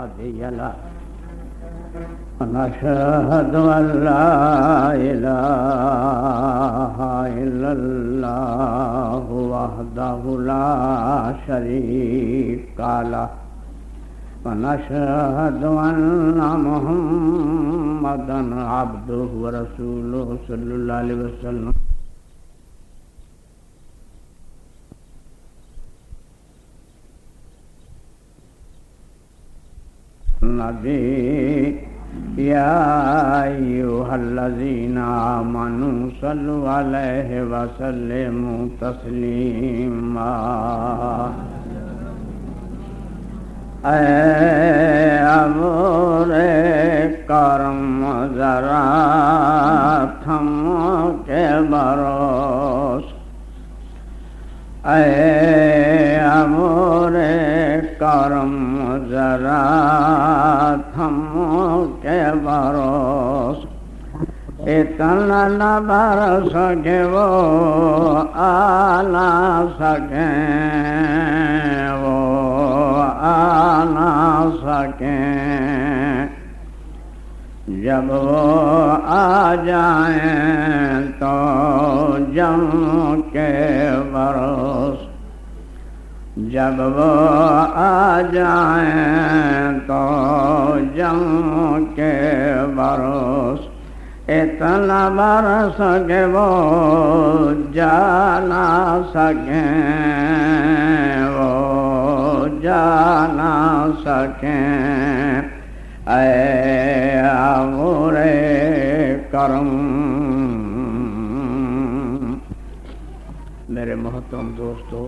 هادي له ونشهد أن لا إله إلا الله وحده لا شريك له ونشهد أن محمدا عبده ورسوله صلى الله عليه وسلم النبي يا أيها الذين آمنوا صلوا عليه وسلموا تسليما اے امور کرم ذرا تھم کے بروس اے امور کرم ذرا تھم کے بروس اتنا نہ برس سکے وہ آ نہ سکیں وہ آ نہ سکیں جب وہ آ جائیں تو جم کے برس جب وہ آ جائیں تو جم کے برس اتنا برس کہ وہ جا نہ سکیں وہ جا نہ سکیں اے امور کرم میرے محترم دوستو،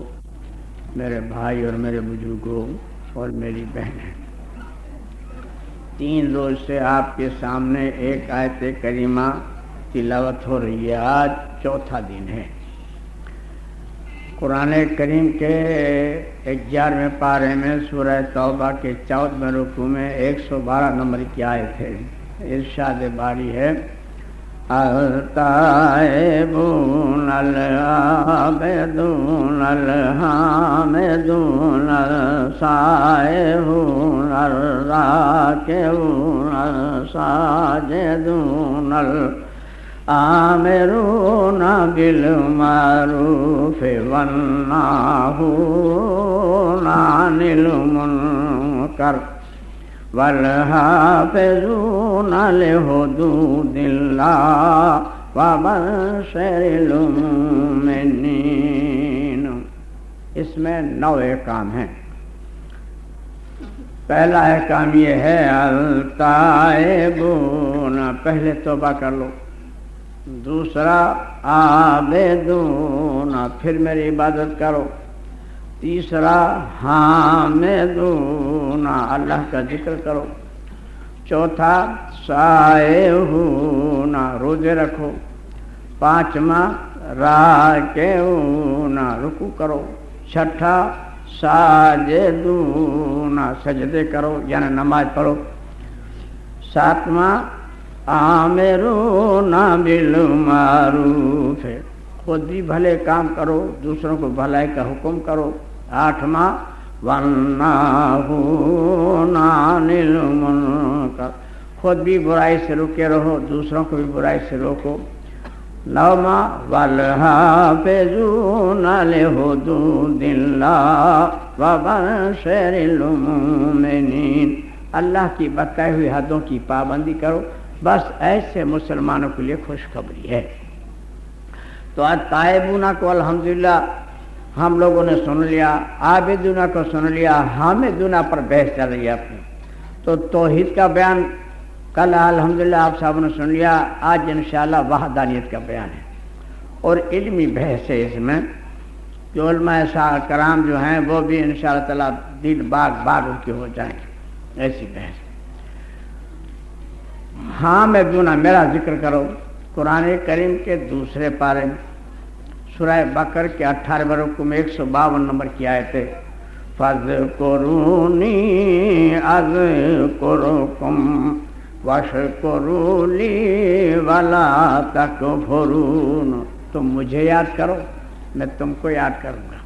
میرے بھائی اور میرے بزرگوں اور میری بہنیں، 3 روز سے آپ کے سامنے ایک آیت کریمہ تلاوت ہو رہی ہے۔ آج چوتھا دن ہے۔ قرآن کریم کے 11ویں پارے میں سورہ توبہ کے 14ویں رکوع میں 112 نمبر کی آیت ہے۔ ارشاد باری ہے التائبون العابدون الحامدون السائحون الراکعون الساجدون الآمرون بالمعروف والناہون عن المنکر والحافظون لحدود اللہ وبشر المؤمنین۔ اس میں 9 احکام ہیں۔ پہلا احکام یہ ہے التائبون، پہلے توبہ کر لو۔ دوسرا عابدون، پھر میری عبادت کرو۔ تیسرا حامدون، اللہ کا ذکر کرو۔ چوتھا سائحون، روزے رکھو۔ پانچواں راکعون، رکوع کرو۔ چھٹا ساجدون، سجدے کرو یعنی نماز پڑھو۔ ساتواں آمرون بالمعروف، خود بھی بھلے کام کرو، دوسروں کو بھلائی کا حکم کرو۔ 8واں والناہون عن المنکر، خود بھی برائی سے رکے رہو، دوسروں کو بھی برائی سے روکو۔ 9واں والحافظون لحدود اللہ وبشر المؤمنین، اللہ کی بتائی ہوئی حدوں کی پابندی کرو۔ بس ایسے مسلمانوں کے لیے خوشخبری ہے۔ تو آج تائبونہ کو الحمدللہ ہم لوگوں نے سن لیا، عابدونہ کو سن لیا، حامدونہ پر بحث چل رہی ہے اپنی۔ تو توحید کا بیان کل الحمدللہ آپ صاحب نے سن لیا، آج انشاءاللہ وحدانیت کا بیان ہے اور علمی بحث ہے اس میں۔ جو علماء کرام جو ہیں وہ بھی انشاءاللہ تعالیٰ دل باغ ان کے ہو جائیں گے، ایسی بحث۔ حامدونہ، میرا ذکر کرو۔ قرآن کریم کے دوسرے پارے میں سورہ بقر کے 18ویں رکوع میں 152 نمبر کی آیت ہے فَاذْكُرُونِي أَذْكُرْكُمْ وَاشْكُرُوا لِي وَلَا تَكْفُرُونَ، تم مجھے یاد کرو میں تم کو یاد کروں گا،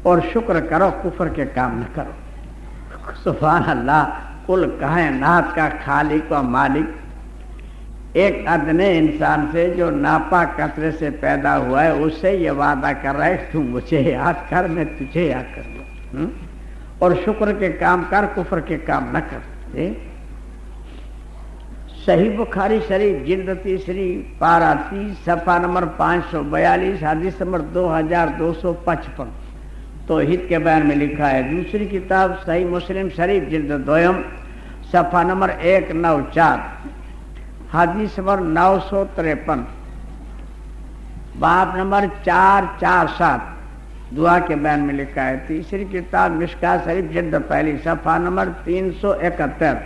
اور شکر کرو، کفر کے کام نہ کرو۔ سبحان اللہ، کل کائنات کا خالق و مالک ایک ادنے انسان سے جو ناپاک قطرے سے پیدا ہوا ہے اس سے یہ وعدہ کر رہا ہے تو مجھے یاد کر، میں تجھے یاد کر لوں، اور شکر کے کام کر، کفر کے کام نہ کر۔ صحیح بخاری شریف جلد تیسری پارہ 30 صفحہ نمبر 542 حدیث نمبر 2255 توحید کے بیان میں لکھا ہے۔ دوسری کتاب صحیح مسلم شریف جلد دوم صفحہ نمبر 194 حدیث نمبر 953 باب نمبر 447 دعا کے بیان میں لکھا ہے۔ تیسری کتاب مشکاۃ شریف جلد پہلی صفحہ نمبر 371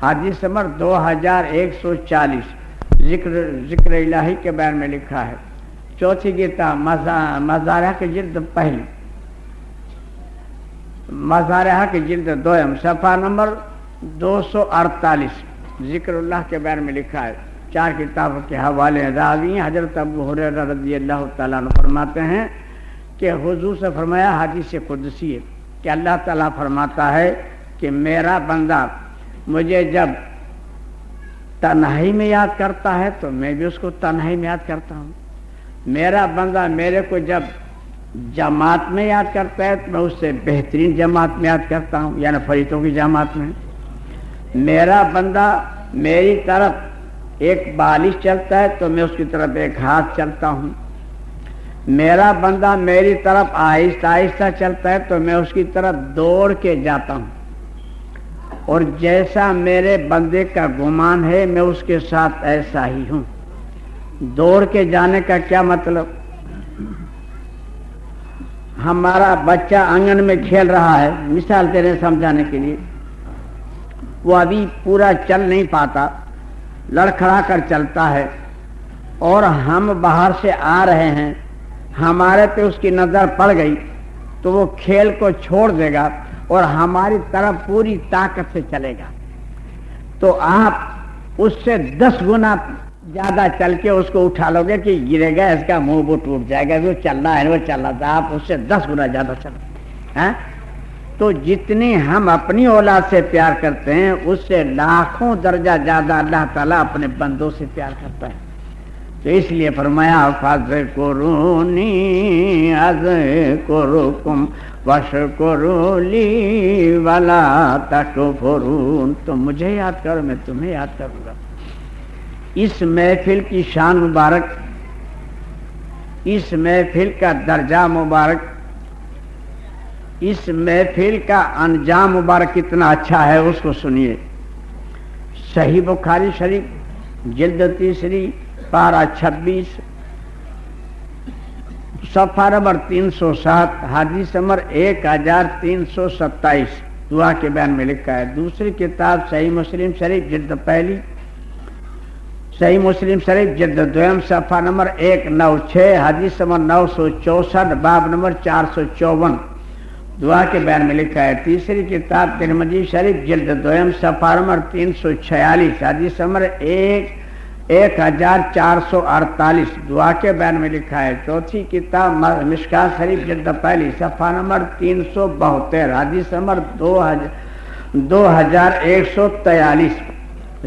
حدیث نمبر 2140 ذکر الہی کے بیان میں لکھا ہے۔ چوتھی کتاب مزارہ کے جلد پہلی، مزارہ کے جلد دوم صفحہ نمبر 248 ذکر اللہ کے بیان میں لکھا ہے۔ چار کتابوں کے حوالے راوی حضرت ابو ہریرہ رضی اللہ تعالیٰ عنہ فرماتے ہیں کہ حضور سے فرمایا، حدیث قدسی ہے کہ اللہ تعالیٰ فرماتا ہے کہ میرا بندہ مجھے جب تنہائی میں یاد کرتا ہے تو میں بھی اس کو تنہائی میں یاد کرتا ہوں، میرا بندہ میرے کو جب جماعت میں یاد کرتا ہے تو میں اس سے بہترین جماعت میں یاد کرتا ہوں، یعنی فرشتوں کی جماعت میں۔ میرا بندہ میری طرف ایک بالش چلتا ہے تو میں اس کی طرف ایک ہاتھ چلتا ہوں، میرا بندہ میری طرف آہستہ آہستہ چلتا ہے تو میں اس کی طرف دوڑ کے جاتا ہوں، اور جیسا میرے بندے کا گمان ہے میں اس کے ساتھ ایسا ہی ہوں۔ دوڑ کے جانے کا کیا مطلب؟ ہمارا بچہ آنگن میں کھیل رہا ہے، مثال دے رہے ہیں سمجھانے کے لیے، وہ ابھی پورا چل نہیں پاتا، لڑکھڑا کر چلتا ہے، اور ہم باہر سے آ رہے ہیں، ہمارے پہ اس کی نظر پڑ گئی تو وہ کھیل کو چھوڑ دے گا اور ہماری طرف پوری طاقت سے چلے گا، تو آپ اس سے 10 گنا زیادہ چل کے اس کو اٹھا لو گے کہ گرے گا، اس کا منہ وہ ٹوٹ جائے گا، وہ چل رہا ہے وہ چل رہا تھا، آپ اس سے 10 گنا زیادہ چلو۔ تو جتنی ہم اپنی اولاد سے پیار کرتے ہیں اس سے لاکھوں درجہ زیادہ اللہ تعالیٰ اپنے بندوں سے پیار کرتا ہے۔ تو اس لیے فرمایا فاذکرونی اذکرکم واشکروا لی ولا تکفرون، تم مجھے یاد کرو میں تمہیں یاد کروں گا۔ اس محفل کی شان مبارک، اس محفل کا درجہ مبارک، اس محفل کا انجام مبارک کتنا اچھا ہے اس کو سنیے۔ صحیح بخاری شریف جلد تیسری پارہ 26 صفحہ نمبر 307 حدیث نمبر 1327 دعا کے بیان میں لکھا ہے۔ دوسری کتاب صحیح مسلم شریف جلد پہلی، صحیح مسلم شریف جلد دوم صفحہ نمبر 196 حدیث نمبر 964 باب نمبر 454 دعا کے بیان میں لکھا ہے۔ تیسری کتاب ترمذی شریف جلد دوم صفحہ نمبر 346 حدیث نمبر 1448 دعا کے بیان میں لکھا ہے۔ چوتھی کتاب مشکاۃ شریف جلد پہلی صفحہ نمبر 372 حدیث نمبر 2143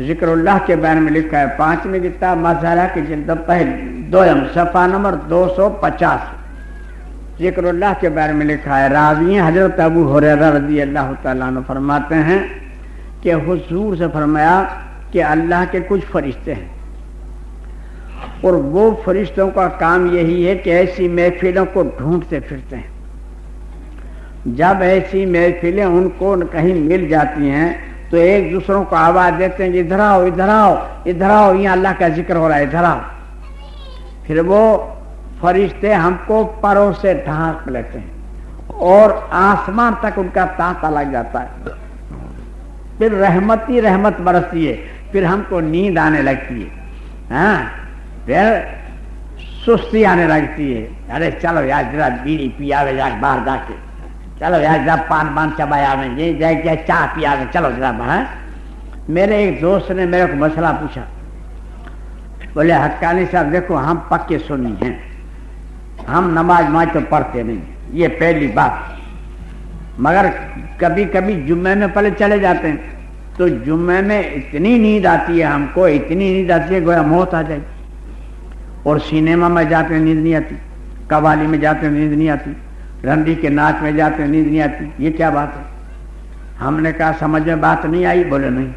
ذکر اللہ کے بیان میں لکھا ہے۔ پانچویں کتاب مظہرہ کی جلد پہلی دوم صفحہ نمبر 250 ذکر اللہ کے بارے میں لکھا ہے۔ راوی حضرت ابو ہریرہ رضی اللہ تعالیٰ عنہ فرماتے ہیں کہ حضور سے فرمایا کہ اللہ کے کچھ فرشتے ہیں، اور وہ فرشتوں کا کام یہی ہے کہ ایسی محفلوں کو ڈھونڈتے پھرتے ہیں۔ جب ایسی محفلیں ان کو کہیں مل جاتی ہیں تو ایک دوسروں کو آواز دیتے ہیں کہ ادھر آؤ ادھر آؤ ادھر آؤ، یہاں اللہ کا ذکر ہو رہا ہے، ادھر آؤ۔ پھر وہ فرشتے ہم کو پروں سے ڈھانپ لیتے ہیں اور آسمان تک ان کا تانتا لگ جاتا ہے، پھر رحمت ہی رحمت برستی ہے، پھر ہم کو نیند آنے لگتی ہے، پھر سستی آنے لگتی ہے، ارے چلو یار ذرا بیڑی پیاوے جا باہر جا کے، چلو یار ذرا پان چبایا میں جائے چاہ پیا میں، چلو ذرا باہر۔ میرے ایک دوست نے میرے کو مسئلہ پوچھا، بولے حقانی صاحب دیکھو ہم پکے سنی ہیں، ہم نماز تو پڑھتے نہیں، یہ پہلی بات، مگر کبھی کبھی جمعے میں پہلے چلے جاتے ہیں تو جمعے میں اتنی نیند آتی ہے ہم کو، اتنی نیند آتی ہے گویا موت آ جائے. اور سینما میں جاتے ہیں نیند نہیں آتی، قوالی میں جاتے ہیں نیند نہیں آتی، رنڈی کے ناچ میں جاتے ہیں نیند نہیں آتی. یہ کیا بات ہے؟ ہم نے کہا سمجھ میں بات نہیں آئی؟ بولے نہیں.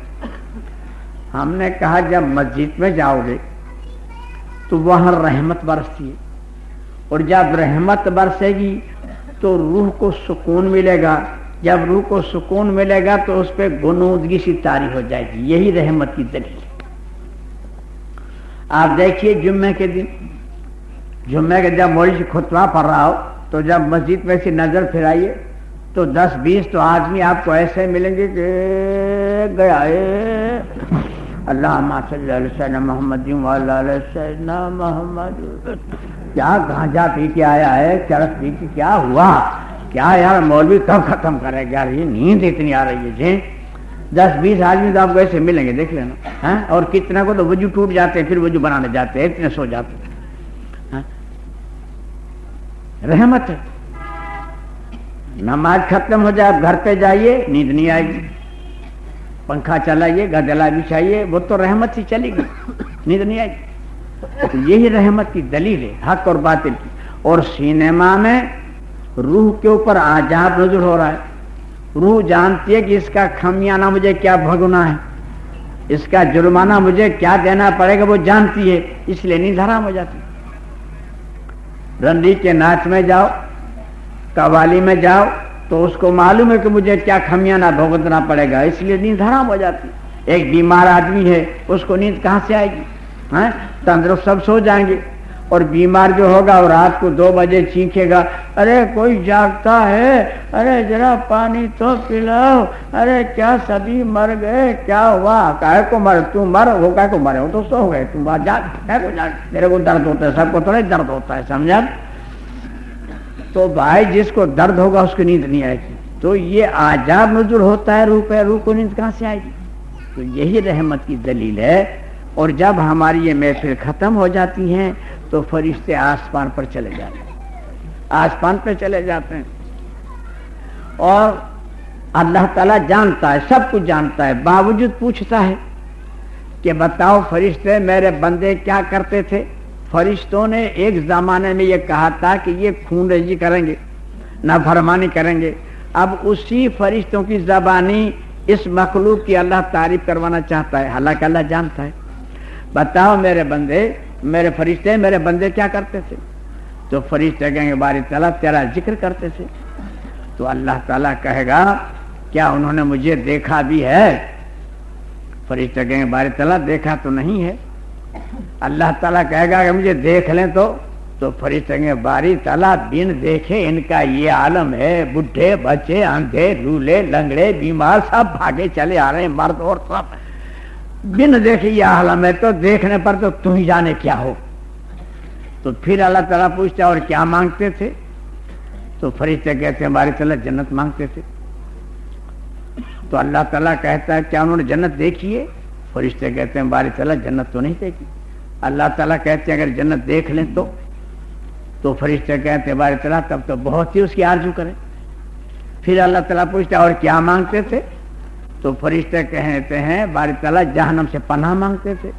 ہم نے کہا جب مسجد میں جاؤ گے تو وہاں رحمت برستی ہے، اور جب رحمت برسے گی تو روح کو سکون ملے گا. جب روح کو سکون ملے گا تو اس پہ غنودگی سی طاری ہو جائے گی. یہی رحمت کی دلیل ہے. آپ دیکھیے جمعے کے دن، جمعے کے جب مولوی سے خطبہ پڑھ رہا ہو تو جب مسجد میں سے نظر پھرائیے تو 10-20 تو آدمی آپ کو ایسے ملیں گے کہ گیا اللہم صلی علی سیدنا محمد وعلی آلہ سیدنا محمد. کیا گانجا پی کے آیا ہے، چرس پی کے کیا ہوا؟ کیا یار مولوی کب ختم کرے گا؟ یہ نیند اتنی آ رہی ہے جی. 10-20 آدمی تو آپ کو ایسے ملیں گے، دیکھ لینا. اور کتنا کو تو وضو ٹوٹ جاتے ہیں، پھر وضو بنانے جاتے ہیں، اتنے سو جاتے ہیں. رحمت ہے. نماز ختم ہو جائے آپ گھر پہ جائیے، نیند نہیں آئے گی. پنکھا چلائیے، گدلا بچھائیے، وہ تو رحمت ہی چلے گی، نیند نہیں آئے گی. تو یہی رحمت کی دلیل ہے، حق اور باطل کی. اور سینما میں روح کے اوپر عذاب نزول ہو رہا ہے. روح جانتی ہے کہ اس کا خمیانہ مجھے کیا بھگنا ہے، اس کا جرمانہ مجھے کیا دینا پڑے گا، وہ جانتی ہے، اس لیے نیند حرام ہو جاتی. رنڈی کے ناچ میں جاؤ، قوالی میں جاؤ تو اس کو معلوم ہے کہ مجھے کیا خمیانہ بھگتنا پڑے گا، اس لیے نیند حرام ہو جاتی. ایک بیمار آدمی ہے، اس کو نیند کہاں سے آئے گی؟ تندرست سب سو جائیں گے، اور بیمار جو ہوگا اور رات کو 2 بجے چیخے گا، ارے کوئی جاگتا ہے، ارے ذرا پانی تو پلاؤ، ارے کیا سبھی مر گئے، کیا ہوا؟ کاہے کو مر؟ تو مر، وہ کاہے کو مرے؟ وہ تو سو گئے، تم جاگ، کاہے کو جاگ؟ میرے کو درد ہوتا ہے، سب کو تھوڑا درد ہوتا ہے، سمجھا؟ تو بھائی جس کو درد ہوگا اس کو نیند نہیں آئے گی. تو یہ عذاب نزول ہوتا ہے روح پہ، روح کو نیند کہاں سے آئے گی؟ تو یہی رحمت کی دلیل ہے. اور جب ہماری یہ محفل ختم ہو جاتی ہیں تو فرشتے آسمان پر چلے جاتے ہیں، آسمان پہ چلے جاتے ہیں. اور اللہ تعالیٰ جانتا ہے، سب کچھ جانتا ہے، باوجود پوچھتا ہے کہ بتاؤ فرشتے میرے بندے کیا کرتے تھے. فرشتوں نے ایک زمانے میں یہ کہا تھا کہ یہ خون ریزی کریں گے، نافرمانی کریں گے. اب اسی فرشتوں کی زبانی اس مخلوق کی اللہ تعریف کروانا چاہتا ہے، حالانکہ اللہ جانتا ہے. بتاؤ میرے بندے، میرے فرشتے میرے بندے کیا کرتے تھے؟ تو فرشتے کہیں گے باری تعالیٰ تیرا ذکر کرتے تھے. تو اللہ تعالیٰ کہے گا کیا انہوں نے مجھے دیکھا بھی ہے؟ فرشتے کہیں گے باری تعالیٰ دیکھا تو نہیں ہے. اللہ تعالیٰ کہے گا کہ مجھے دیکھ لیں تو فرشتے کہیں گے باری تعالیٰ بن دیکھے ان کا یہ عالم ہے، بڈھے بچے اندھے لولے لنگڑے بیمار سب بھاگے چلے آ رہے ہیں، مرد اور سب بن دیکھے یہ عالم ہے، تو دیکھنے پر تو تم ہی جانے کیا ہو. تو پھر اللہ تعالیٰ پوچھتا اور کیا مانگتے تھے؟ تو فرشتے کہتے ہیں باری تعالیٰ جنت مانگتے تھے. تو اللہ تعالیٰ کہتا ہے کیا انہوں نے جنت دیکھی ہے؟ فرشتے کہتے ہیں باری تعالیٰ جنت تو نہیں دیکھی. اللہ تعالیٰ کہتے ہیں اگر جنت دیکھ لیں تو فرشتے کہتے ہیں باری تعالیٰ تب تو بہت ہی اس کی آرزو کریں. پھر اللہ تعالیٰ پوچھتا اور کیا مانگتے تھے؟ تو فرشتے کہتے ہیں باری تعالیٰ جہنم سے پناہ مانگتے تھے.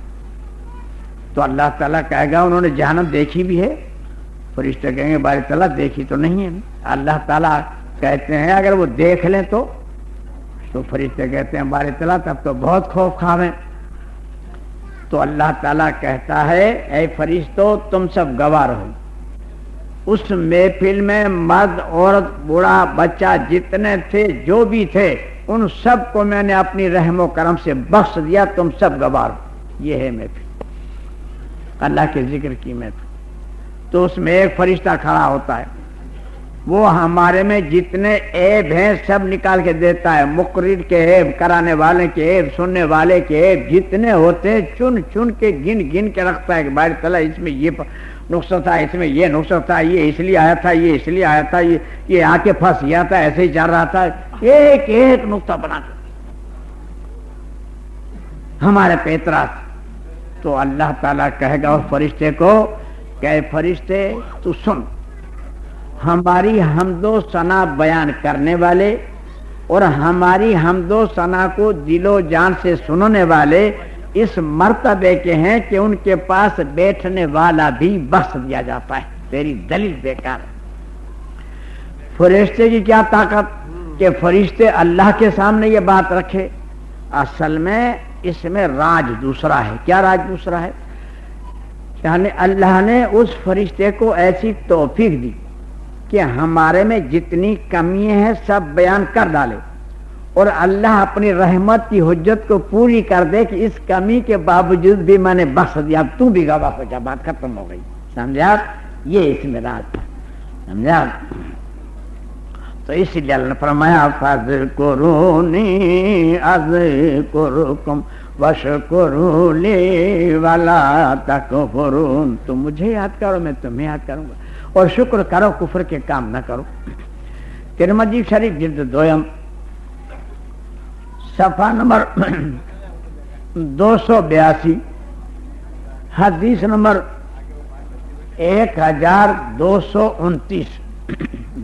تو اللہ تعالیٰ کہے گا انہوں نے جہنم دیکھی بھی ہے؟ فرشتے کہیں گے باری تعالیٰ دیکھی تو نہیں ہے. اللہ تعالیٰ کہتے ہیں اگر وہ دیکھ لیں تو فرشتے کہتے ہیں باری تعالیٰ تب تو بہت خوف کھاو ہیں. تو اللہ تعالیٰ کہتا ہے اے فرشتوں تم سب گواہ رہو، اس محفل میں مرد عورت بوڑھا بچہ جتنے تھے جو بھی تھے ان سب کو میں نے اپنی رحم و کرم سے بخش دیا، تم سب گواہ رہو. یہ ہے محفل، اللہ کے ذکر کی محفل. تو اس میں ایک فرشتہ کھڑا ہوتا ہے، وہ ہمارے میں جتنے عیب ہیں سب نکال کے دیتا ہے. مقرر کے عیب، کرانے والے کے عیب، سننے والے کے عیب جتنے ہوتے چن چن کے گن کے رکھتا ہے کہ بھائی تعالیٰ اس میں یہ نقصہ تھا، اس میں یہ نقصہ تھا، یہ اس لیے آیا تھا، یہ اس لیے آیا تھا، یہ آ کے پھنس گیا تھا، ایسے ہی چل رہا تھا. ایک ایک نقطہ بنا کر ہمارے پیترا. تو اللہ تعالیٰ کہے گا اس فرشتے کو کہ فرشتے تو سن، ہماری حمد و ثنا بیان کرنے والے اور ہماری حمد و ثنا کو دل و جان سے سننے والے اس مرتبے کے ہیں کہ ان کے پاس بیٹھنے والا بھی بخش دیا جاتا ہے. تیری دلیل بیکار ہے. فرشتے کی کیا طاقت کہ فرشتے اللہ کے سامنے یہ بات رکھے. اصل میں اس میں راج دوسرا ہے. کیا راج دوسرا ہے؟ یعنی اللہ نے اس فرشتے کو ایسی توفیق دی کہ ہمارے میں جتنی کمیاں ہیں سب بیان کر ڈالے اور اللہ اپنی رحمت کی حجت کو پوری کر دے کہ اس کمی کے باوجود بھی میں نے بخش دیا, اب تو بھی گواہ ہو جا, بات ختم ہو گئی. سمجھا؟ یہ اس میں راز تھا. سمجھا؟ تو اس لیے اللہ نے فرمایا فاذکرونی اذکرکم واشکروا لی ولا تکفرون. تم مجھے یاد کرو میں تمہیں یاد کروں گا اور شکر کرو کفر کے کام نہ کرو. ترمذی شریف جلد 2 صفحہ نمبر 282 حدیث نمبر 1229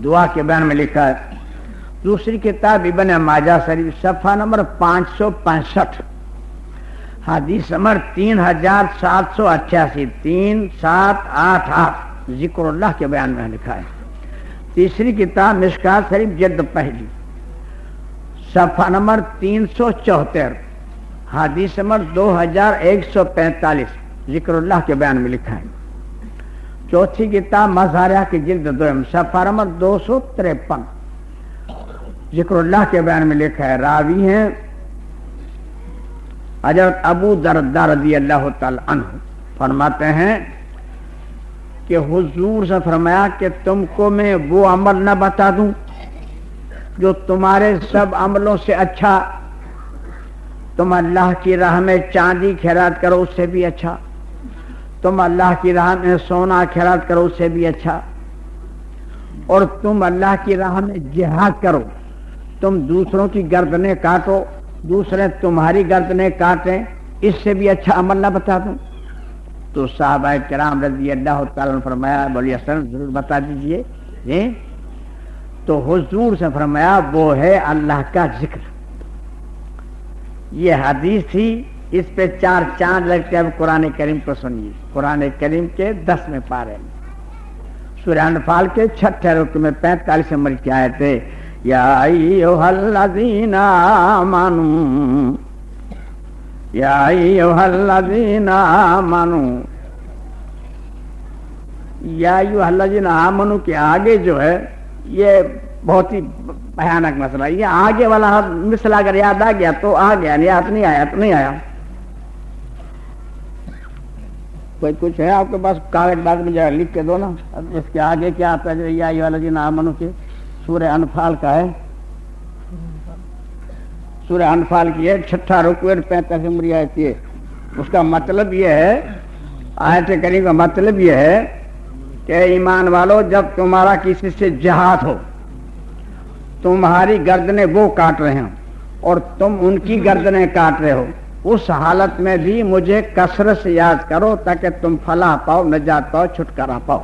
دعا کے بیان میں لکھا ہے. دوسری کتاب ابن ماجہ شریف صفحہ نمبر 565 حدیث نمبر 3788 3788 ذکر اللہ کے بیان میں لکھا ہے. تیسری کتاب مشکات شریف جلد پہلی صفحہ نمبر 374 حدیث نمبر 2145 ذکر اللہ کے بیان میں لکھا ہے. چوتھی کتاب مظاہرہ کی جلد 2 صفحہ نمبر 253 ذکر اللہ کے بیان میں لکھا ہے. راوی ہیں حضرت ابو درداء رضی اللہ تعالی عنہ. فرماتے ہیں کہ حضور سے فرمایا کہ تم کو میں وہ عمل نہ بتا دوں جو تمہارے سب عملوں سے اچھا. تم اللہ کی راہ میں چاندی خیرات کرو اس سے بھی اچھا, تم اللہ کی راہ میں سونا خیرات کرو اس سے بھی اچھا, اور تم اللہ کی راہ میں جہاد کرو, تم دوسروں کی گردنیں کاٹو دوسرے تمہاری گردنیں کاٹیں, اس سے بھی اچھا عمل نہ بتا دوں. تو صحابہ کرام رضی اللہ تعالیٰ نے فرمایا بولیے حسن ضرور بتا دیجئے. تو حضور سے فرمایا وہ ہے اللہ کا ذکر. یہ حدیث تھی, اس پہ 4 چاند لگتے ہیں. اب قرآن کریم کو سنیے. قرآن کریم کے 10ویں پارے میں سورہ انفال کے 6 رکوع میں 45 نمبر کی آیت ہے. یا ایھا الذین آمنوا یا ایھا الذین آمنوا یا ایھا الذین آمنوا کے آگے جو ہے یہ بہت ہی بھیانک مسئلہ. یہ آگے والا مثل اگر یاد آ گیا تو آ گیا, یاد نہیں آیا تو نہیں آیا. کوئی کچھ ہے آپ کے پاس کاغذ باغ میں جگہ لکھ کے دو نا. اس کے آگے کیا آتا ہے؟ یا ایھا الذین آمنوا کے سورہ انفال کا ہے. سورہ انفال کی ہے 6 رکوع 45 نمبر آیت ہے. اس کا مطلب یہ ہے, آیت کریم کا مطلب یہ ہے کہ ایمان والو جب تمہارا کسی سے جہاد ہو, تمہاری گردنیں وہ کاٹ رہے ہوں اور تم ان کی گردنیں کاٹ رہے ہو, اس حالت میں بھی مجھے کثرت سے یاد کرو تاکہ تم فلاح پاؤ, نجات پاؤ, چھٹکارا پاؤ.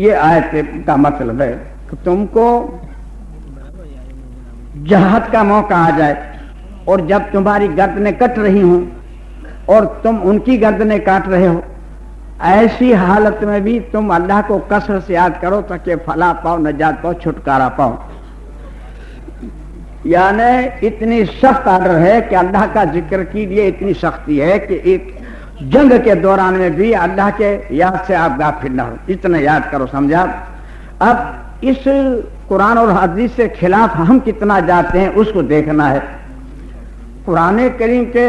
یہ آیت کا مطلب ہے کہ تم کو جہاد کا موقع آ جائے اور جب تمہاری گردنیں کٹ رہی ہوں اور تم ان کی گردنیں کاٹ رہے ہو, ایسی حالت میں بھی تم اللہ کو کثرت سے یاد کرو تاکہ فلاح پاؤ, نجات پاؤ, چھٹکارا پاؤ. یعنی اتنی سخت آرڈر ہے کہ اللہ کا ذکر کیجیے. اتنی سختی ہے کہ ایک جنگ کے دوران میں بھی اللہ کے یاد سے آپ غافل نہ ہو, اتنا یاد کرو. سمجھا؟ اب اس قرآن اور حدیث سے خلاف ہم کتنا جاتے ہیں اس کو دیکھنا ہے. قرآن کریم کے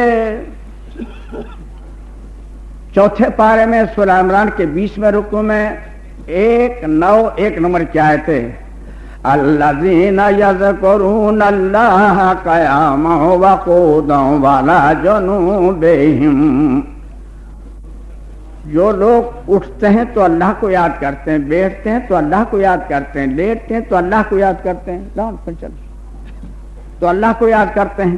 4 پارے میں سورہ عمران کے 20ویں رکوع میں 1 نمبر کی آیت ہے. الذین یذکرون اللہ قیاما وقعودا وعلی جنوبہم. جو لوگ اٹھتے ہیں تو اللہ کو یاد کرتے ہیں, بیٹھتے ہیں تو اللہ کو یاد کرتے ہیں, لیٹتے ہیں تو اللہ کو یاد کرتے ہیں, تو اللہ کو یاد کرتے ہیں,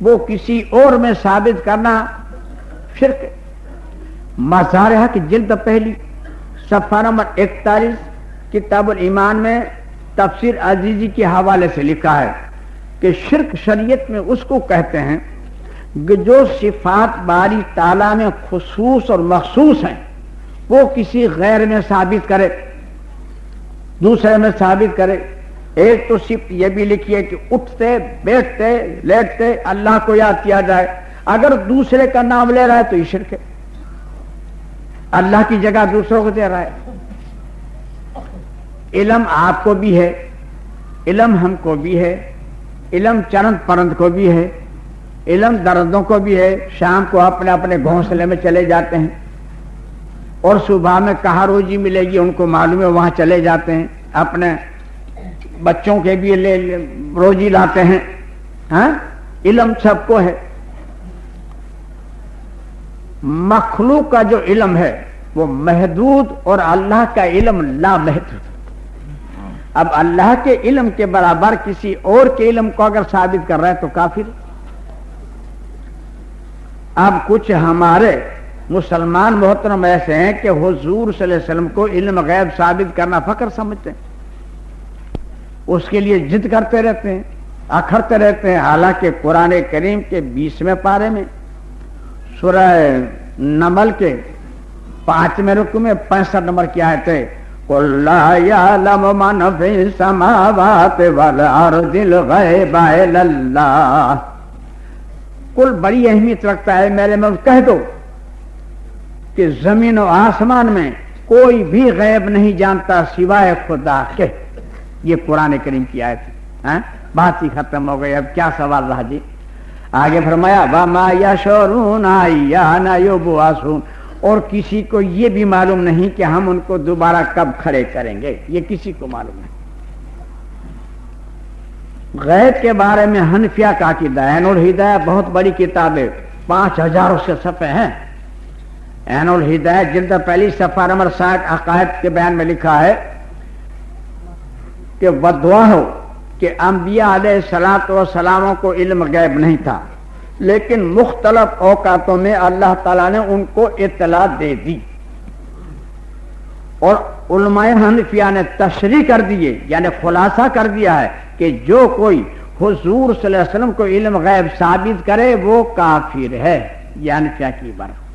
وہ کسی اور میں ثابت کرنا شرک ہے۔ مظاہرہ کی جلد پہلی صفحہ نمبر 41 کتاب الایمان میں تفسیر عزیزی کے حوالے سے لکھا ہے کہ شرک شریعت میں اس کو کہتے ہیں کہ جو صفات باری تعالیٰ میں خصوص اور مخصوص ہیں وہ کسی غیر میں ثابت کرے، دوسرے میں ثابت کرے۔ ایک تو صفت یہ بھی لکھی ہے کہ اٹھتے بیٹھتے لیٹتے اللہ کو یاد کیا جائے، اگر دوسرے کا نام لے رہا ہے تو یہ شرک ہے، اللہ کی جگہ دوسروں کو دے رہا ہے۔ علم آپ کو بھی ہے، علم ہم کو بھی ہے، علم چرند پرند کو بھی ہے، علم درندوں کو بھی ہے، شام کو اپنے اپنے گھونسلے میں چلے جاتے ہیں اور صبح میں کہاں روزی ملے گی ان کو معلوم ہے، وہاں چلے جاتے ہیں، اپنے بچوں کے بھی روزی لاتے ہیں۔ ہاں، علم سب کو ہے۔ مخلوق کا جو علم ہے وہ محدود اور اللہ کا علم لا محدود۔ اب اللہ کے علم کے برابر کسی اور کے علم کو اگر ثابت کر رہا ہے تو کافر۔ اب کچھ ہمارے مسلمان محترم ایسے ہیں کہ حضور صلی اللہ علیہ وسلم کو علم غیب ثابت کرنا فخر سمجھتے ہیں، اس کے لیے ضد کرتے رہتے ہیں، اکھڑتے رہتے ہیں، حالانکہ قرآن کریم کے 20ویں پارے میں سورہ نمل کے 5ویں رکوع میں 65 نمبر کی آیت ہے، قُلْ لَا يَعْلَمُ مَنْ فِي السَّمَاوَاتِ وَالْأَرْضِ الْغَيْبَ إِلَّا اللَّهُ۔ کل بڑی اہمیت رکھتا ہے، میرے میں کہہ دو کہ زمین و آسمان میں کوئی بھی غیب نہیں جانتا سوائے خدا کے۔ یہ قرآن کریم کی آیت ہے۔ بات ہی ختم ہو گئی، اب کیا سوال رہا جی؟ آگے فرمایا وَمَا يَشْعُرُونَ أَيَّانَ يُبْعَثُونَ، اور کسی کو یہ بھی معلوم نہیں کہ ہم ان کو دوبارہ کب کھڑے کریں گے، یہ کسی کو معلوم نہیں۔ غیب کے بارے میں حنفیہ کا عقیدہ ہے، عین الہدایہ بہت بڑی کتاب ہے، 5000 اس کے صفحے ہیں۔ عین الہدایہ جلد پہلی صفحہ نمبر 60 عقائد کے بیان میں لکھا ہے کہ بدعا ہو کہ انبیاء علیہ الصلوۃ والسلام کو علم غیب نہیں تھا، لیکن مختلف اوقاتوں میں اللہ تعالیٰ نے ان کو اطلاع دے دی، اور علماء حنفیہ نے تشریح کر دیے، یعنی خلاصہ کر دیا ہے کہ جو کوئی حضور صلی اللہ علیہ وسلم کو علم غیب ثابت کرے وہ کافر ہے، یہ حنفیہ کی بات۔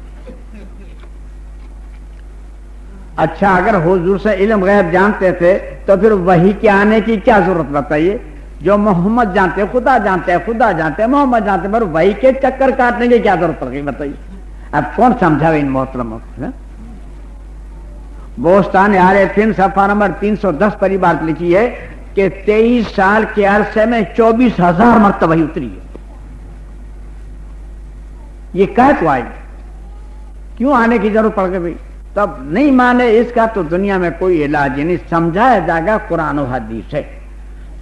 اچھا، اگر حضور سے علم غیب جانتے تھے تو پھر وحی کے آنے کی کیا ضرورت بتائیے؟ جو محمد جانتے، خدا جانتے، خدا جانتے، محمد جانتے، پر وحی کے چکر کاٹنے کی کیا ضرورت پڑ گئی بتائیے؟ اب کون سمجھاوے ان محترموں کو؟ بوستان عارفین صفحہ نمبر 310 پر یہ بات لکھی ہے کہ 23 سال کے عرصے میں 24,000 مرتبہ اتری ہے۔ یہ کہہ تو آئی، کیوں آنے کی ضرورت پڑ گئی بھائی؟ تب نہیں مانے اس کا تو دنیا میں کوئی علاج نہیں، سمجھایا جائے گا قرآن و حدیث ہے،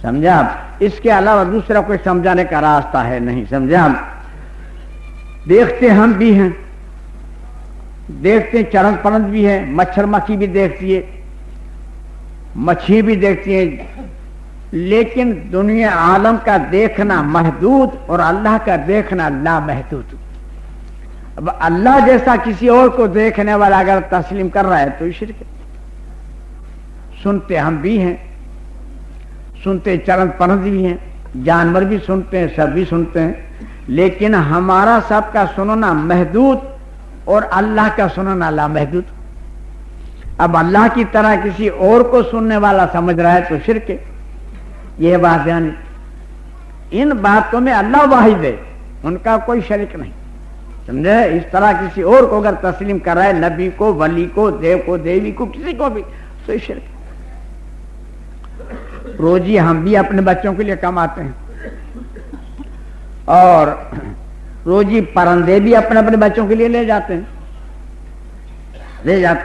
سمجھا؟ اس کے علاوہ دوسرا کوئی سمجھانے کا راستہ ہے نہیں، سمجھا؟ دیکھتے ہم بھی ہیں، دیکھتے چرند پرند بھی ہیں، مچھر مکھی بھی دیکھتی ہے، مچھی بھی دیکھتی ہیں، لیکن دنیا عالم کا دیکھنا محدود اور اللہ کا دیکھنا لامحدود۔ اب اللہ جیسا کسی اور کو دیکھنے والا اگر تسلیم کر رہا ہے تو یہ شرک ہے۔ سنتے ہم بھی ہیں، سنتے چرند پرند بھی ہیں، جانور بھی سنتے ہیں، سب بھی سنتے ہیں، لیکن ہمارا سب کا سننا محدود اور اللہ کا سننا لامحدود۔ اب اللہ کی طرح کسی اور کو سننے والا سمجھ رہا ہے تو شرک ہے، یہ بات یعنی ان باتوں میں اللہ واحد ہے، ان کا کوئی شریک نہیں، سمجھے؟ اس طرح کسی اور کو اگر تسلیم کر رہا ہے، نبی کو، ولی کو، دیو کو، دیوی کو، کسی کو بھی، تو شرک۔ روزی ہم بھی اپنے بچوں کے لیے کماتے ہیں، اور روزی پرندے بھی اپنے اپنے بچوں کے لیے لے جاتے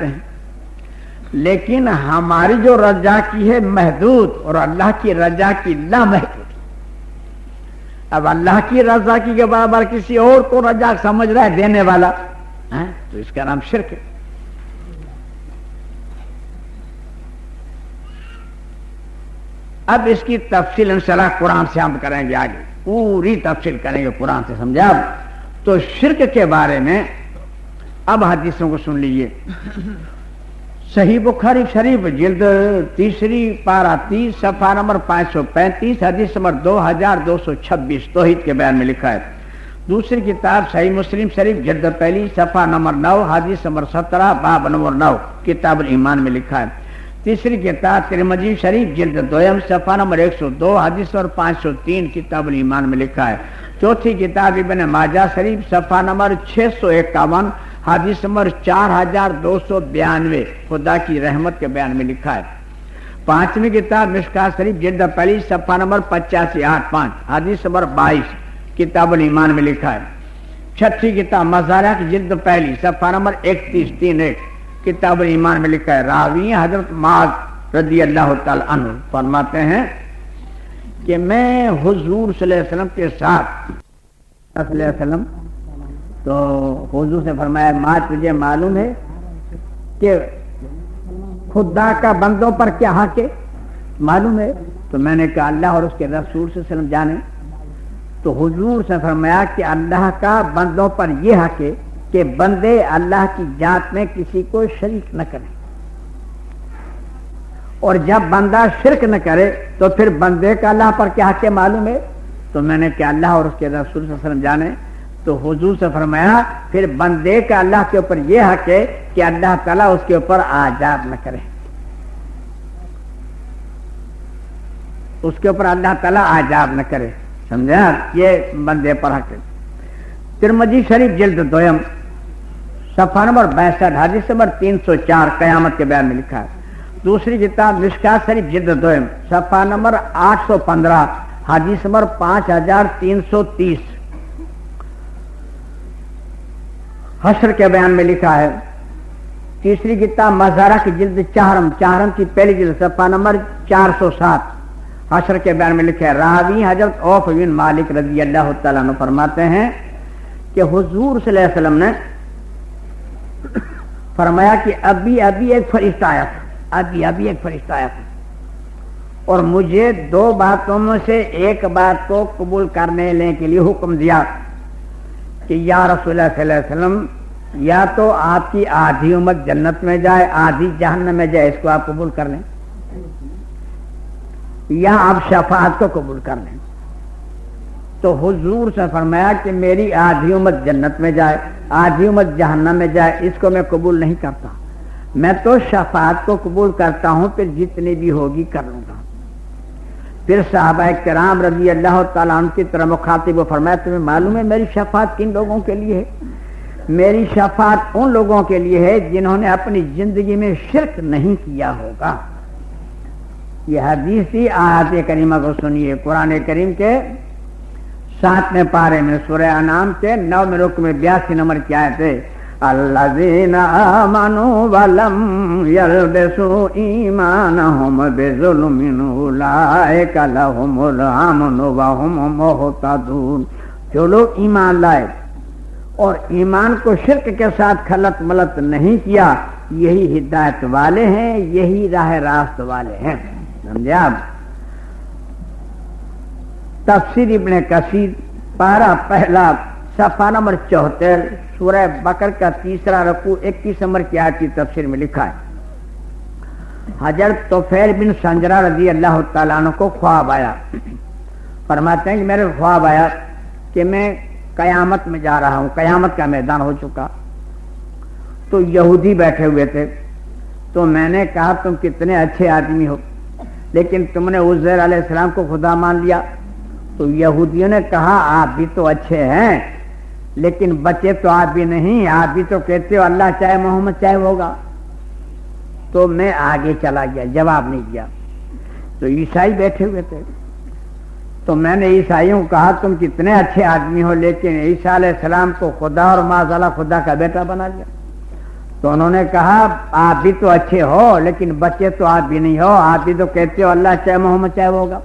ہیں، لیکن ہماری جو رجا کی ہے محدود اور اللہ کی رجا کی لامحدود۔ اب اللہ کی رضا کی کے برابر کسی اور کو رجا سمجھ رہا ہے دینے والا، تو اس کا نام شرک ہے۔ اب اس کی تفصیل انشاءاللہ قرآن سے ہم کریں گے آگے۔ پوری تفصیل کریں گے قرآن سے، سمجھا؟ تو شرک کے بارے میں اب حدیثوں کو سن لیجئے۔ صحیح بخاری شریف جلد تیسری پارہ 30 صفحہ نمبر 535 حدیث نمبر 2226 توحید کے بیان میں لکھا ہے۔ دوسری کتاب صحیح مسلم شریف جلد پہلی صفحہ نمبر 9 حدیث نمبر 17 باب نمبر 9 کتاب الایمان میں لکھا ہے۔ تیسری کتاب ترمذی شریف جلد دویم صفحہ نمبر 102 حدیث نمبر 503 کتاب الایمان میں لکھا ہے۔ چوتھی کتاب ابن ماجہ شریف صفحہ نمبر 651 حدیث نمبر 4292 خدا کی رحمت کے بیان میں لکھا ہے۔ پانچویں کتاب مشکات شریف جلد پہلی صفحہ نمبر 8585 حدیث نمبر 22 کتاب الایمان میں لکھا ہے۔ چھٹی کتاب مزارع کی جلد پہلی صفحہ نمبر 3131 کتاب الایمان میں لکھا ہے۔ راوی حضرت معاذ رضی اللہ تعالی عنہ فرماتے ہیں کہ میں حضور صلی اللہ علیہ وسلم کے ساتھ صلی اللہ علیہ وسلم تو حضور سے فرمایا ماں تجھے معلوم ہے کہ خدا کا بندوں پر کیا حق ہے؟ معلوم ہے؟ تو میں نے کہا اللہ اور اس کے رسول صلی اللہ علیہ وسلم جانے۔ تو حضور سے فرمایا کہ اللہ کا بندوں پر یہ حق ہے کہ بندے اللہ کی ذات میں کسی کو شریک نہ کریں، اور جب بندہ شرک نہ کرے تو پھر بندے کا اللہ پر کیا حق ہے معلوم ہے؟ تو میں نے کہا اللہ اور اس کے رسول صلی اللہ علیہ وسلم جانے۔ تو حضور سے فرمایا پھر بندے کا اللہ کے اوپر یہ حق ہے کہ اللہ تعالیٰ اس کے اوپر عذاب نہ کرے، اس کے اوپر اللہ تعالیٰ عذاب نہ کرے، سمجھا؟ یہ بندے پر حق ہے۔ ترمذی شریف جلد دویم صفحہ نمبر 62 حدیث نمبر 304 قیامت کے بیان میں لکھا ہے۔ دوسری کتاب مشکات شریف جلد دویم صفحہ نمبر 815 حدیث نمبر 5330 حشر کے بیان میں لکھا ہے۔ تیسری کتاب مزارع کی جلد چہارم کی پہلی جلد صفحہ نمبر 407 حشر کے بیان میں لکھا ہے۔ راوی حضرت عوف بن مالک رضی اللہ تعالیٰ عنہ فرماتے ہیں کہ حضور صلی اللہ علیہ وسلم نے فرمایا کہ ابھی ایک فرشتہ آیا تھا، ابھی ایک فرشتہ آیا تھا، اور مجھے دو باتوں میں سے ایک بات کو قبول کرنے لینے کے لیے حکم دیا کہ یا رسول اللہ صلی اللہ علیہ وسلم یا تو آپ کی آدھی امت جنت میں جائے آدھی جہنم میں جائے، اس کو آپ قبول کر لیں، یا آپ شفاعت کو قبول کر لیں۔ تو حضور سے فرمایا کہ میری آدھی امت جنت میں جائے آدھی امت جہنم میں جائے، اس کو میں قبول نہیں کرتا، میں تو شفاعت کو قبول کرتا ہوں، پھر جتنی بھی ہوگی کر لوں گا۔ پھر صحابہ کرام رضی اللہ تعالیٰ عنہ کی طرح مخاطب و فرمایا تمہیں معلوم ہے میری شفاعت کن لوگوں کے لیے ہے؟ میری شفاعت ان لوگوں کے لیے ہے جنہوں نے اپنی زندگی میں شرک نہیں کیا ہوگا۔ یہ حدیث تھی، آیات کریمہ کو سنیے۔ قرآن کریم کے 7ویں پارے میں سورہ انعام کے 9ویں رکوع میں 82 نمبر کی آیت ہے، الذین آمنوا ولم یلبسوا ایمانہم بظلم اولئک لہم الامن وہم مہتدون۔ جو لوگ ایمان لائے اور ایمان کو شرک کے ساتھ خلط ملط نہیں کیا، یہی ہدایت والے ہیں، یہی راہ راست والے ہیں، سمجھے آپ؟ تفسیر ابن کثیر پارہ پہلا صفحہ نمبر 74 سورہ بقرہ کا 3 رکوع 21 نمبر کی آیت کی تفسیر میں لکھا ہے، حضرت طفیل بن سنجرہ رضی اللہ تعالیٰ عنہ کو خواب آیا، فرماتے ہیں کہ میرے خواب آیا کہ میں قیامت میں جا رہا ہوں، قیامت کا میدان ہو چکا، تو یہودی بیٹھے ہوئے تھے، تو میں نے کہا تم کتنے اچھے آدمی ہو، لیکن تم نے عزیر علیہ السلام کو خدا مان لیا۔ تو یہودیوں نے کہا آپ بھی تو اچھے ہیں لیکن بچے تو آپ بھی نہیں، آپ بھی تو کہتے ہو اللہ چاہے محمد چاہے ہوگا۔ تو میں آگے چلا گیا، جواب نہیں دیا۔ تو عیسائی بیٹھے ہوئے تھے، تو میں نے عیسائیوں کو کہا تم کتنے اچھے آدمی ہو، لیکن عیسیٰ علیہ السلام کو خدا اور معاذ اللہ خدا کا بیٹا بنا لیا۔ تو انہوں نے کہا آپ بھی تو اچھے ہو لیکن بچے تو آپ بھی نہیں ہو، آپ بھی تو کہتے ہو اللہ چاہے محمد چاہے ہوگا۔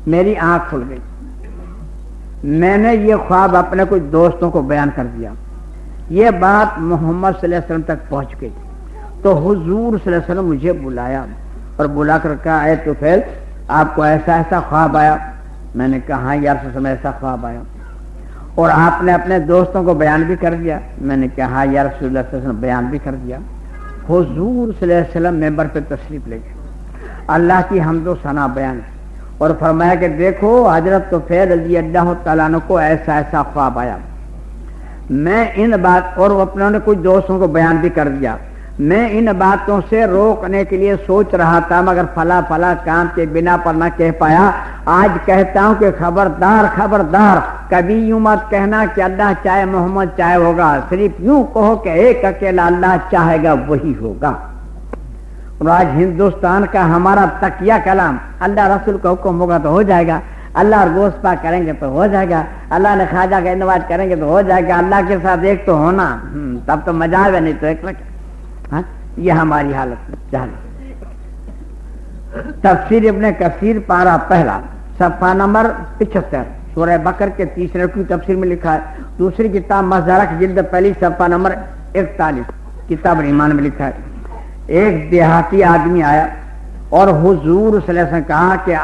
میری آنکھ کھل گئی، میں نے یہ خواب اپنے کچھ دوستوں کو بیان کر دیا، یہ بات محمد صلی اللہ علیہ وسلم تک پہنچ گئی۔ تو حضور صلی اللہ علیہ وسلم مجھے بلایا اور بلا کر کہا اے طفیل آپ کو ایسا ایسا خواب آیا، میں نے کہا یا رسول اللہ ایسا خواب آیا، اور آپ نے اپنے دوستوں کو بیان بھی کر دیا؟ میں نے کہا یا رسول اللہ صلی اللہ علیہ وسلم بیان بھی کر دیا۔ حضور صلی اللہ علیہ وسلم ممبر پہ تشریف لے گئے، اللہ کی حمد و ثنا بیان، اور فرمایا کہ دیکھو حضرت طفیل رضی اللہ تعالیٰ عنہ کو ایسا ایسا خواب آیا، میں ان بات، اور اپنوں نے کچھ دوستوں کو بیان بھی کر دیا، میں ان باتوں سے روکنے کے لیے سوچ رہا تھا مگر فلا فلا کام کے بنا پر نہ کہہ پایا، آج کہتا ہوں کہ خبردار خبردار، کبھی یوں مت کہنا کہ اللہ چاہے محمد چاہے ہوگا، صرف یوں کہو کہ ایک اکیلا اللہ چاہے گا وہی ہوگا۔ اور آج ہندوستان کا ہمارا تکیہ کلام اللہ رسول کا حکم ہوگا تو ہو جائے گا، اللہ اور گوشت پاک کریں گے تو ہو جائے گا، اللہ نے خواجہ کا انواج کریں گے تو ہو جائے گا، اللہ کے ساتھ ایک تو ہونا، تب تو مزہ آئے، نہیں تو ایک لگے۔ ہاں یہ ہماری حالت ہے۔ تفسیر ابن کثیر پارہ پہلا صفحہ نمبر 75 سورہ بقرہ کے تیسرے رکوع کی تفسیر میں لکھا ہے۔ دوسری کتاب مظہرک جلد پہلی صفحہ نمبر 41 کتاب ایمان میں لکھا ہے، ایک دیہاتی آدمی آیا اور حضور صلی اللہ علیہ وسلم کہا کہ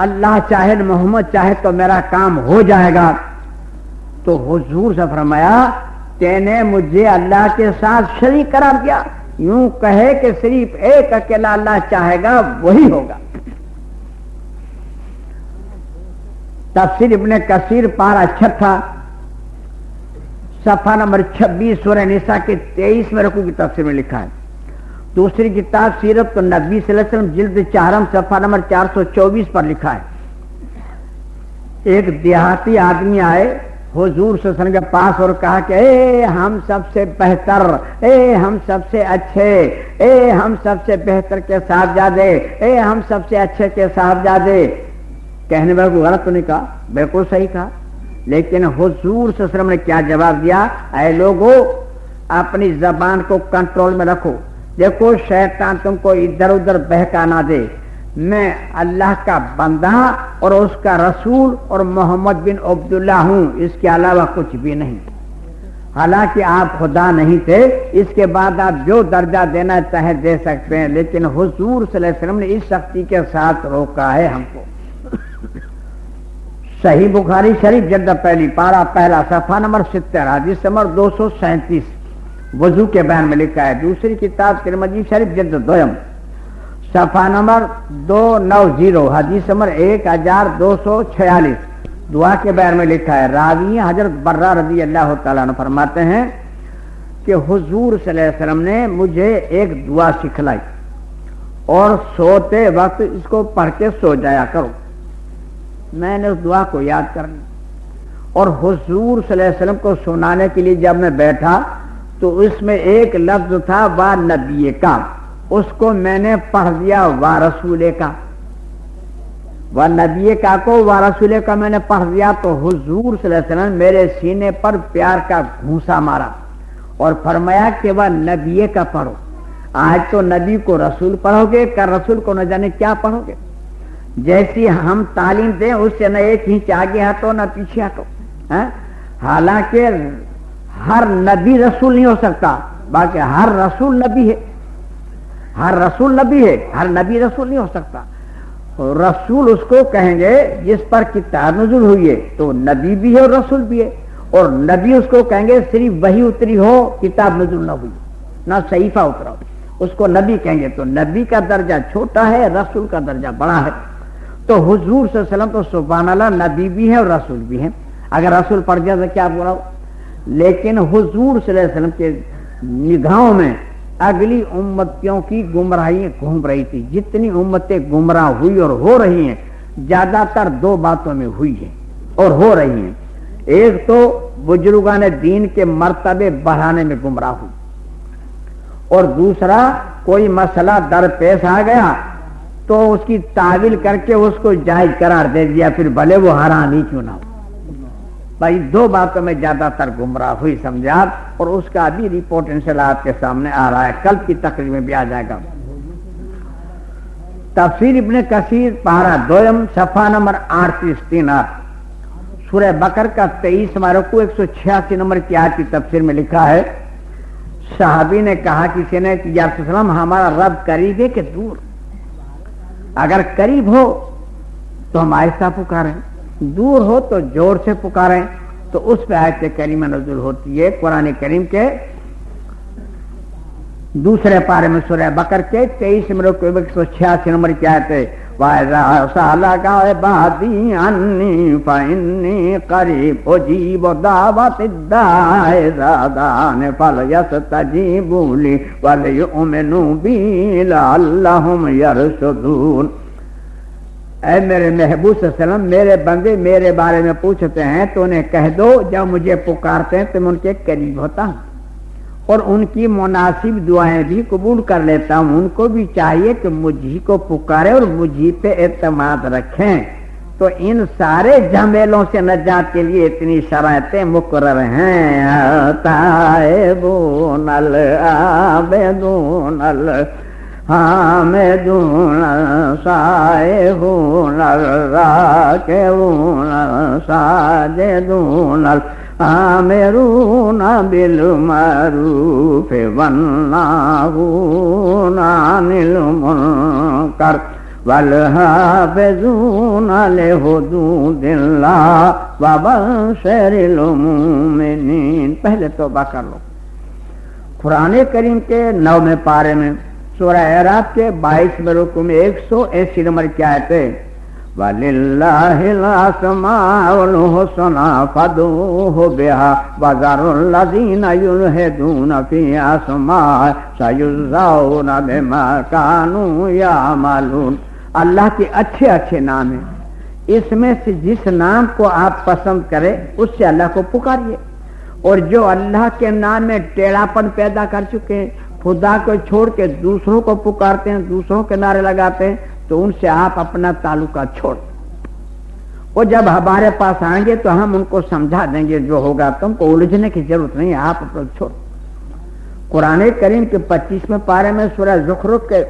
اللہ چاہے محمد چاہے تو میرا کام ہو جائے گا، تو حضور سے فرمایا تینے مجھے اللہ کے ساتھ شریک قرار دیا، یوں کہے کہ صرف ایک اکیلا اللہ چاہے گا وہی ہوگا۔ تفسیر ابن کثیر پارہ 6 صفحہ نمبر 26 سورہ نساء کے 23 رکوع کی تفسیر میں لکھا ہے۔ دوسری کتاب سیرت النبی صلی اللہ علیہ وسلم جلد 4 صفحہ نمبر 424 پر لکھا ہے، ایک دیہاتی آدمی آئے حضور صلی اللہ علیہ وسلم کے پاس اور کہا کہ اے ہم سب سے بہتر، اے ہم سب سے اچھے، اے ہم سب سے بہتر کے صاحبزادے، اے ہم سب سے اچھے کے صاحبزادے۔ کہنے والے کو غلط تو نہیں کہا، بالکل صحیح کہا، لیکن حضور صلی اللہ علیہ وسلم نے کیا جواب دیا؟ اے لوگو اپنی زبان کو کنٹرول میں رکھو، دیکھو شیطان تم کو ادھر ادھر بہکا نہ دے، میں اللہ کا بندہ اور اس کا رسول اور محمد بن عبداللہ ہوں، اس کے علاوہ کچھ بھی نہیں۔ حالانکہ آپ خدا نہیں تھے، اس کے بعد آپ جو درجہ دینا چاہے دے سکتے ہیں، لیکن حضور صلی اللہ علیہ وسلم نے اس سختی کے ساتھ روکا ہے ہم کو۔ صحیح بخاری شریف جلد پہلی پارہ پہلا صفحہ نمبر 70 حدیث نمبر 237 وضو کے بیان میں لکھا ہے۔ دوسری کتاب ترمذی شریف جلد 2 صفحہ نمبر 290 حدیث نمبر 1246 دعا کے بیان میں لکھا ہے۔ راوی حضرت برہ رضی اللہ تعالیٰ عنہ فرماتے ہیں کہ حضور صلی اللہ علیہ وسلم نے مجھے ایک دعا سکھلائی اور سوتے وقت اس کو پڑھ کے سو جایا کرو، میں نے اس دعا کو یاد کر لی، اور حضور صلی اللہ علیہ وسلم کو سنانے کے لیے جب میں بیٹھا تو اس میں ایک لفظ تھا وا نبی کا، اس کو میں نے پڑھ دیا وا رسول کا، وا نبی کا کو وا رسول کا میں نے پڑھ دیا، تو حضور صلی اللہ علیہ وسلم میرے سینے پر پیار کا گھونسا مارا اور فرمایا کہ وا نبی کا پڑھو۔ آج تو نبی کو رسول پڑھو گے، کر رسول کو نہ جانے کیا پڑھو گے۔ جیسی ہم تعلیم دیں اس سے نہ ایک انچ آگے ہٹو نہ پیچھے ہٹو۔ حالانکہ ہر نبی رسول نہیں ہو سکتا، باقی ہر رسول نبی ہے، ہر رسول نبی ہے، ہر نبی رسول نہیں ہو سکتا۔ رسول اس کو کہیں گے جس پر کتاب نزول ہوئی ہے، تو نبی بھی ہے اور رسول بھی ہے، اور نبی اس کو کہیں گے صرف وہی اتری ہو کتاب نزول نہ ہوئی، نہ صحیفہ اترا ہو، اس کو نبی کہیں گے۔ تو نبی کا درجہ چھوٹا ہے، رسول کا درجہ بڑا ہے۔ تو حضور صلی اللہ علیہ وسلم تو سبحان اللہ نبی بھی ہے اور رسول بھی ہے، اگر رسول پڑھ جائے تو کیا برا ہو۔ لیکن حضور صلی اللہ علیہ وسلم کے نگاہوں میں اگلی امتوں کی گمراہی گھوم رہی تھی۔ جتنی امتیں گمراہ ہوئی اور ہو رہی ہیں زیادہ تر دو باتوں میں ہوئی ہیں اور ہو رہی ہیں۔ ایک تو بزرگان دین کے مرتبے بڑھانے میں گمراہ ہوئی، اور دوسرا کوئی مسئلہ درپیش آ گیا تو اس کی تعویل کر کے اس کو جائز قرار دے دیا، پھر بھلے وہ حرام ہی کیوں نہ ہو۔ بھائی دو باتوں میں زیادہ تر گمراہ ہوئی سمجھے آپ، اور اس کا بھی رپورٹ انشاءاللہ آپ کے سامنے آ رہا ہے، کل کی تقریر میں بھی آ جائے گا۔ تفسیر ابن کثیر پارہ 2 صفحہ نمبر 38 سورہ بقرہ کا 23واں رکوع 186 نمبر کی آیت کی تفسیر میں لکھا ہے، صحابی نے کہا کسی نے کہ یا رسول اللہ ہمارا رب قریب ہے کہ دور؟ اگر قریب ہو تو ہم آہستہ پکاریں، دور ہو تو زور سے پکاریں، تو اس پہ آیت کریمہ نزول ہوتی ہے قرآن کریم کے دوسرے پارے میں سورہ بقرہ کے 23 نمبر 186 نمبر کی آیت ہے وَإِذَا سَأَلَكَ عِبَادِي عَنِّي فَإِنِّي قَرِيبٌ أُجِيبُ دَعْوَةَ الدَّاعِ إِذَا دَعَانِ فَلْيَسْتَجِيبُوا لِي وَلْيُؤْمِنُوا بِي لَعَلَّهُمْ يَرْشُدُونَ۔ اے میرے محبوب صلی اللہ علیہ وسلم، میرے بندے میرے بارے میں پوچھتے ہیں تو انہیں کہہ دو جب مجھے پکارتے ہیں تو میں ان کے قریب ہوتا ہوں اور ان کی مناسب دعائیں بھی قبول کر لیتا ہوں۔ ان کو بھی چاہیے کہ مجھے کو پکارے اور مجھے پہ اعتماد رکھیں۔ تو ان سارے جھمیلوں سے نجات کے لیے اتنی شرائطیں مقرر ہیں۔ تائبون العابدون الحامدون السائحون الراکعون الساجدون آمرون بالمعروف والناہون عن المنکر والحافظون لحدود اللہ وبشر المؤمنین۔ پہلے توبہ کر لو۔ قرآن کریم کے 9ویں پارے میں سورہ اعراف کے 22 رکوع میں 180 نمبر کی آیت ہے وَلِلَّهِ الْأَسْمَاءُ الْحُسْنَىٰ فَادْعُوهُ بِهَا وَذَرُوا الَّذِينَ يُلْحِدُونَ فِي أَسْمَائِهِ سَيُجْزَوْنَ بِمَا كَانُوا يَعْمَلُونَ۔ اللہ کے اچھے اچھے نام ہیں، اس میں سے جس نام کو آپ پسند کریں اس سے اللہ کو پکاریے، اور جو اللہ کے نام میں ٹیڑھاپن پیدا کر چکے ہیں، خدا کو چھوڑ کے دوسروں کو پکارتے ہیں، دوسروں کے نعرے لگاتے ہیں، تو ان سے آپ اپنا تعلقات چھوڑ دیں، اور جب ہمارے پاس آئیں گے تو ہم ان کو سمجھا دیں گے جو ہوگا، تم کو الجھنے کی ضرورت نہیں ہے، آپ اپنا چھوڑ۔ قرآن کریم کے 25ویں پارے میں سورہ زخرف کے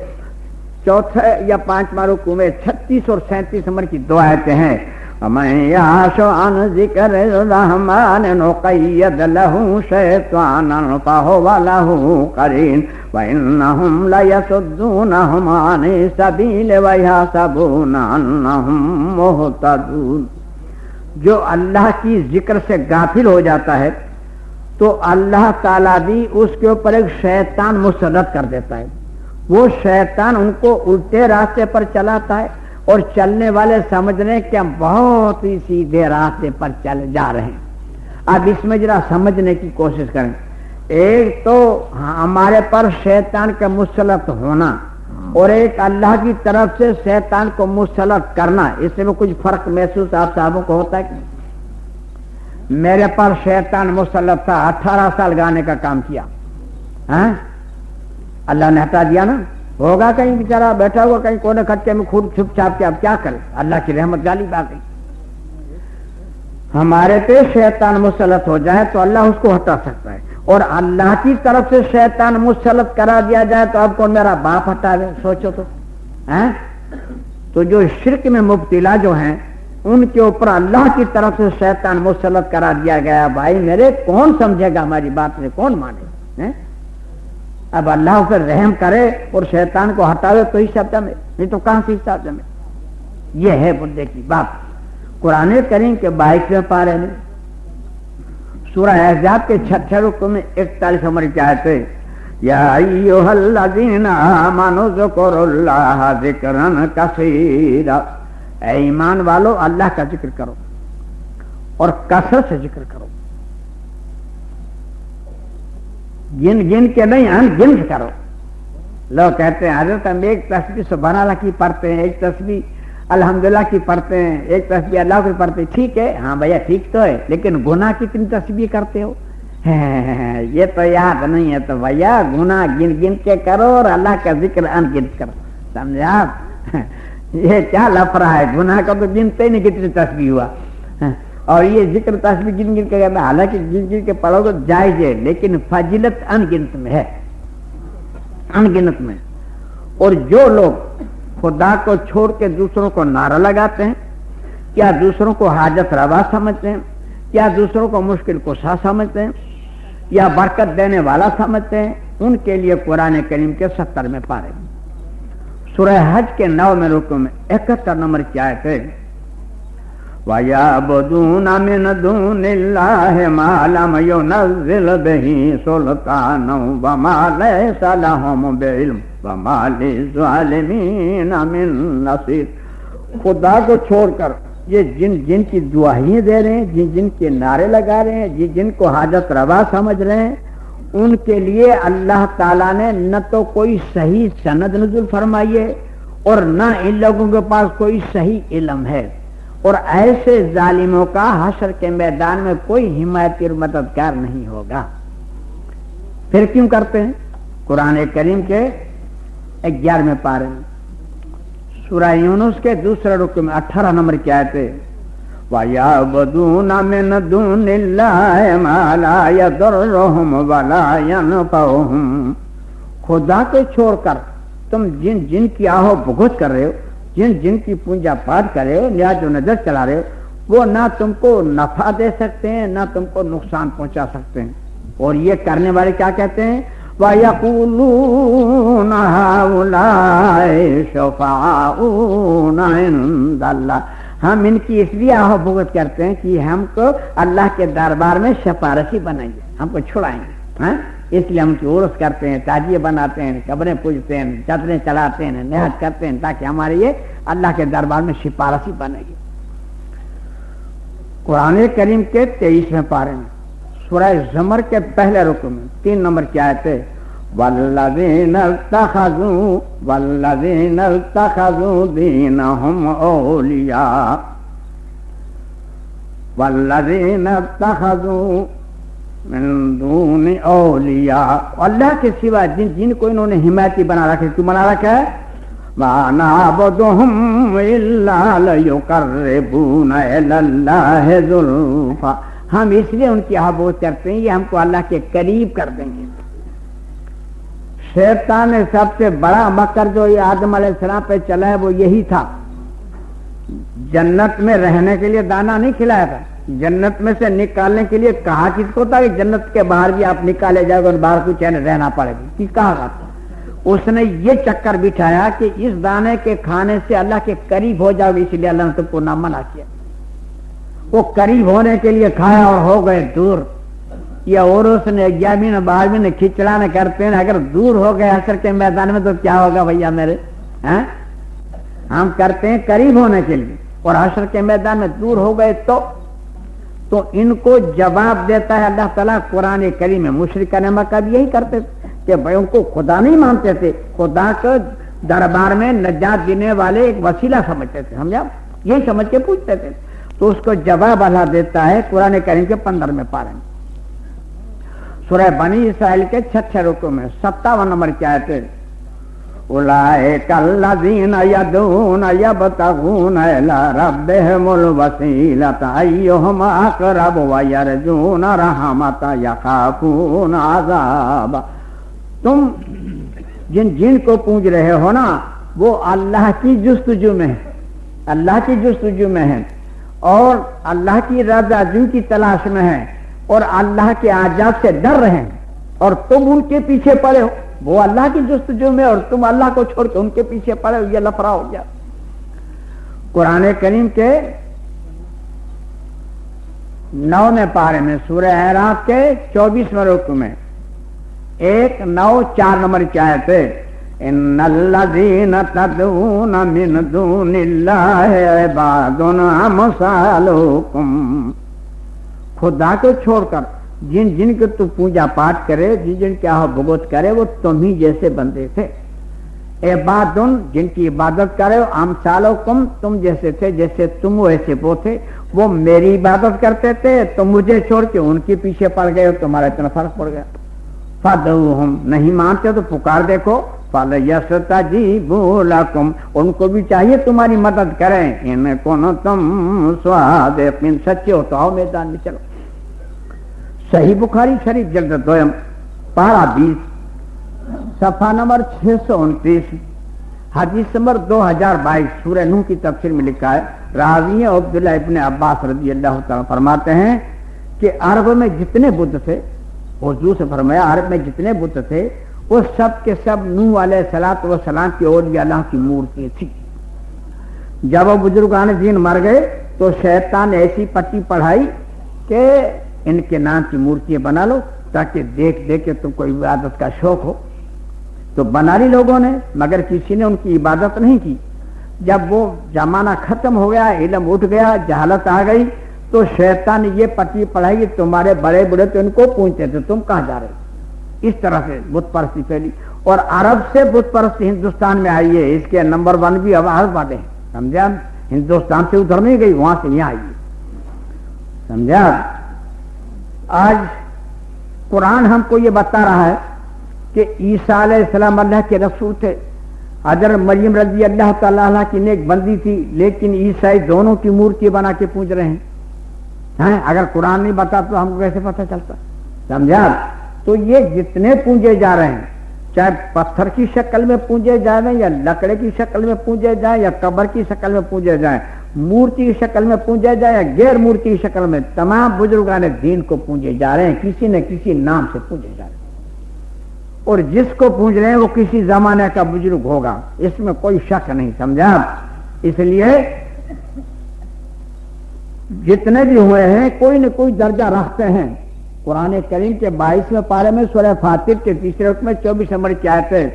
4 یا 5 رکوع میں 36 اور 37 نمبر کی 2 آیتیں ہیں وَمَن يَعْشُ عَنْ ذِكْرِ الرَّحْمَٰنِ نُقَيِّضْ لَهُ شَيْطَانًا فَهُوَ لَهُ قَرِينٌ وَإِنَّهُمْ لَيَصُدُّونَهُمْ عَنِ السَّبِيلِ وَيَحْسَبُونَ أَنَّهُمْ مُهْتَدُونَ۔ جو اللہ کی ذکر سے غافل ہو جاتا ہے تو اللہ تعالیٰ بھی اس کے اوپر ایک شیطان مسلط کر دیتا ہے، وہ شیطان ان کو الٹے راستے پر چلاتا ہے اور چلنے والے سمجھ رہے ہیں کہ ہم بہت ہی سیدھے راستے پر چل جا رہے ہیں۔ اب اس میں ذرا سمجھنے کی کوشش کریں، ایک تو ہمارے پر شیطان کا مسلط ہونا اور ایک اللہ کی طرف سے شیطان کو مسلط کرنا، اس میں کچھ فرق محسوس آپ صاحبوں کو ہوتا ہے کہ میرے پر شیطان مسلط تھا، 18 سال گانے کا کام کیا، اللہ نے ہٹا دیا نا، ہوگا کہیں بیچارہ بیٹھا ہوا کہیں کونے کھٹکے میں خود چھپ چھاپ کے اب کیا کرے، اللہ کی رحمت غالب آ گئی۔ ہمارے پہ شیطان مسلط ہو جائے تو اللہ اس کو ہٹا سکتا ہے، اور اللہ کی طرف سے شیطان مسلط کرا دیا جائے تو اب کون میرا باپ ہٹاوے، سوچو تو۔ تو جو شرک میں مبتلا جو ہیں ان کے اوپر اللہ کی طرف سے شیطان مسلط کرا دیا گیا، بھائی میرے کون سمجھے گا ہماری بات میں، کون مانے؟ اب اللہ پر رحم کرے اور شیطان کو ہٹاوے تو ہی شبد میں، نہیں تو کہاں سے شبد میں؟ یہ ہے بندے کی بات۔ قرآن کریم کے 22ویں پارے میں سورہ احزاب کے 6 رکوع میں 41 نمبر کی آیت ہے یا ایھا الذین آمنوا اذکروا اللہ ذکرا کثیرا۔ اے ایمان والو اللہ کا ذکر کرو اور کثرت سے ذکر کرو، گن گن کے نہیں ان گن کے کرو۔ لوگ کہتے ہیں حضرت ہم ایک تسبیح سبحان اللہ کی پڑھتے ہیں، ایک تسبیح الحمدللہ کی پڑھتے ہیں، ایک تسبیح اللہ کی پڑھتے ہیں، ٹھیک ہے، ہاں بھیا ٹھیک تو ہے، لیکن گناہ کتنی تسبیح کرتے ہو؟ یہ تو یاد نہیں ہے، تو بھیا گناہ گن گن کے کرو اور اللہ کا ذکر ان گن کرو، سمجھے آپ؟ یہ کیا لفڑا ہے، گناہ کا تو گنتے ہی نہیں کتنی تسبیح ہوا، اور یہ ذکر تسبیح گن گن کے کرنا، حالانکہ گن گن کے پڑھو تو جائز ہے، لیکن فضیلت ان گنت میں ہے، ان گنت میں۔ اور جو لوگ خدا کو چھوڑ کے دوسروں کو نعرہ لگاتے ہیں، کیا دوسروں کو حاجت روا سمجھتے ہیں، کیا دوسروں کو مشکل کشا سمجھتے ہیں، یا برکت دینے والا سمجھتے ہیں، ان کے لیے قرآن کریم کے 70 پارے سورہ حج کے 9 رکوع میں 71 نمبر کی آیت ہے وَيَعْبُدُونَ مِن دُونِ اللَّهِ مَا لَمْ يُنَزِّلْ بِهِ سُلْطَانًا وَمَا لَيْسَ لَهُم بِعِلْمٍ وَمَا لِلظَّالِمِينَ مِن نَصِيرٍ۔ خدا کو چھوڑ کر یہ جن کی دعائیں دے رہے ہیں، جن کے نعرے لگا رہے ہیں، جن کو حاجت روا سمجھ رہے ہیں، ان کے لیے اللہ تعالیٰ نے نہ تو کوئی صحیح سند نزول فرمائی ہے اور نہ ان لوگوں کے پاس کوئی صحیح علم ہے، اور ایسے ظالموں کا حشر کے میدان میں کوئی حمایتی اور مددگار نہیں ہوگا۔ پھر کیوں کرتے ہیں؟ قرآن کریم کے 11ویں پارے میں سورہ یونس کے دوسرے رکوع میں 18 نمبر کی آیت ہے، وَيَعْبُدُونَ مِن دُونِ اللَّهِ مَا لَا يَضُرُّهُمْ وَلَا يَنفَعُهُمْ۔ خدا کو چھوڑ کر تم جن کی آہو بھگت کر رہے ہو، جن کی پوجا پاٹ کر رہے ہو، نیاز و نظر چلا رہے ہو، وہ نہ تم کو نفع دے سکتے ہیں نہ تم کو نقصان پہنچا سکتے ہیں۔ اور یہ کرنے والے کیا کہتے ہیں؟ وَيَقُولُونَ هَؤُلَاءِ شُفَعَاؤُنَا عِندَ اللَّهِ۔ ہم ان کی اس لیے آہو بھگت کرتے ہیں کہ ہم کو اللہ کے دربار میں سفارشی بنائیں گے، ہم کو چھڑائیں گے، ہاں؟ اس لیے ہم کی عرس کرتے ہیں، تعزیے بناتے ہیں، قبریں پوجتے ہیں، چادریں چڑھاتے ہیں، نہاد کرتے ہیں، تاکہ ہمارے یہ اللہ کے دربار میں سفارشی بنے گی۔ قرآن کریم کے 23ویں پارے میں سورہ زمر کے پہلے رکوع میں 3 نمبر کی آیت ہے، وَالَّذِينَ اتَّخَذُوا دِينَهُمْ أَوْلِيَاءَ وَالَّذِينَ اتَّخَذُوا مِن دُونِ أَوْلِيَاءَ، اللہ کے سوا جن کو انہوں نے حمایتی بنا رکھا ہے، کیوں بنا رکھا ہے؟ مَا نَعْبُدُهُمْ إِلَّا لِيُقَرِّبُونَ إِلَى اللَّهِ زُلْفَىٰ، ہم اس لیے ان کی عبادت کرتے ہیں یہ ہم کو اللہ کے قریب کر دیں گے۔ شیطان نے سب سے بڑا مکر جو یہ آدم علیہ السلام پہ چلا ہے وہ یہی تھا، جنت میں رہنے کے لیے دانا نہیں کھلایا تھا، جنت میں سے نکالنے کے لیے کہا کس کو تھا کہ جنت کے باہر بھی آپ نکالے جاؤ گے، باہر کو چین رہنا پڑے گا، کس کہا تھا؟ اس نے یہ چکر بٹھایا کہ اس دانے کے کھانے سے اللہ کے قریب ہو جاؤ گے، اس لیے اللہ نے تم کو نہ منع کیا۔ وہ قریب ہونے کے لیے کھایا اور ہو گئے دور، یا اور اس نے 11ویں نے 12ویں نے کھچڑانے کرتے ہیں، اگر دور ہو گئے حشر کے میدان میں تو کیا ہوگا بھیا میرے؟ ہم کرتے ہیں قریب ہونے کے لیے اور حشر کے میدان میں دور ہو گئے تو ان کو جواب دیتا ہے اللہ تعالیٰ قرآن کریم میں۔ مشرکان مکہ بھی یہی کرتے تھے کہ بھائی ان کو خدا نہیں مانتے تھے، خدا کو دربار میں نجات دینے والے ایک وسیلہ سمجھتے تھے، سمجھا؟ یہی سمجھ کے پوچھتے تھے، تو اس کو جواب اللہ دیتا ہے قرآن کریم کے 15ویں پارے میں سورہ بنی اسرائیل کے 6 رکوع میں 57 نمبر کی آیت ہے، اولئک الذین یدعون یبتغون الی ربهم الوسیلۃ ایہم اقرب ویرجون رحمتہ یخافون عذابہ۔ تم جن کو پوج رہے ہو نا وہ اللہ کی جستجو میں ہے، اللہ کی جستجو میں ہے اور اللہ کی رضا جن کی تلاش میں ہے اور اللہ کے عذاب سے ڈر رہے ہیں، اور تم ان کے پیچھے پڑے ہو، وہ اللہ کی جستجو میں اور تم اللہ کو چھوڑ کے ان کے پیچھے پڑے ہو، یہ لفڑا ہو گیا۔ قرآن کریم کے 9ویں پارے میں سورہ اعراف کے 24ویں رکوع میں 1-9-4 نمبر کی آیت ہے، ان الذین تدعون من دون اللہ عباد امثالکم۔ خدا کو چھوڑ کر جن کو تو پوجا پاٹ کرے، جن کے آہ بھگت کرے، وہ تم ہی جیسے بندے تھے۔ عباد جن کی عبادت کرے، امثالکم تم جیسے تھے، جیسے تم ویسے وہ تھے، وہ میری عبادت کرتے تھے، تم مجھے چھوڑ کے ان کے پیچھے پڑ گئے اور تمہارا اتنا فرق پڑ گیا۔ فادعوہم، نہیں مانتے تو پکار دیکھو، فلیستجیبوا لکم، ان کو بھی چاہیے تمہاری مدد کریں، ان کنتم صادقین، سچے ہو تو آؤ میدان میں چلو۔ صحیح بخاری شریف جلد 2 پارہ 20 صفحہ نمبر 629 حدیث نمبر 2022 سورہ نوح کی تفسیر میں لکھا ہے، راوی عبداللہ ابن عباس رضی اللہ تعالیٰ فرماتے ہیں کہ عرب میں جتنے بت تھے، حضور سے فرمایا عرب میں جتنے بت تھے وہ سب کے سب نوح علیہ السلام کی اولیاء اللہ کی مورتی تھی۔ جب وہ بزرگان دین مر گئے تو شیطان ایسی پٹی پڑھائی کہ ان کے نام کی مورتیاں بنا لو تاکہ دیکھ دیکھ کے تم کو عبادت کا شوق ہو. تو بنا لی لوگوں نے، مگر کسی نے ان کی عبادت نہیں کی. جب وہ زمانہ ختم ہو گیا، علم اٹھ گیا، جہالت آ گئی، تو شیطان نے یہ پٹی پڑھائی کہ تمہارے بڑے بڑے تو ان کو پوچھتے تھے تم کہاں جا رہے. اس طرح سے بت پرستی پھیلی اور عرب سے بت پرستی ہندوستان میں آئی ہے. اس کے نمبر 1 بھی اب عرب والے ہیں، سمجھا. ہندوستان سے ادھر نہیں گئی، وہاں سے یہاں آئی ہے، سمجھا. آج قرآن ہم کو یہ بتا رہا ہے کہ عیسیٰ علیہ السلام اللہ کے رسول تھے. حضرت مریم رضی اللہ تعالیٰ عنہ کی نیک بندی تھی، لیکن عیسائی دونوں کی مورتی بنا کے پوج رہے ہیں. اگر قرآن نہیں بتا تو ہم کو کیسے پتہ چلتا، سمجھا. تو یہ جتنے پوجے جا رہے ہیں، چاہے پتھر کی شکل میں پوجے جائیں یا لکڑے کی شکل میں پوجے جائیں یا قبر کی شکل میں پوجے جائیں، مورتی کی شکل میں پوجے جائیں یا غیر مورتی کی شکل میں، تمام بزرگان دین کو پوجے جا رہے ہیں، کسی نہ کسی نام سے پوجے جا رہے ہیں. اور جس کو پوج رہے ہیں وہ کسی زمانے کا بزرگ ہوگا، اس میں کوئی شک نہیں، سمجھا. اس لیے جتنے بھی ہوئے ہیں کوئی نہ کوئی درجہ رکھتے ہیں. قرآن کریم کے 22ویں پارے میں سورہ فاطر کے 3 رکوع میں 24 نمبر کی آیت ہے.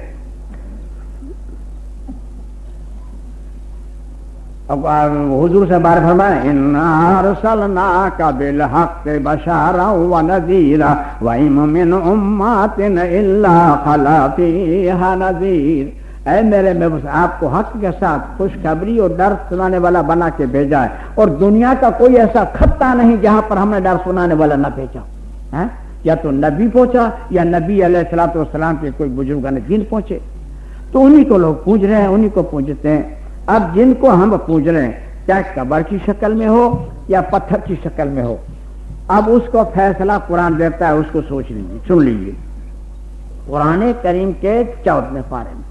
حضور سے بار فرمائے انا ارسلناک بالحق بشارا ونذیرا وان من امۃ الا خلا فیھا نذیر. اے میرے میں آپ کو حق کے ساتھ خوشخبری اور ڈر سنانے والا بنا کے بھیجا ہے، اور دنیا کا کوئی ایسا خطہ نہیں جہاں پر ہم نے ڈر سنانے والا نہ بھیجا. یا تو نبی پہنچا یا نبی علیہ الصلوۃ والسلام کے کوئی بزرگان دین پہنچے، تو انہی کو لوگ پوج رہے ہیں، انہی کو پوجتے ہیں. اب جن کو ہم پوج رہے ہیں، چاہے قبر کی شکل میں ہو یا پتھر کی شکل میں ہو، اب اس کو فیصلہ قرآن دیتا ہے، اس کو سوچ لیجیے، سن لیجیے. قرآن کریم کے 14ویں پارے میں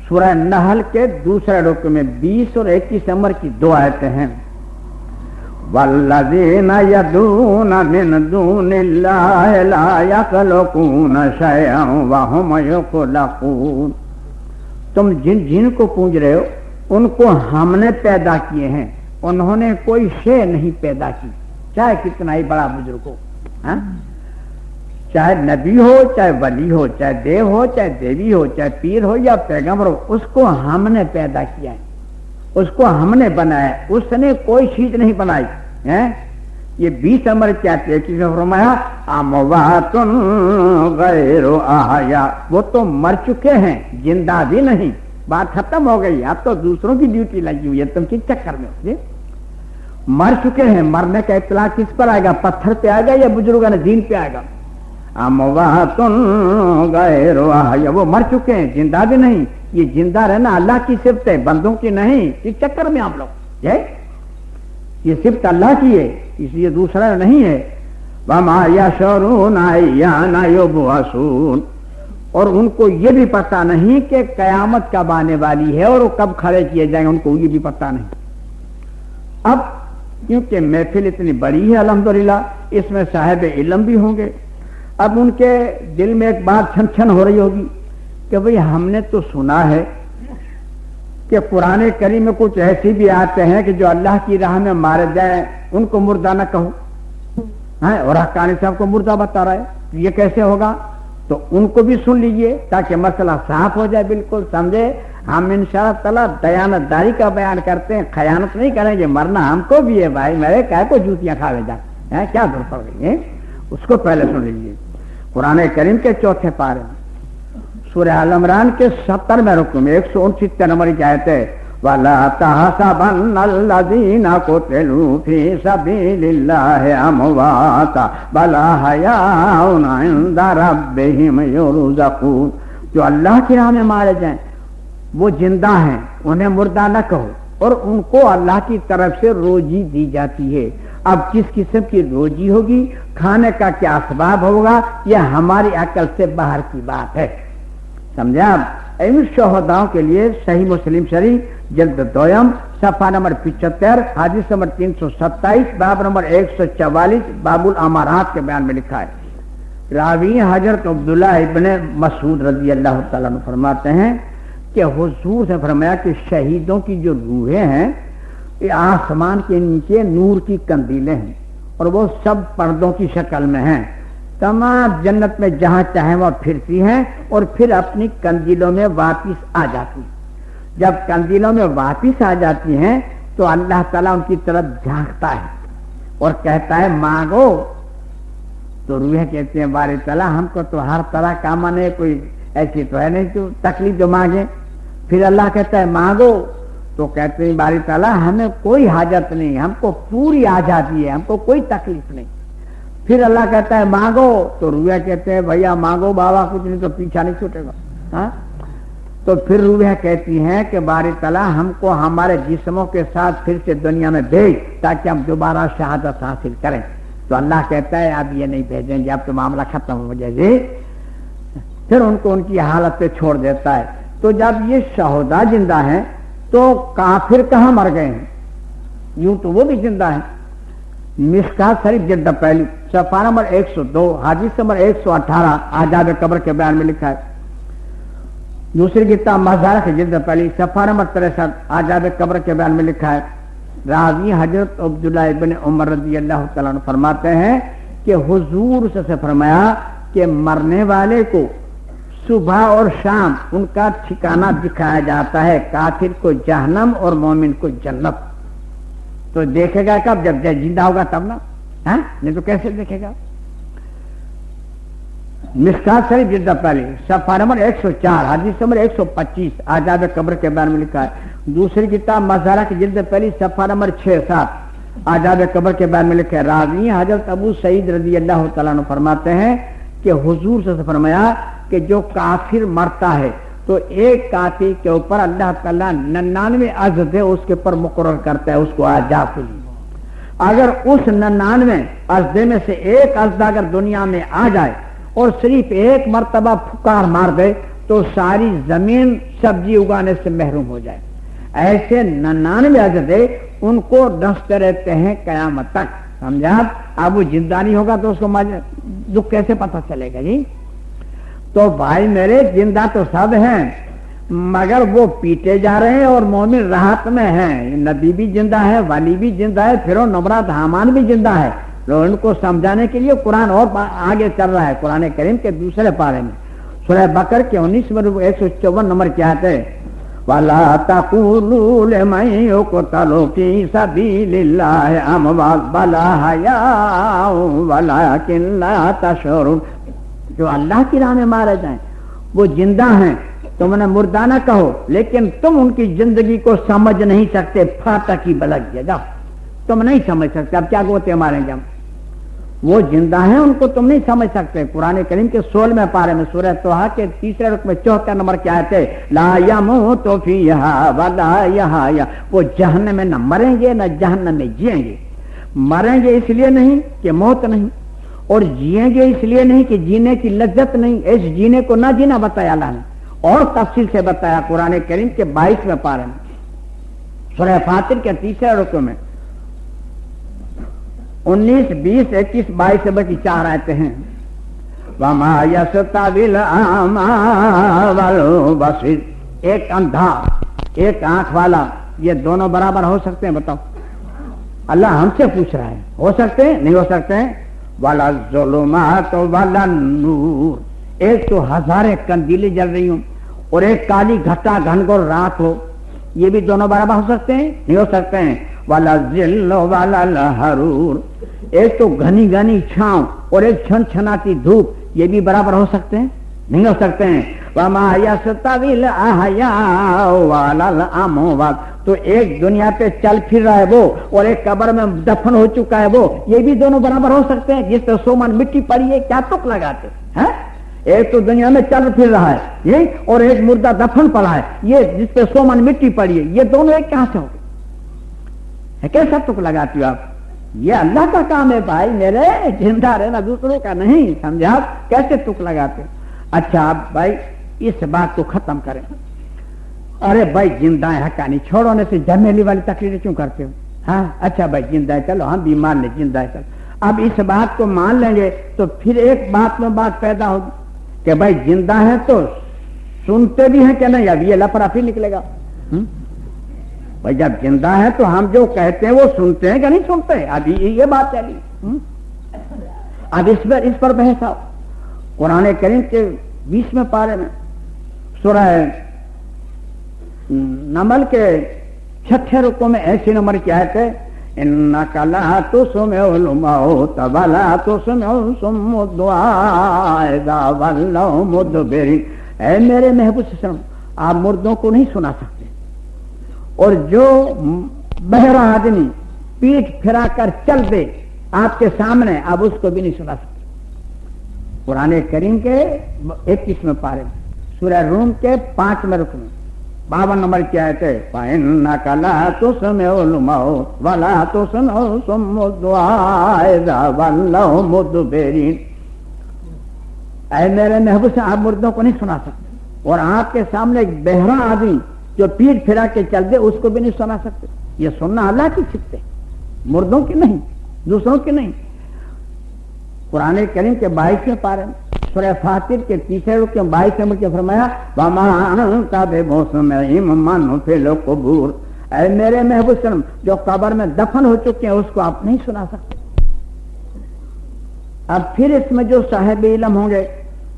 سورہ نحل کے 2 رکوع میں 20 اور 21 نمبر کی 2 آیتیں ہیں. والذین یدعون من دون اللہ لا یخلقون شیئا وهم یخلقون. تم جن کو پوج رہے ہو ان کو ہم نے پیدا کیے ہیں، انہوں نے کوئی شے نہیں پیدا کی، چاہے کتنا ہی بڑا بزرگ ہو، چاہے نبی ہو، چاہے ولی ہو، چاہے دیو ہو، چاہے دیوی ہو، چاہے پیر ہو یا پیغمبر ہو، اس کو ہم نے پیدا کیا ہے، اس کو ہم نے بنایا ہے، اس نے کوئی چیز نہیں بنائی. یہ 20 نمبر کیا تھے، کسی نے فرمایا اموات غیر احیاء، وہ تو مر چکے ہیں، زندہ بھی نہیں. بات ختم ہو گئی، اب تو دوسروں کی ڈیوٹی لگی ہوئی ہے، تم کس چکر میں ہو؟ مر چکے ہیں. مرنے کا اطلاع کس پر آئے گا؟ پتھر پہ آئے گا یا بزرگان دین پہ آئے گا؟ اموات غیر احیاء، وہ مر چکے ہیں، زندہ بھی نہیں. یہ زندہ رہنا اللہ کی صفت ہے، بندوں کی نہیں. کس چکر میں آپ لوگ؟ یہ صفت اللہ کی ہے، اس لیے دوسرا نہیں ہے. وما یشعرون ایان یبعثون، اور ان کو یہ بھی پتہ نہیں کہ قیامت کب آنے والی ہے اور وہ کب کھڑے کیے جائیں گے، ان کو یہ بھی پتہ نہیں. اب کیونکہ محفل اتنی بڑی ہے الحمدللہ، اس میں صاحب علم بھی ہوں گے. اب ان کے دل میں ایک بات چھن چھن ہو رہی ہوگی کہ بھئی ہم نے تو سنا ہے کہ قرآن کریم میں کچھ ایسی بھی آتے ہیں کہ جو اللہ کی راہ میں مارے جائیں ان کو مردہ نہ کہو، اور حقانی صاحب کو مردہ بتا رہا ہے، یہ کیسے ہوگا؟ تو ان کو بھی سن لیجئے تاکہ مسئلہ صاف ہو جائے، بالکل سمجھے. ہم انشاءاللہ تعالیٰ دیانت داری کا بیان کرتے ہیں، خیانت نہیں کریں گے. مرنا ہم کو بھی ہے بھائی، میرے کہے کو جوتیاں کھاوے جا، کیا ضرورت پڑ گئی ہے؟ اس کو پہلے سن لیجئے. قرآن کریم کے 4 پارے میں سورہ آل عمران کے 70 رکوع میں 169 نمبر کی آیت ہے. وَلَا تَحْسَبَنَّ الَّذِينَ قُتِلُوا فِي سَبِيلِ اللَّهِ أَمْوَاتًا بَلْ أَحْيَاءٌ عِندَ رَبِّهِمْ يُرْزَقُونَ. جو اللہ کی راہ میں مارے جائیں وہ زندہ ہیں، انہیں مردہ نہ کہو، اور ان کو اللہ کی طرف سے روزی دی جاتی ہے. اب کس قسم کی روزی ہوگی، کھانے کا کیا اسباب ہوگا، یہ ہماری عقل سے باہر کی بات ہے. سمجھا؟ ان شہداؤں کے لیے صحیح مسلم شریف جلد 2 صفحہ نمبر 75 حدیث نمبر 327 باب نمبر 144 باب الامارات کے بیان میں لکھا ہے. راوی حضرت عبداللہ ابن مسعود رضی اللہ تعالیٰ عنہ فرماتے ہیں کہ حضور سے فرمایا کہ شہیدوں کی جو روحیں ہیں آسمان کے نیچے نور کی کندیلیں ہیں اور وہ سب پردوں کی شکل میں ہیں. تمام جنت میں جہاں چاہیں وہ پھرتی ہیں اور پھر اپنی کندیلوں میں واپس آ جاتی ہیں. جب کندیلوں میں واپس آ جاتی ہیں تو اللہ تعالیٰ ان کی طرف جھانکتا ہے اور کہتا ہے مانگو. تو روحیں کہتے ہیں باری تعالیٰ ہم کو تو ہر طرح کا من ہے, کوئی ایسی تو ہے نہیں تو تکلیف جو مانگے. پھر اللہ کہتا ہے مانگو. تو کہتے ہیں باری تعالیٰ ہمیں کوئی حاجت نہیں, ہم کو پوری آزادی ہے, ہم کو کوئی تکلیف نہیں. پھر اللہ کہتا ہے مانگو. تو روحیں کہتے ہیں بھیا مانگو بابا, کچھ نہیں تو پیچھا نہیں چھوٹے گا. ہاں تو پھر روحیں کہتی ہیں کہ باری تعالیٰ ہم کو ہمارے جسموں کے ساتھ پھر سے دنیا میں بھیج تاکہ ہم دوبارہ شہادت حاصل کریں. تو اللہ کہتا ہے اب یہ نہیں بھیجیں گے, اب تو معاملہ ختم ہو جائے گی. پھر ان کو ان کی حالت پہ چھوڑ دیتا ہے. تو جب یہ شہدا زندہ ہیں تو کافر کہاں مر گئے ہیں؟ یوں تو وہ بھی زندہ ہیں. مشکات شریف جلد پہلی صفحہ نمبر 102 حدیث نمبر 118 آداب قبر کے بیان میں لکھا ہے. دوسری کتاب مزارہ کی جلد پہلی صفحہ نمبر 63 آداب قبر کے بیان میں لکھا ہے. راوی حضرت عبداللہ ابن عمر رضی اللہ تعالیٰ عنہ فرماتے ہیں کہ حضور سے فرمایا کہ مرنے والے کو صبح اور شام ان کا ٹھکانہ دکھایا جاتا ہے, کافر کو جہنم اور مومن کو جنت. تو دیکھے گا کب؟ جب زندہ ہوگا تب نا, نہیں تو کیسے دیکھے گا؟ مشکات شریف جلد پہلی صفحہ نمبر 104 حدیث نمبر 125 آداب قبر کے بارے میں لکھا ہے. دوسری کتاب مزارہ کی جلد پہلی صفحہ نمبر 6-7 آداب قبر کے بارے میں لکھا ہے. راوی حضرت ابو سعید رضی اللہ تعالیٰ عنہ فرماتے ہیں کہ حضور سے فرمایا کہ جو کافر مرتا ہے تو ایک کافر کے اوپر اللہ تعالیٰ 99 عزد اس کے اوپر مقرر کرتا ہے, اس کو عذاب کے لیے. اگر اس 99 عزد میں سے ایک عزد اگر دنیا میں آ جائے اور صرف ایک مرتبہ پھکار مار دے تو ساری زمین سبزی اگانے سے محروم ہو جائے. ایسے 99 عزدے ان کو ڈستے رہتے ہیں قیامت تک. سمجھا؟ اب وہ زندہ نہیں ہوگا تو اس کو دکھ کیسے پتہ چلے گا جی؟ تو بھائی میرے زندہ تو سب ہیں مگر وہ پیٹے جا رہے ہیں اور مومن راحت میں ہیں. نبی بھی زندہ ہے, ولی بھی زندہ ہے, پھر نمراد حامان بھی زندہ ہے. لوگ ان کو سمجھانے کے لیے قرآن اور آگے چل رہا ہے. قرآن کریم کے دوسرے پارے میں سورہ بقرہ کے 154 نمبر کیا ہے؟ وَلَا تَقُولُوا لِمَن يُقْتَلُ فِي سَبِيلِ اللَّهِ أَمْوَاتٌ بَلْ أَحْيَاءٌ وَلَٰكِن لَّا تَشْعُرُونَ. جو اللہ کی راہ میں مارے جائیں وہ زندہ ہیں, تم انہیں مردہ نہ کہو لیکن تم ان کی زندگی کو سمجھ نہیں سکتے. پھاٹک کی بلک جگہ تم نہیں سمجھ سکتے. اب کیا گوتے ماریں گے ہم؟ وہ زندہ ہیں, ان کو تم نہیں سمجھ سکتے. قرآن کریم کے 16ویں پارے میں سورہ طٰہٰ کے تیسرے رکوع میں 74 نمبر کی آیت ہے لا یموت فیہا ولا یحیا. وہ جہنم میں نہ مریں گے نہ جہنم میں جیئیں گے. مریں گے اس لیے نہیں کہ موت نہیں, اور جیئیں گے اس لیے نہیں کہ جینے کی لذت نہیں. اس جینے کو نہ جینا بتایا اللہ نے اور تفصیل سے بتایا قرآن کریم کے 22ویں پارے میں سورہ فاطر کے تیسرے رکوع میں 19, 20, 21, 22 نمبر کی 4 آیتیں ہیں. وَمَا يَسْتَوِي الْأَعْمَى وَالْبَصِيرُ. ایک اندھا ایک آنکھ والا یہ دونوں برابر ہو سکتے ہیں؟ بتاؤ. اللہ ہم سے پوچھ رہا ہے, ہو سکتے ہیں؟ نہیں ہو سکتے ہیں. وَلَا الظُّلُمَاتُ وَلَا النُّورُ. ایک تو ہزاریں کندیلیں جل رہی ہوں اور ایک کالی گھٹا گھنگور رات ہو, یہ بھی دونوں برابر ہو سکتے ہیں؟ نہیں ہو سکتے ہیں. وَلَا الظِّلُّ وَلَا الْحَرُورُ. ایک تو گھنی گھنی چھاؤں اور ایک چھن چھناتی دھوپ, یہ بھی برابر ہو سکتے ہیں؟ نہیں ہو سکتے ہیں. وَمَا يَسْتَوِي الْأَحْيَاءُ وَلَا الْأَمْوَاتُ. تو ایک دنیا پہ چل پھر رہا ہے وہ اور ایک قبر میں دفن ہو چکا ہے وہ, یہ بھی دونوں برابر ہو سکتے ہیں؟ جس پہ 100 من مٹی پڑی ہے کیا تک لگاتے ہیں؟ ایک تو دنیا میں چل پھر رہا ہے یہ, اور ایک مردہ دفن پڑا ہے یہ جس پہ 100 من مٹی پڑی ہے, یہ دونوں ایک کہاں سے ہو گئے؟ کیسا تک لگاتی ہو آپ؟ یہ اللہ کا کام ہے بھائی میرے, زندہ رہنا دوسروں کا نہیں. سمجھا؟ کیسے تک لگاتے؟ اچھا آپ بھائی اس بات کو ختم کریں. ارے بھائی زندہ ہے حقانی, چھوڑنے سے جھمیلی والی تقریریں کیوں کرتے ہو؟ ہاں اچھا بھائی زندہ ہے, چلو ہم بھی مان لیں زندہ ہے. چلو اب اس بات کو مان لیں گے تو پھر ایک بات میں بات پیدا ہوگی کہ بھائی زندہ ہے تو سنتے بھی ہیں کہ نہیں؟ اب یہ لفڑا پھر نکلے گا. بھائی جب زندہ ہے تو ہم جو کہتے ہیں وہ سنتے ہیں کہ نہیں سنتے؟ ابھی یہ بات چلی. اب اس پر بحث آؤ. قرآن کریم کے 20ویں پارے میں سورہ نمل کے 6 رکوع میں ایسی نمبر کی آیت ہے انک لا تسمع الموت ولا تسمع الصم الدعاء اذا ولوا مدبرین. اے میرے محبوب صلی اللہ علیہ وسلم آپ مردوں کو نہیں سنا سکتے اور جو بہرا آدمی پیٹھ پھرا کر چل دے آپ کے سامنے آپ اس کو بھی نہیں سنا سکتے. قرآن کریم کے 21ویں پارے میں سورہ روم کے 5ویں رکوع میں 52 نمبر کی آیت ہے فَإِنَّكَ لَا تُسْمِعُ الْمَوْتَ وَلَا تُسْمِعُ الصُّمَّ الدُّعَاءَ إِذَا وَلَّوْا مُدْبِرِينَ. اے میرے محبوب سے آپ مردوں کو نہیں سنا سکتے اور آپ کے سامنے ایک بہرا آدمی جو پیٹ پھرا کے چل دے اس کو بھی نہیں سنا سکتے. یہ سننا اللہ کی صفت ہے، مردوں کی نہیں، دوسروں کی نہیں. قرآن کریم کے 22ویں پارے میں سورہ فاطر کے 3 رکوع 22 نمبر کے فرمایا وَمَا أَنْتَ بِمُسْمِعٍ مَّنْ فِي الْقُبُورِ. اے میرے محبوب صلی اللہ علیہ وسلم جو قبر میں دفن ہو چکے ہیں اس کو آپ نہیں سنا سکتے. اب پھر اس میں جو صاحب علم ہوں گے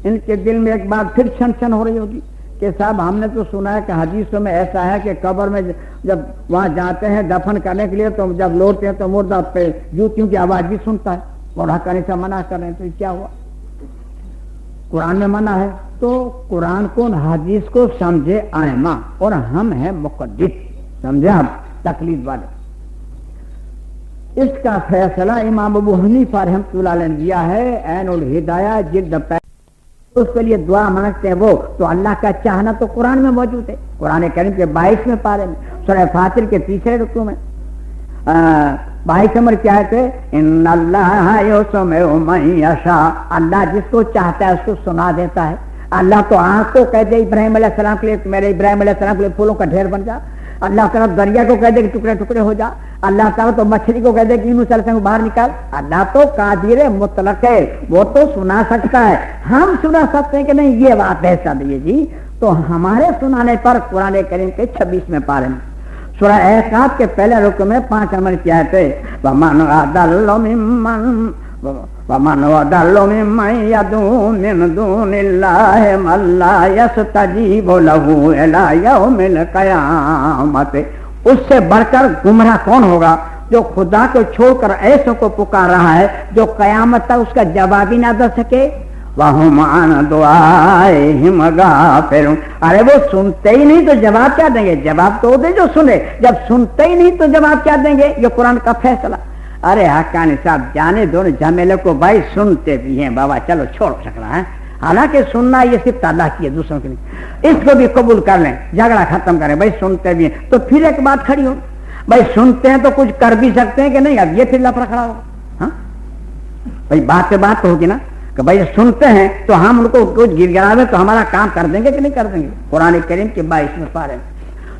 ان کے دل میں ایک بات پھر چھن ہو رہی ہوگی کہ صاحب ہم نے تو سنا ہے کہ حدیثوں میں ایسا ہے کہ قبر میں جب وہاں جاتے ہیں دفن کرنے کے لیے تو جب لوٹتے ہیں تو مردہ پہ جوتیوں کی آواز بھی سنتا ہے اور کرنے سے منع کر رہے ہیں. تو کیا ہوا؟ قرآن میں منع ہے تو قرآن کو حدیث کو سمجھے ائمہ اور ہم ہیں مقدس، سمجھے ہم تقلید والے. اس کا فیصلہ امام ابو حنیفہ رحمۃ اللہ علیہ نے دیا ہے عین الہدایہ جلد اس کے لیے دعا مانگتے ہیں وہ تو اللہ کا چاہنا تو قرآن میں موجود ہے. قرآن کریم کے 22ویں پارے میں سورہ فاطر کے 3 رکوع میں 22 نمبر کیا ہے ان اللہ یسمع من یشاء. اللہ جس کو چاہتا ہے اس کو سنا دیتا ہے. اللہ تو آنکھ کو کہہ دے ابراہیم علیہ السلام کے لیے میرے ابراہیم علیہ السلام کے لیے پھولوں کا ڈھیر بن جا. اللہ تعالیٰ دریا کو کہہ دے کہ ٹکڑے ٹکڑے ہو جا. اللہ تعالیٰ تو مچھلی کو کہہ دے کہ یونس علیہ السلام کو باہر نکال. اللہ تو قادر مطلق ہے، وہ تو سنا سکتا ہے. ہم سنا سکتے ہیں کہ نہیں یہ بات ایسا دیے جی. تو ہمارے سنانے پر قرآن کریم کے 26ویں پارے میں سورہ احقاف کے پہلے رکوع میں 5 نمبر کی آیت ہے وَمَنْ أَضَلُّ مِمَّن يَدْعُو مِن دُونِ اللَّهِ مَن لَّا يَسْتَجِيبُ لَهُ إِلَىٰ يَوْمِ الْقِيَامَةِ. اس سے بڑھ کر گمراہ کون ہوگا جو خدا کو چھوڑ کر ایسوں کو پکار رہا ہے جو قیامت تک اس کا جواب ہی نہ دے سکے. وَهُمْ عَنْ دُعَائِهِمْ غَافِلُونَ. ارے وہ سنتے ہی نہیں تو جواب کیا دیں گے؟ جواب تو دے جو سنے. جب سنتے ہی نہیں تو جواب کیا دیں گے؟ یہ قرآن کا فیصلہ. ارے حقانی صاحب جانے دو جھمیلے کو بھائی، سنتے بھی ہیں بابا چلو چھوڑ سکنا ہے. حالانکہ سننا یہ صرف اللہ کی ہے دوسروں کی نہیں. اس کو بھی قبول کر لیں، جھگڑا ختم کریں. بھائی سنتے بھی ہیں تو پھر ایک بات کھڑی ہو بھائی سنتے ہیں تو کچھ کر بھی سکتے ہیں کہ نہیں؟ اب یہ پھر لفڑا کھڑا ہوگا. ہاں بھائی بات سے بات تو ہوگی نا کہ بھائی سنتے ہیں تو ہم ان کو کچھ گر گرا دیں تو ہمارا کام کر دیں گے کہ نہیں کر دیں گے. قرآن کریم کے 22ویں پارے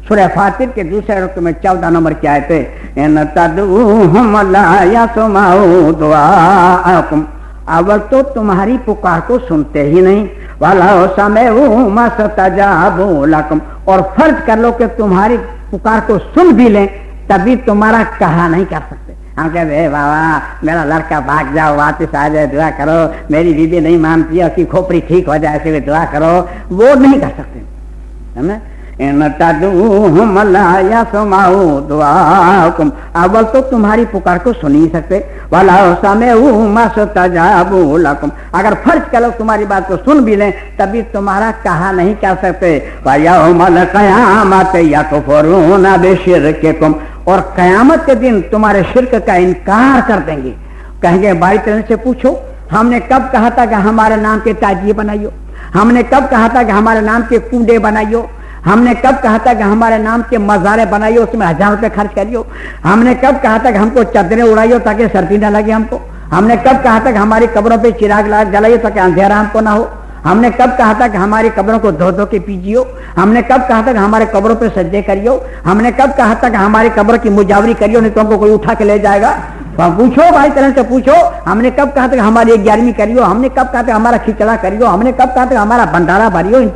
سورہ فاطر کے 2 رکوع میں 14 نمبر کی آیت ہے ان تدعوہم لا یسمعوا دعاءکم. اول تو تمہاری پکار کو سنتے ہی نہیں. وَلَوْ سَمِعُوا مَا اسْتَجَابُوا لَكُمْ. اور فرض کر لو کہ تمہاری پکار کو سن بھی لیں تبھی تمہارا کہا نہیں کر سکتے. ہم کہتے ہیں بابا میرا لڑکا بھاگ جاؤ واپس آ جائے دعا کرو، میری بیوی نہیں مانتی ہے اس کی کھوپڑی ٹھیک ہو جائے ایسے دعا کرو. وہ نہیں کر سکتے. سمجھے؟ ان تدعوہم لا یسمعوا دعاءکم. اول تو تمہاری پکار کو سن ہی سکتے. وَلَوْ سَمِعُوا مَا اسْتَجَابُوا لَكُمْ. اگر فرض کرو تمہاری بات کو سن بھی لیں تبھی تمہارا کہا نہیں کر سکتے. وَيَوْمَ الْقِيَامَةِ يَكْفُرُونَ بِشِرْكِكُمْ. اور قیامت کے دن تمہارے شرک کا انکار کر دیں گے. کہیں گے بھائی تیرے سے پوچھو ہم نے کب کہا تھا کہ ہمارے نام کے تاجیے بنائیو؟ ہم نے کب کہا تھا کہ ہمارے نام کے کنڈے بنائیو؟ ہم نے کب کہا تھا کہ ہمارے نام کے مزارے بنائیو اس میں 1000 روپے خرچ کریو؟ ہم نے کب کہا تھا کہ ہم کو چادریں اڑائیو تاکہ سردی نہ لگے ہم کو؟ ہم نے کب کہا تھا کہ ہماری قبروں پہ چراغ جلائیو تاکہ اندھیرا ہم کو نہ ہو؟ ہم نے کب کہا تھا کہ ہماری قبروں کو دھو دھو کے پیجیو؟ ہم نے کب کہا تھا کہ ہمارے قبروں پہ سجدے کریو؟ ہم نے کب کہا تھا کہ ہماری قبر کی مجاوری کریو نہیں تو ہم کو کوئی اٹھا کے لے جائے گا؟ پوچھو بھائی طرح سے پوچھو. ہم نے کب کہا تھا کہ ہماری 11ویں کریو؟ ہم نے کب کہا تھا ہمارا کھچڑا کریو؟ ہم نے کب کہا تھا ہمارا بھنڈارا بھریو؟ ان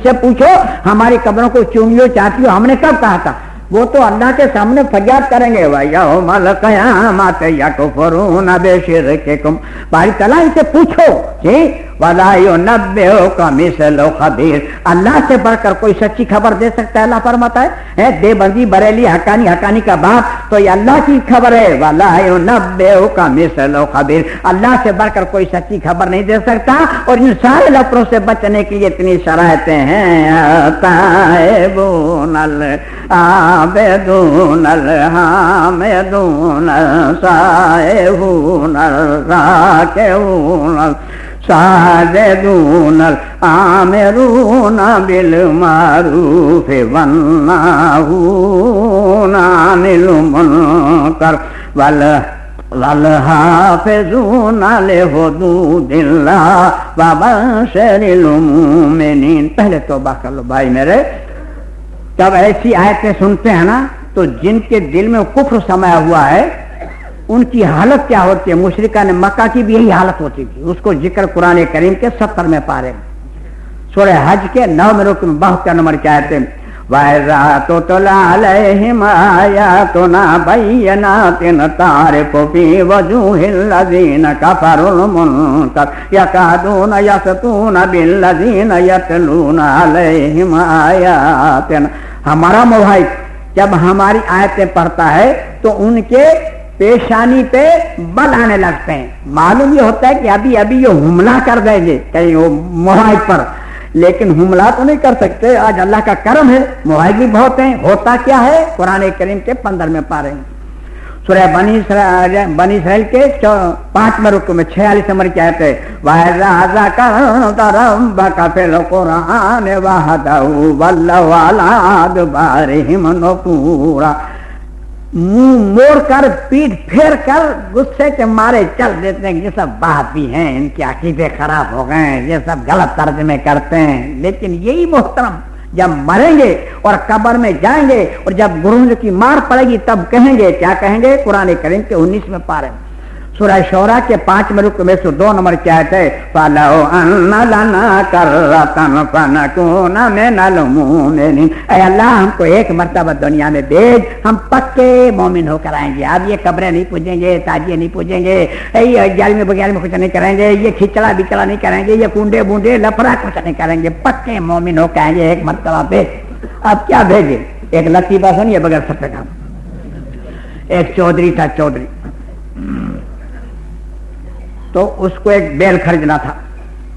سے پوچھو ہماری قبروں کو چومیو چاٹیو. ہم نے کب کہا تھا؟ وہ تو اللہ کے سامنے فریاد کریں گے وَيَوْمَ الْقِيَامَةِ يَكْفُرُونَ بِشِرْكِكُمْ، باری تعالیٰ ان سے پوچھو جی وَلَا يُنَبِّئُكَ مِثْلُ خَبِيرٍ، اللہ سے بڑھ کر کوئی سچی خبر دے سکتا ہے؟ اللہ فرماتا ہے دیوبندی بریلی حقانی کا باپ تو یہ اللہ کی خبر ہے وَلَا يُنَبِّئُكَ مِثْلُ خَبِيرٍ، اللہ سے بڑھ کر کوئی سچی خبر نہیں دے سکتا۔ اور ان سارے لفظوں سے بچنے کے لیے اتنی شرائطیں ہیں، تائبون العابدون الحامدون السائحون الراکعون الساجدون الآمرون بالمعروف والناہون عن المنکر والحافظون لحدود اللہ وبشر المؤمنین۔ پہلے توبہ کر لو بھائی میرے، جب ایسی آیتیں سنتے ہیں نا تو جن کے دل میں کفر سمایا ہوا ہے ان کی حالت کیا ہوتی ہے؟ مشرکان مکہ کی بھی یہی حالت ہوتی تھی۔ اس کو ذکر قرآن کریم کے 70 میں پارے، سورہ حج کے 9 رکو میں 72 نمبر کی آیتیں وَإِذَا تُتْلَىٰ عَلَيْهِمْ آيَاتُنَا بَيِّنَاتٍ تَعْرِفُ فِي وُجُوهِ الَّذِينَ كَفَرُوا الْمُنكَرَ يَكَادُونَ يَسْطُونَ بِالَّذِينَ يَتْلُونَ عَلَيْهِمْ آيَاتِنَا۔ ہمارا موحد جب ہماری آیتیں پڑھتا ہے تو ان کے پیشانی پہ بل آنے لگتے ہیں، معلوم یہ ہوتا ہے کہ ابھی یہ حملہ کر دیں گے کہیں وہ موحد پر، لیکن حملہ تو نہیں کر سکتے۔ آج اللہ کا کرم ہے موحد بھی بہت ہیں۔ ہوتا کیا ہے؟ قرآن کریم کے 15 میں پارے ہیں، سورہ بنی اسرائیل کے 5 رکو میں 46 نمبر کی آیت ہے وَإِذَا ذَكَرْتَ رَبَّكَ فِي الْقُرْآنِ وَحْدَهُ وَلَّوْا عَلَىٰ أَدْبَارِهِمْ نُفُورًا، منہ موڑ کر پیٹ پھیر کر غصے کے مارے چل دیتے ہیں۔ یہ سب بات بھی ہیں، ان کے عقیدے خراب ہو گئے ہیں، یہ سب غلط ترجمے کرتے ہیں۔ لیکن یہی محترم جب مریں گے اور قبر میں جائیں گے اور جب گرونج کی مار پڑے گی تب کہیں گے، کیا کہیں گے؟ قرآن کریم کے 19 میں پارے سورہ شعراء کے 5 رکو میں 2 نمبر کی آیت ہے فَلَوْ أَنَّ لَنَا كَرَّةً فَنَكُونَ مِنَ الْمُؤْمِنِينَ، اے اللہ ہم کو ایک مرتبہ دنیا میں بھیج، ہم پکے مومن ہو کر آئیں گے۔ اب یہ قبریں نہیں پوجیں گے، تاجیے نہیں پوجیں گے، یہ گیارہویں بغیر میں کچھ نہیں کریں گے، یہ کھچڑا بچڑا نہیں کریں گے، یہ کنڈے بونڈے لفڑا کچھ نہیں کریں گے، پکے مومن ہو کے آئیں گے ایک مرتبہ بھیج۔ اب کیا بھیجے؟ ایک لطیفہ سنیے بغیر سب کا، ایک چودھری تھا، چودھری تو اس کو ایک بیل خریدنا تھا،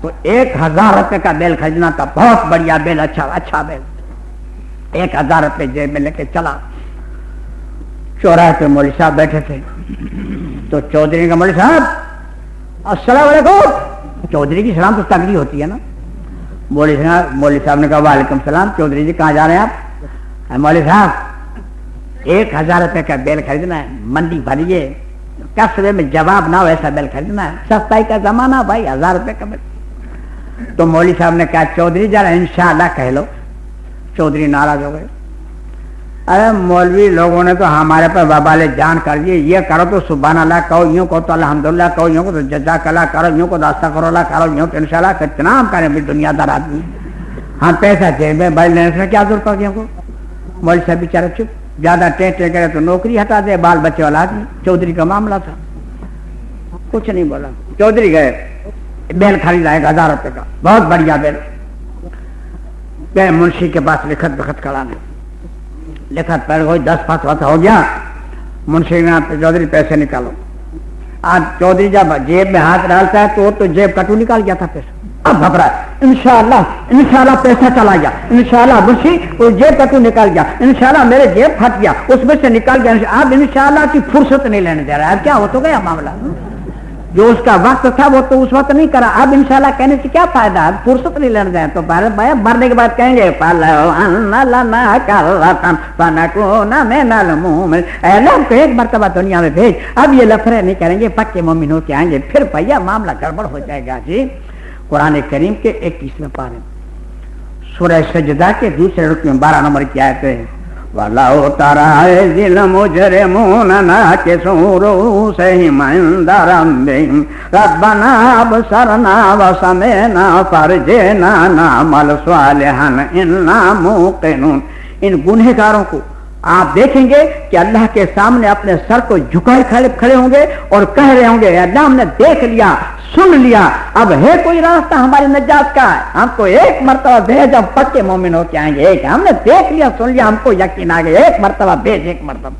تو 1000 روپے کا بیل خریدنا تھا، بہت بڑھیا بیل، اچھا بیل، 1000 روپے جیب میں لے کے چلا۔ چوراہے پہ مولوی صاحب بیٹھے تھے تو چودھری کا مولوی صاحب السلام علیکم، چودھری کی سلام تو تگڑی ہوتی ہے نا۔ مولوی صاحب نے کہا وعلیکم السلام۔ چودھری جی کہاں جا رہے ہیں آپ؟ مولوی صاحب 1000 روپے کا بیل خریدنا ہے، منڈی بھریے، کسرے میں جواب نہ ہو ایسا بیل خریدنا ہے، سستائی کا زمانہ بھائی، 1000 روپے کا بیل۔ تو مولوی صاحب نے کہا چودھری ذرا انشاءاللہ کہہ لو۔ چودھری ناراض ہو گئے، ارے مولوی لوگوں نے تو ہمارے پر وبال جان کر دیے، یہ کرو تو سبحان اللہ کہو، یوں کو تو الحمدللہ کہو، یوں کو تو جزاک اللہ کرو، یوں کو تو استغفر اللہ کرو، یوں تو انشاءاللہ کتنا ہم کریں بھی دنیا دار آدمی، ہاں پیسہ جیب میں بیل لینے سے کیا ضرورت ہوگی ہم کو۔ مولوی صاحب بیچارہ چپ، زیادہ ٹے کرے تو نوکری ہٹا دے، بال بچے والا آدمی۔ چودھری کا معاملہ تھا، کچھ نہیں بولا۔ چودھری گئے، بیل خریدا 1000 روپے کا، بہت بڑھیا بیل۔ گئے منشی کے پاس لکھت بخت کرانے، لکھت پڑھ گئی، 10 فصل ہو گیا۔ منشی نے چودھری پیسے نکالو۔ آج چودھری جب جیب میں ہاتھ ڈالتا ہے تو جیب کٹو نکال گیا تھا پیسہ، اب گھبرا، انشاءاللہ پیسہ چلا گیا، انشاءاللہ منشی وہ جیب کٹو نکال گیا، انشاءاللہ میرے جیب پھٹ گیا، اس میں سے نکال گیا، اب انشاءاللہ کی فرصت نہیں لینے دے رہا ہے۔ اب کیا ہو تو گیا معاملہ، جو اس کا وقت تھا وہ تو اس وقت نہیں کرا، اب انشاءاللہ کہنے سے کیا فائدہ، اب فرصت نہیں لینے دیں۔ تو مرنے کے بعد کہیں گے اے اللہ ہم کو ایک مرتبہ دنیا میں بھیج، اب یہ لفڑے نہیں کریں گے، پکے مومن ہو کے آئیں گے، پھر بھیا معاملہ گڑبڑ ہو جائے گا۔ جی قرآن کریم کے 21 پارے سورہ سجدہ کے 2 رکوع میں 12 نمبر کی آیت ہے وَلَوْ تَرَىٰ إِذِ الْمُجْرِمُونَ نَاكِسُو رُءُوسِهِمْ عِندَ رَبِّهِمْ رَبَّنَا أَبْصَرْنَا وَسَمِعْنَا فَارْجِعْنَا نَعْمَلْ صَالِحًا إِنَّا مُوقِنُونَ۔ ان گنہگاروں کو آپ دیکھیں گے کہ اللہ کے سامنے اپنے سر کو جھکائے کھڑے ہوں گے اور کہہ رہے ہوں گے اللہ ہم نے دیکھ لیا سن لیا، اب ہے کوئی راستہ ہماری نجات کا؟ ہم کو ایک مرتبہ بھیج، ہم پکے مومن ہو کے آئیں گے، ایک ہم نے دیکھ لیا سن لیا، ہم کو یقین آ گیا، ایک مرتبہ بھیج، ایک مرتبہ۔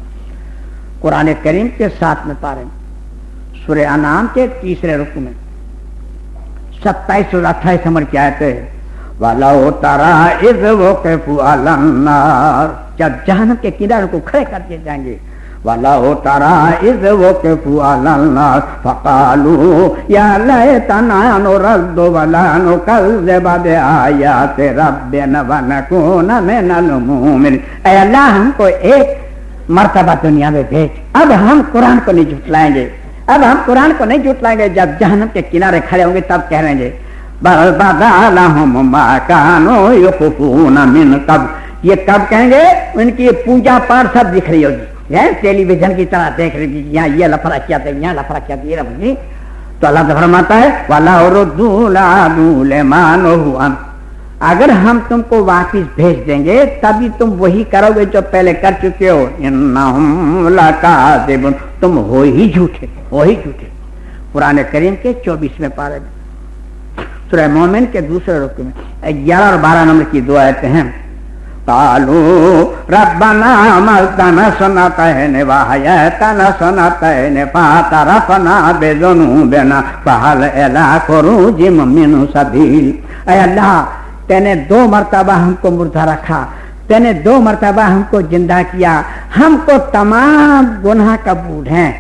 قرآن کریم کے 7 پارے میں سورہ انعام کے 3 رکوع میں 27 اور 28 نمبر کی آیت ہے، وَلَوْ تَرَىٰ إِذْ وُقِفُوا عَلَى النَّارِ، جب جہنم کے کنارے کو کھڑے کر دیے جائیں گے، وَلَوْ تَرَىٰ إِذْ وُقِفُوا عَلَى النَّارِ فَقَالُوا يَا لَيْتَنَا نُرَدُّ وَلَا نُكَذِّبَ بِآيَاتِ رَبِّنَا وَنَكُونَ مِنَ الْمُؤْمِنِينَ، اے اللہ ہم کو ایک مرتبہ دنیا میں بھیج، اب ہم قرآن کو نہیں جھٹلائیں گے، اب ہم قرآن کو نہیں جھٹلائیں گے۔ جب جہنم کے کنارے کھڑے ہوں گے تب کہہ رہے ہیں بَلْ بَدَا لَهُم مَّا كَانُوا يُخْفُونَ مِن قَبْلُ، یہ کب کہیں گے؟ ان کی پوجا پاٹ سب دکھ رہی ہوگی، ٹیلی ویژن کی طرح دیکھ رہی، یہاں یہ لفڑا کیا تھا، یہاں لفڑا کیا تھا، یہ رہی۔ تو اللہ تعالیٰ فرماتا ہے وَلَوْ رُدُّوا لَعَادُوا لِمَا نُهُوا عَنْهُ، اگر ہم تم کو واپس بھیج دیں گے تبھی تم وہی کرو گے جو پہلے کر چکے ہو، انہم لکاذبون، تم ہو ہی جھوٹے، ہو ہی جھوٹے۔ قرآن کریم کے 24 پارے میں سورہ مومن کے 2 رکوع میں 11 اور 12 نمبر کی 2 آیتیں ہیں، قالوا ربنا امتنا سنتين وحياتنا سنتين فاعترفنا بذنوبنا فهل الى خروج من سبيل، اے اللہ تے نے 2 مرتبہ ہم کو مردہ رکھا، تے نے 2 مرتبہ ہم کو زندہ کیا، ہم کو تمام گناہ قبول ہیں،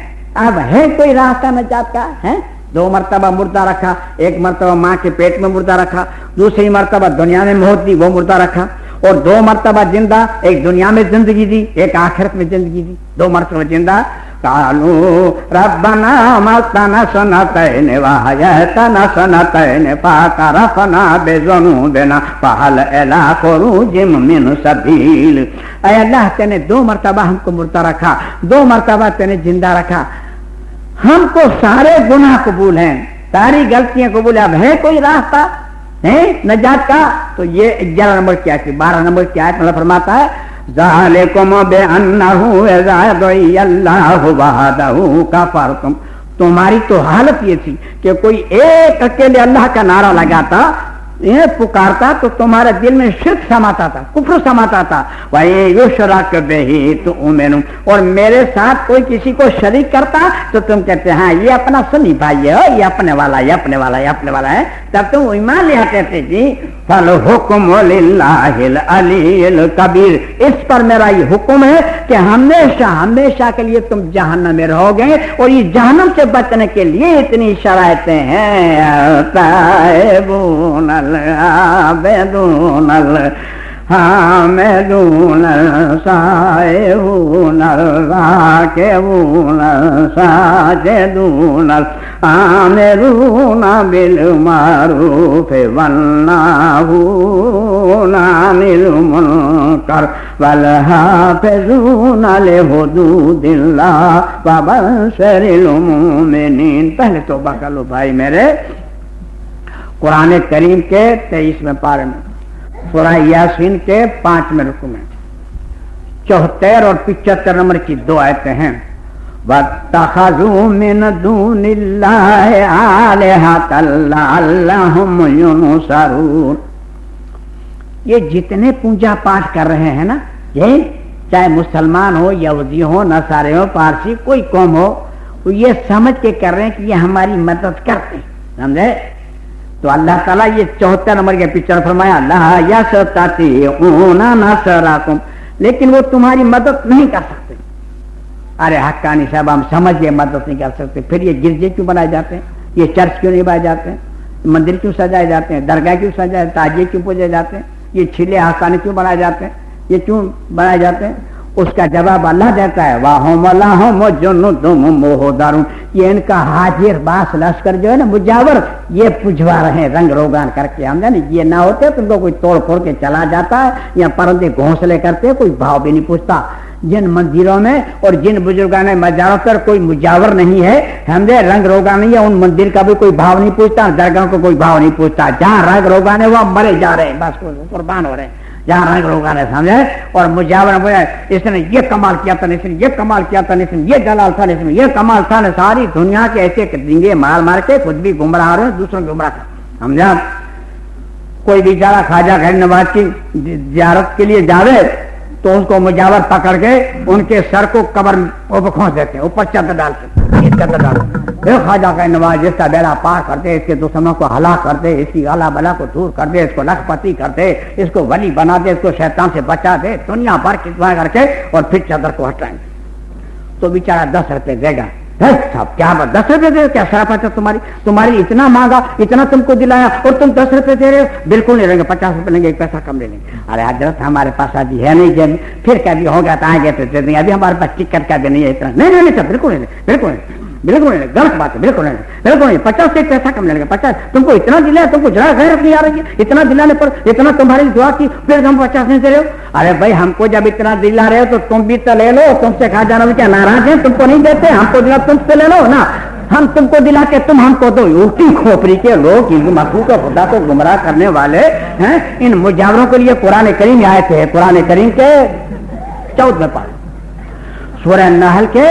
اب ہے کوئی راستہ نجات کا؟ ہے 2 مرتبہ مردہ رکھا، ایک مرتبہ ماں کے پیٹ میں مردہ رکھا، دوسری مرتبہ دنیا میں موت دی وہ مردہ رکھا، اور 2 مرتبہ زندہ، ایک دنیا میں زندگی دی ایک آخرت میں زندگی دی، 2 مرتبہ زندہ۔ قالوا ربنا امتنا سنتين وحياتنا سنتين فاعترفنا بذنوبنا فهل الى خروج من سبيل، اے اللہ تے نے 2 مرتبہ ہم کو مردہ رکھا، 2 مرتبہ تے نے زندہ رکھا، ہم کو سارے گناہ قبول ہیں، ساری غلطیاں قبول ہیں، اب ہے کوئی راستہ ہے نجات کا؟ تو یہ 11 نمبر کی آیت، 12 نمبر کی آیت میں فرماتا ہے ذالکم بانہ اذا دعی اللہ وحدہ کفرتم، تمہاری تو حالت یہ تھی کہ کوئی ایک اکیلے اللہ کا نعرہ لگاتا، یہ پکارتا تو تمہارے دل میں شرک سماتا تھا، کفر سماتا تھا، وَيُشْرَكْ بِهِ تُؤْمِنُ، اور میرے ساتھ کوئی کسی کو شریک کرتا تو تم کہتے ہاں یہ اپنا سنی بھائی ہے، یہ اپنے والا، یہ اپنے والا، یہ اپنے والا ہے، تب تم ایمان لے آتے تھے جی۔ فَالْحُكْمُ لِلَّهِ الْعَلِيِّ الْكَبِيرِ، اس پر میرا یہ حکم ہے کہ ہمیشہ ہمیشہ کے لیے تم جہنم میں رہو گے، اور یہ جہنم سے بچنے کے لیے اتنی شرائطیں ہیں، تائبون العابدون الحامدون السائحون الراكعون الساجدون الآمرون بالمعروف والناهون عن المنكر والحافظون لحدود اللہ وبشر المؤمنین۔ پہلے توبہ کر لو بھائی میرے، قرآن کریم کے 23 پارے میں سورہ یاسین کے 5 رکوع میں 74 اور 75 نمبر کی 2 آیتیں ہیں، وَاتَّخَذُوا مِن دُونِ اللَّهِ آلِهَةً لَعَلَّهُمْ يُنصَرُونَ، یہ جتنے پوجا پاٹ کر رہے ہیں نا، یہ چاہے مسلمان ہو، یہودی ہو، نصارے ہو، پارسی، کوئی قوم ہو، وہ یہ سمجھ کے کر رہے ہیں کہ یہ ہماری مدد کرتے ہیں، سمجھے؟ تو اللہ تعالیٰ یہ 74 نمبر کے پیچھے فرمایا لا یستطیعون نصرکم، لیکن وہ تمہاری مدد نہیں کر سکتے۔ ارے حقانی صاحب ہم سمجھ گئے مدد نہیں کر سکتے، پھر یہ گرجے کیوں بنائے جاتے ہیں، یہ چرچ کیوں نہیں بنائے جاتے ہیں، مندر کیوں سجائے جاتے ہیں، درگاہ کیوں سجائے، تاجیے کیوں پوجے جاتے ہیں، یہ چھلے حقانی کیوں بنائے جاتے ہیں، یہ کیوں بنائے جاتے ہیں؟ اس کا جواب اللہ دیتا ہے وَهُمْ لَهُمْ جُنُودٌ مُّحْضَرُونَ، یہ ان کا حاضر باس لشکر جو ہے نا مجاور، یہ پجوا رہے ہیں رنگ روگان کر کے، ہم جانے یہ نہ ہوتے تو ان کو کوئی توڑ پھوڑ کے چلا جاتا ہے، یا پرندے گھونسلے کرتے کوئی بھاؤ بھی نہیں پوچھتا۔ جن مندروں میں اور جن بزرگان مزاروں پر کوئی مجاور نہیں ہے، ہمیں رنگ روگان نہیں ہے، ان مندر کا بھی کوئی بھاؤ نہیں پوچھتا، درگاہ کو کوئی بھاؤ نہیں پوچھتا، جہاں رنگ روگان ہے وہ مرے جا رہے ہیں، بس قربان ہو رہے ہیں۔ جہاں رنگ روگا نے سمجھے اور مجاور اس نے یہ کمال کیا تھا، اس نے یہ کمال کیا تھا، اس نے یہ جلال تھا، اس میں یہ کمال تھا، ساری دنیا کے ایسے ڈنگے مار مار کے خود بھی گمراہ رہے دوسروں گمراہ کر. سمجھا؟ کوئی بیچارہ خواجہ غریب نواز کی زیارت کے لیے جاوے تو اس کو مجاور پکڑ کے ان کے سر کو قبر اوپر کھونس دیتے ہیں، اوپر چادر ڈالتے، خواجہ غریب نواز جس کا بیڑا پار کرتے، اس کے دشمنوں کو ہلاک کرتے، اس کی اعلیٰ بلا کو دور کر دے، اس کو لکھپتی کر دے، اس کو ولی بنا دے، اس کو شیطان سے بچا دے، دنیا بھر کی دعائیں کر کے اور پھر چادر کو ہٹائیں گے. تو بیچارہ 10 روپے دے گا. صاحب کیا بات 10 روپے دے، کیا شرافت ہے تمہاری اتنا مانگا، اتنا تم کو دلایا اور تم 10 روپے دے رہے ہو. بالکل نہیں لیں گے، 50 روپے لیں گے، 1 پیسہ کم لے لیں گے. ارے حضرت ہمارے پاس ابھی ہے نہیں جن، پھر کبھی ہوگا تو آئیں گے تو دے دیں گے، ابھی ہمارے پاس ٹکٹ کا بھی نہیں ہے اتنا. نہیں سر بالکل نہیں، بالکل نہیں، بالکل نہیں، غلط بات ہے، بالکل نہیں، بالکل نہیں. 50 سے 1 پیسہ کم لے لیں گے. 50 تم کو اتنا دلایا، تم کو ذرا غیرت نہیں آ رہی ہے، اتنا دلانے پر اتنا تمہاری دعا کی پھر ہم 50 نہیں دے رہے ہو. ارے بھائی ہم کو جب اتنا دلا رہے ہو تو تم بھی تو لے لو. تم سے کہا جانا کیا ناراض ہیں؟ تم کو نہیں دیتے، ہم کو دلا تم سے لے لو نا. ہم تم کو دلا کے تم ہم کو دو. الٹی کھوپڑی کے لوگ مخلوق خدا کو گمراہ کرنے والے ہیں. ان مجاوروں کے لیے قرآن کریم آئے تھے. قرآن کریم کے 14 پارے سورہ نحل کے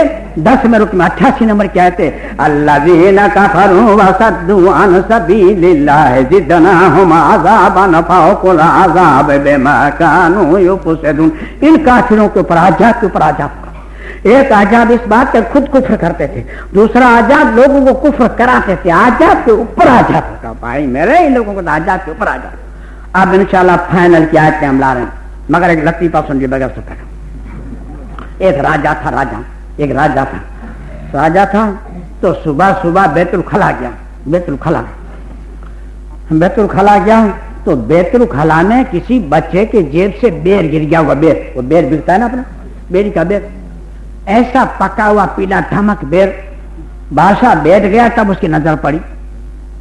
10 میں رکن 88 نمبر کیا ہے؟ الذین کفروا وصدوا عن سبیل اللہ زدناہم عذابا فوق العذاب بما كانوا یفسدون. ان کافروں کے اوپر عذاب کے اوپر عذاب. ایک عذاب اس بات کا خود کفر کرتے تھے، دوسرا عذاب لوگوں کو کفر کراتے تھے. عذاب کے اوپر عذاب کا بھائی میرے ان لوگوں کو عذاب کے اوپر عذاب. اب انشاءاللہ فائنل کی آیت پہ ہم لا رہے ہیں، مگر ایک لطیفہ سنجیے بغیر سکتا. ایک راجا تھا تو صبح بیت الخلا گیا. بیت الخلا گیا تو بیت الخلا میں کسی بچے کے جیب سے بیر گر گیا ہوا. بیر، وہ بیر بکتا ہے نا اپنا، بیری کا بیر، ایسا پکا ہوا پیلا دھمک بیر. بادشاہ بیٹھ گیا، تب اس کی نظر پڑی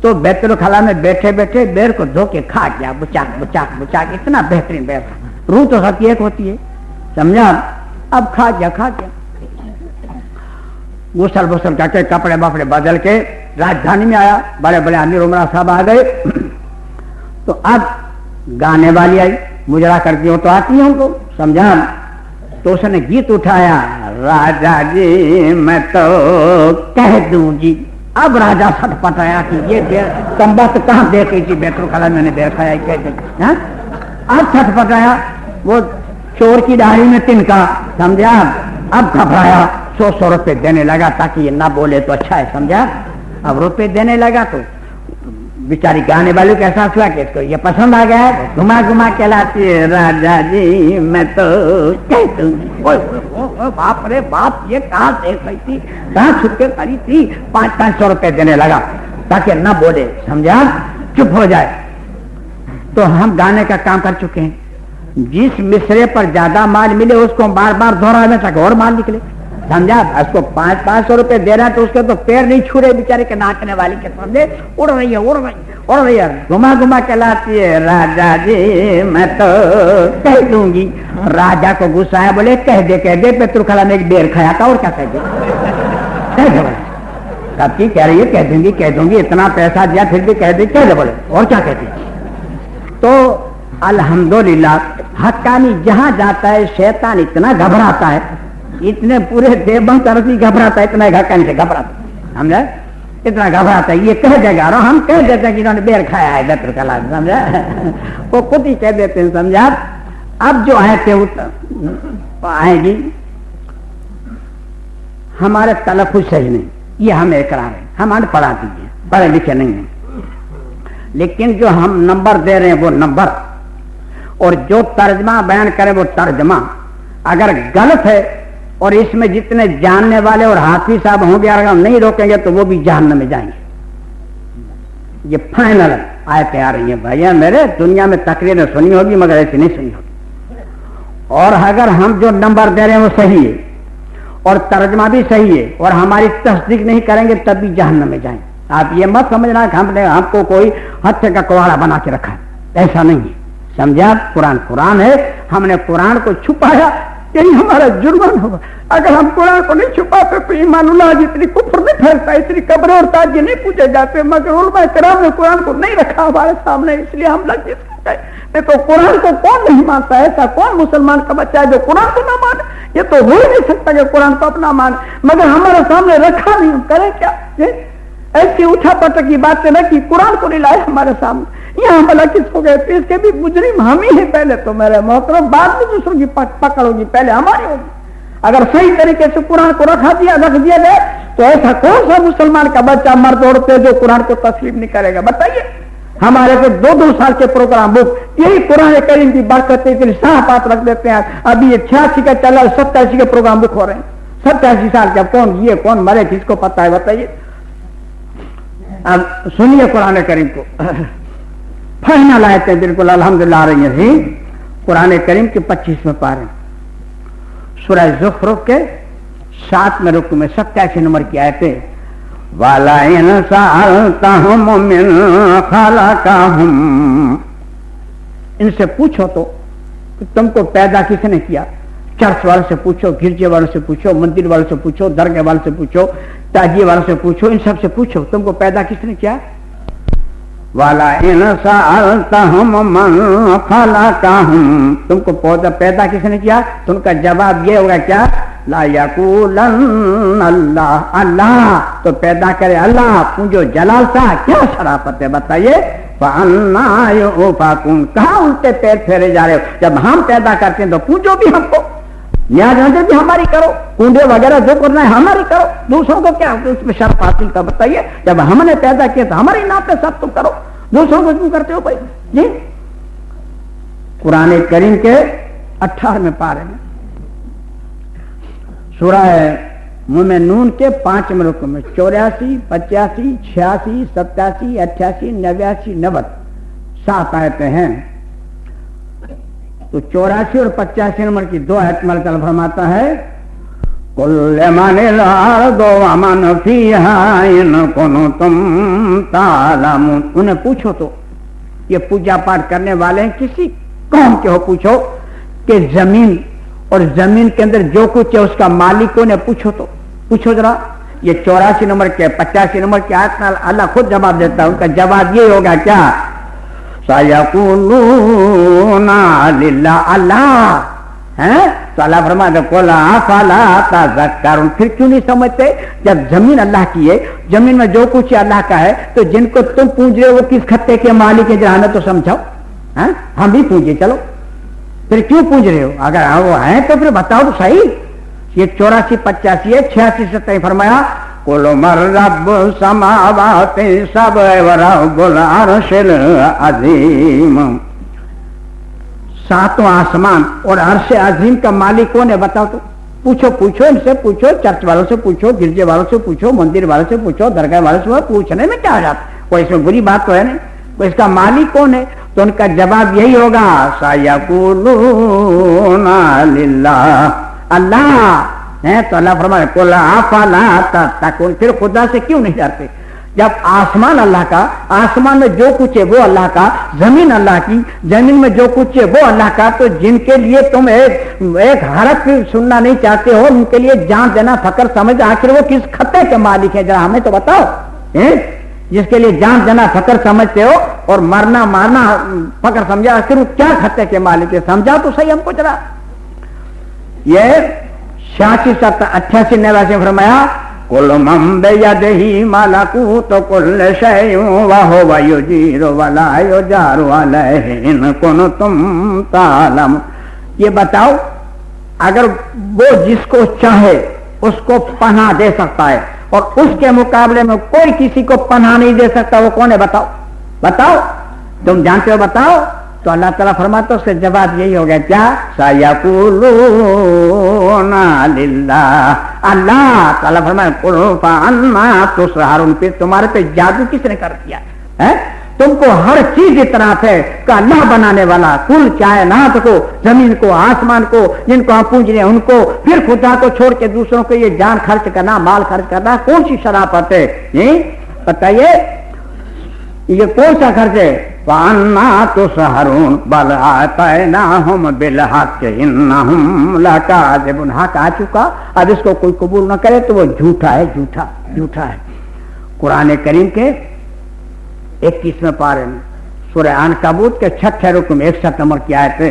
تو بیت الخلا میں بیٹھے بیٹھے بیر کو دھو کے کھا گیا. بچاک اتنا بہترین بیر تھا. روح تو سب کی ایک ہوتی ہے، سمجھا؟ اب کھا گیا. غسل کر کے کپڑے بپڑے بدل کے راجدھانی میں آیا. بڑے بڑے امیر عمرہ صاحب آ گئے تو اب گانے والی آئی، مجرا کرتی ہو تو آتی ہے ہم کو، سمجھا؟ تو اس نے گیت اٹھایا، راجا جی میں تو کہہ دوں جی. اب راجا سٹ پٹایا کہ یہ بیر کمبخت کہاں دیکھی تھی بیت الخلا میں نے بیر کھایا کہتے. اب سٹ پٹایا، وہ چور کی داڑھی میں تنکا، سمجھا؟ اب گھبرایا، 100 روپے دینے لگا تاکہ یہ نہ بولے تو اچھا ہے، سمجھا؟ اب روپے دینے لگا تو بیچاری گانے والوں کا احساس ہوا کہ اس کو یہ پسند آ گیا ہے. گھما کے لاتی ہے، راجا جی میں تو کہتا ہوں. باپ رے باپ، یہ کہاں دیکھ رہی تھی، کہاں چھپ کے کری تھی. 500 روپے دینے لگا تاکہ نہ بولے، سمجھا؟ چپ ہو جائے. تو ہم گانے کا کام کر چکے ہیں. جس مصرے پر زیادہ مال ملے اس کو بار بار دہرانے تک اور مال نکلے، سمجھا؟ اس کو 500 روپے دے رہا ہے تو اس کے تو پیر نہیں چھو رہے بیچارے کے ناچنے والی کے سامنے. اڑ رہی ہے گھما کے لاتی ہے، راجا جی میں تو کہہ دوں گی. راجا کو غصہ آیا، بولے کہہ دے بیت الخلا میں ایک بیر کھایا تھا اور کیا کہہ دے. کب کی کہہ رہی ہے کہہ دوں گی اتنا پیسہ دیا پھر بھی کہہ دے بولے اور کیا کہتی. تو الحمدللہ حقانی جہاں جاتا ہے شیطان اتنا گھبراتا ہے، اتنے پورے دیوبند طرف ہی گھبراتا ہے، اتنا حقانی سے گھبراتا، سمجھا؟ اتنا گھبراتا ہے. یہ کہہ دے گا اور ہم کہہ دیتے ہیں کہ انہوں نے بیر کھایا ہے بیت الخلا، سمجھا؟ وہ خود ہی کہہ دیتے ہیں، سمجھا؟ اب جو آئے تھے آئے گی ہمارے تلفظ صحیح نہیں، یہ ہمیں اقرار ہے، ہم ان پڑھا دیجیے، پڑھے لکھے نہیں ہیں، لیکن جو ہم نمبر دے رہے ہیں وہ نمبر اور جو ترجمہ بیان کرے وہ ترجمہ اگر غلط ہے اور اس میں جتنے جاننے والے اور حافظ صاحب ہوں گے اگر ہم نہیں روکیں گے تو وہ بھی جہنم میں جائیں گے. یہ فائنل آیتیں آ رہی ہیں بھائی میرے. دنیا میں تقریریں سنی ہوگی مگر ایسی نہیں سنی ہوگی. اور اگر ہم جو نمبر دے رہے ہیں وہ صحیح ہے اور ترجمہ بھی صحیح ہے اور ہماری تصدیق نہیں کریں گے تب بھی جہنم میں جائیں. آپ یہ مت سمجھنا کہ ہم نے آپ کو کوئی ہتھے کا کوڑا بنا کے رکھا ہے، ایسا نہیں ہے، سمجھا؟ قرآن ہے، ہم نے قرآن کو چھپایا، یہی ہمارا جرمان ہوگا. اگر ہم قرآن کو نہیں چھپاتے تو ایمان اللہ جتنی کفر نہیں پھیلتا، اتنی قبریں اور تاجے نہیں پوچھے جاتے، مگر علماء کرام نے قرآن کو نہیں رکھا ہمارے سامنے، اس لیے ہم لگ دیکھو قرآن کو کون نہیں مانتا ہے؟ ایسا کون مسلمان کا بچہ ہے جو قرآن کو نہ مانے؟ یہ تو ہو ہی نہیں سکتا کہ قرآن کو اپنا مانے، مگر ہمارے سامنے رکھا نہیں، ہم کریں کیا؟ ایسی اٹھا پٹک کی باتیں رکھی، قرآن کو نہیں لائے ہمارے سامنے، یہاں بھلا کس کو گئے؟ اس کے بھی مجرم ہم ہی ہیں پہلے تو میرے محترم، بعد میں دوسروں کی پکڑ ہوگی، پہلے ہماری ہوگی۔ اگر صحیح طریقے سے قرآن کو رکھ دیا گیا تو ایسا کون سا مسلمان کا بچہ مرد عورت ہے جو قرآن کو تسلیم نہیں کرے گا؟ بتائیے۔ ہمارے کو 2-2 سال کے پروگرام بک یہی قرآن کریم کی بات کرتے ہیں، صاف بات رکھ دیتے ہیں۔ ابھی یہ 86 کا چلا 87 کے پروگرام بک ہو رہے ہیں، 87 سال کا، کون یہ کون مرے کس کو پتا ہے؟ بتائیے۔ اب سنیے قرآن کریم کو، فائنل آیتیں بالکل الحمدللہ آ رہی ہیں۔ قرآن کریم کے 25ویں پارے سورہ زخرف کے 7ویں رکوع میں 87 نمبر کی آیتیں، وَلَئِنْ سَأَلْتَهُم مِّنْ خَلَقَهُمْ، ان سے پوچھو تو کہ تم کو پیدا کس نے کیا؟ چرچ والوں سے پوچھو، گرجے والوں سے پوچھو، مندر والوں سے پوچھو، درگاہ والوں سے پوچھو، تاجیے والوں سے پوچھو، ان سب سے پوچھو تم کو پیدا کس نے کیا؟ وَلَئِنْ سَأَلْتَهُم مَّنْ خَلَقَهُمْ، تم کو پیدا کس نے کیا؟ تم کا جواب یہ ہوگا کیا؟ لا یقولن اللہ، اللہ تو پیدا کرے اللہ، پونجو جلال سا، کیا شرافت ہے بتائیے۔ فَأَنَّىٰ يُؤْفَكُونَ، کہاں الٹے پیر پھیرے جا رہے ہو؟ جب ہم پیدا کرتے ہیں تو پوجو بھی ہم کو، نیاز نظر بھی ہماری کرو، کنڈے وغیرہ جو کرنا ہے ہماری کرو، دوسروں کو کیا اس میں شرف حاصل کا بتائیے؟ جب ہم نے پیدا کیا تو ہماری نام پہ سب تم کرو، دوسروں کو کیوں کرتے ہو بھائی؟ جی قرآن کریم کے 18ویں پارے میں سورہ مومنون کے 5ویں رکوع میں 84 85 86 87 88 89 90 7 آیتیں ہیں۔ تو 84 اور 85 نمبر کی 2 آیت میں اللہ تعالیٰ فرماتا ہے، قُلْ لِمَنِ الْأَرْضُ وَمَنْ فِيهَا إِن كُنتُمْ تَعْلَمُونَ، انہیں پوچھو تو، یہ پوجا پاٹ کرنے والے ہیں کسی قوم کے ہو، پوچھو کہ زمین اور زمین کے اندر جو کچھ ہے اس کا مالک کون ہے؟ پوچھو تو، پوچھو ذرا۔ یہ 84 نمبر کے 85 نمبر کے آیت میں اللہ خود جواب دیتا ہے، ان کا جواب یہ ہوگا کیا؟ سَيَقُولُونَ لِلَّهِ، اللہ ہے تو اللہ فرماتا قُلْ أَفَلَا تَذَكَّرُونَ، پھر کیوں نہیں سمجھتے؟ جب زمین اللہ کی ہے، زمین میں جو کچھ ہے اللہ کا ہے، تو جن کو تم پوچھ رہے ہو وہ کس خطے کے مالک ہے ذرا ہمیں تو سمجھاؤ، ہم بھی پوچھے چلو، پھر کیوں پوچھ رہے ہو؟ اگر وہ ہیں تو پھر بتاؤ تو صحیح۔ یہ 84 85 ہے، 86 87 فرمایا قُلْ مَن رَّبُّ السَّمَاوَاتِ السَّبْعِ وَرَبُّ الْعَرْشِ الْعَظِيمِ، 7 آسمان اور عرش عظیم کا مالک کون ہے بتاؤ تو، پوچھو پوچھو، ان سے پوچھو، چرچ والوں سے پوچھو، گرجے والوں سے پوچھو، مندر والوں سے پوچھو، درگاہ والوں سے، پوچھنے میں کیا جاتا، کوئی اس میں بری بات تو ہے نہیں، کوئی اس کا مالک کون ہے؟ تو ان کا جواب یہی ہوگا سَيَقُولُونَ لِلَّهِ، اللہ ہے تو اللہ فرمائے قُلْ أَفَلَا تَتَّقُونَ، پھر خدا سے کیوں نہیں ڈرتے؟ جب آسمان اللہ کا، آسمان میں جو کچھ ہے وہ اللہ کا، زمین اللہ کی، زمین میں جو کچھ ہے وہ اللہ کا، تو جن کے لیے تم ایک حرف سننا نہیں چاہتے ہو، ان کے لیے جان دینا فخر سمجھ، آخر وہ کس خطے کے مالک ہے ذرا ہمیں تو بتاؤ، جس کے لیے جان دینا فخر سمجھتے ہو اور مرنا مارنا فخر سمجھا، آخر وہ کیا خطے کے مالک ہے؟ سمجھا تو صحیح ہم کو ذرا۔ یہ 86 88 89 فرمایا قُلْ مَن بِيَدِهِ مَلَكُوتُ كُلِّ شَيْءٍ وَهُوَ يُجِيرُ وَلَا يُجَارُ عَلَيْهِ إِن كُنتُمْ تَعْلَمُونَ، یہ بتاؤ اگر وہ جس کو چاہے اس کو پناہ دے سکتا ہے اور اس کے مقابلے میں کوئی کسی کو پناہ نہیں دے سکتا، وہ کون ہے بتاؤ؟ بتاؤ، تم جانتے ہو بتاؤ؟ تو اللہ تعالیٰ فرماتا اس کے جواب یہی ہو گیا کیا؟ سَيَقُولُونَ لِلَّهِ، اللہ تعالیٰ فرمائے قُلْ فَأَنَّىٰ تُسْحَرُونَ، پھر تمہارے پہ جادو کس نے کر دیا ہے؟ تم کو ہر چیز اطراف ہے کہ اللہ بنانے والا، کل کائنات کو، زمین کو، آسمان کو، جن کو ہم پوچھ رہے ہیں ان کو، پھر خدا کو چھوڑ کے دوسروں کو یہ جان خرچ کرنا، مال خرچ کرنا کون سی شرافت ہے؟ بتائیے یہ کون سا خرچ ہے؟ وَأَنَّىٰ تُسْحَرُونَ بَلْ آتَيْنَاهُمْ بِالْحَقِّ إِنَّهُمْ لَكَاذِبُونَ، حق آ چکا، اب اس کو کوئی قبول نہ کرے تو وہ جھوٹا ہے، جھوٹا ہے۔ قرآن کریم کے 21ویں پارے میں سورہ عنکبوت کے 6 رکو میں 61 نمبر کی آیت ہے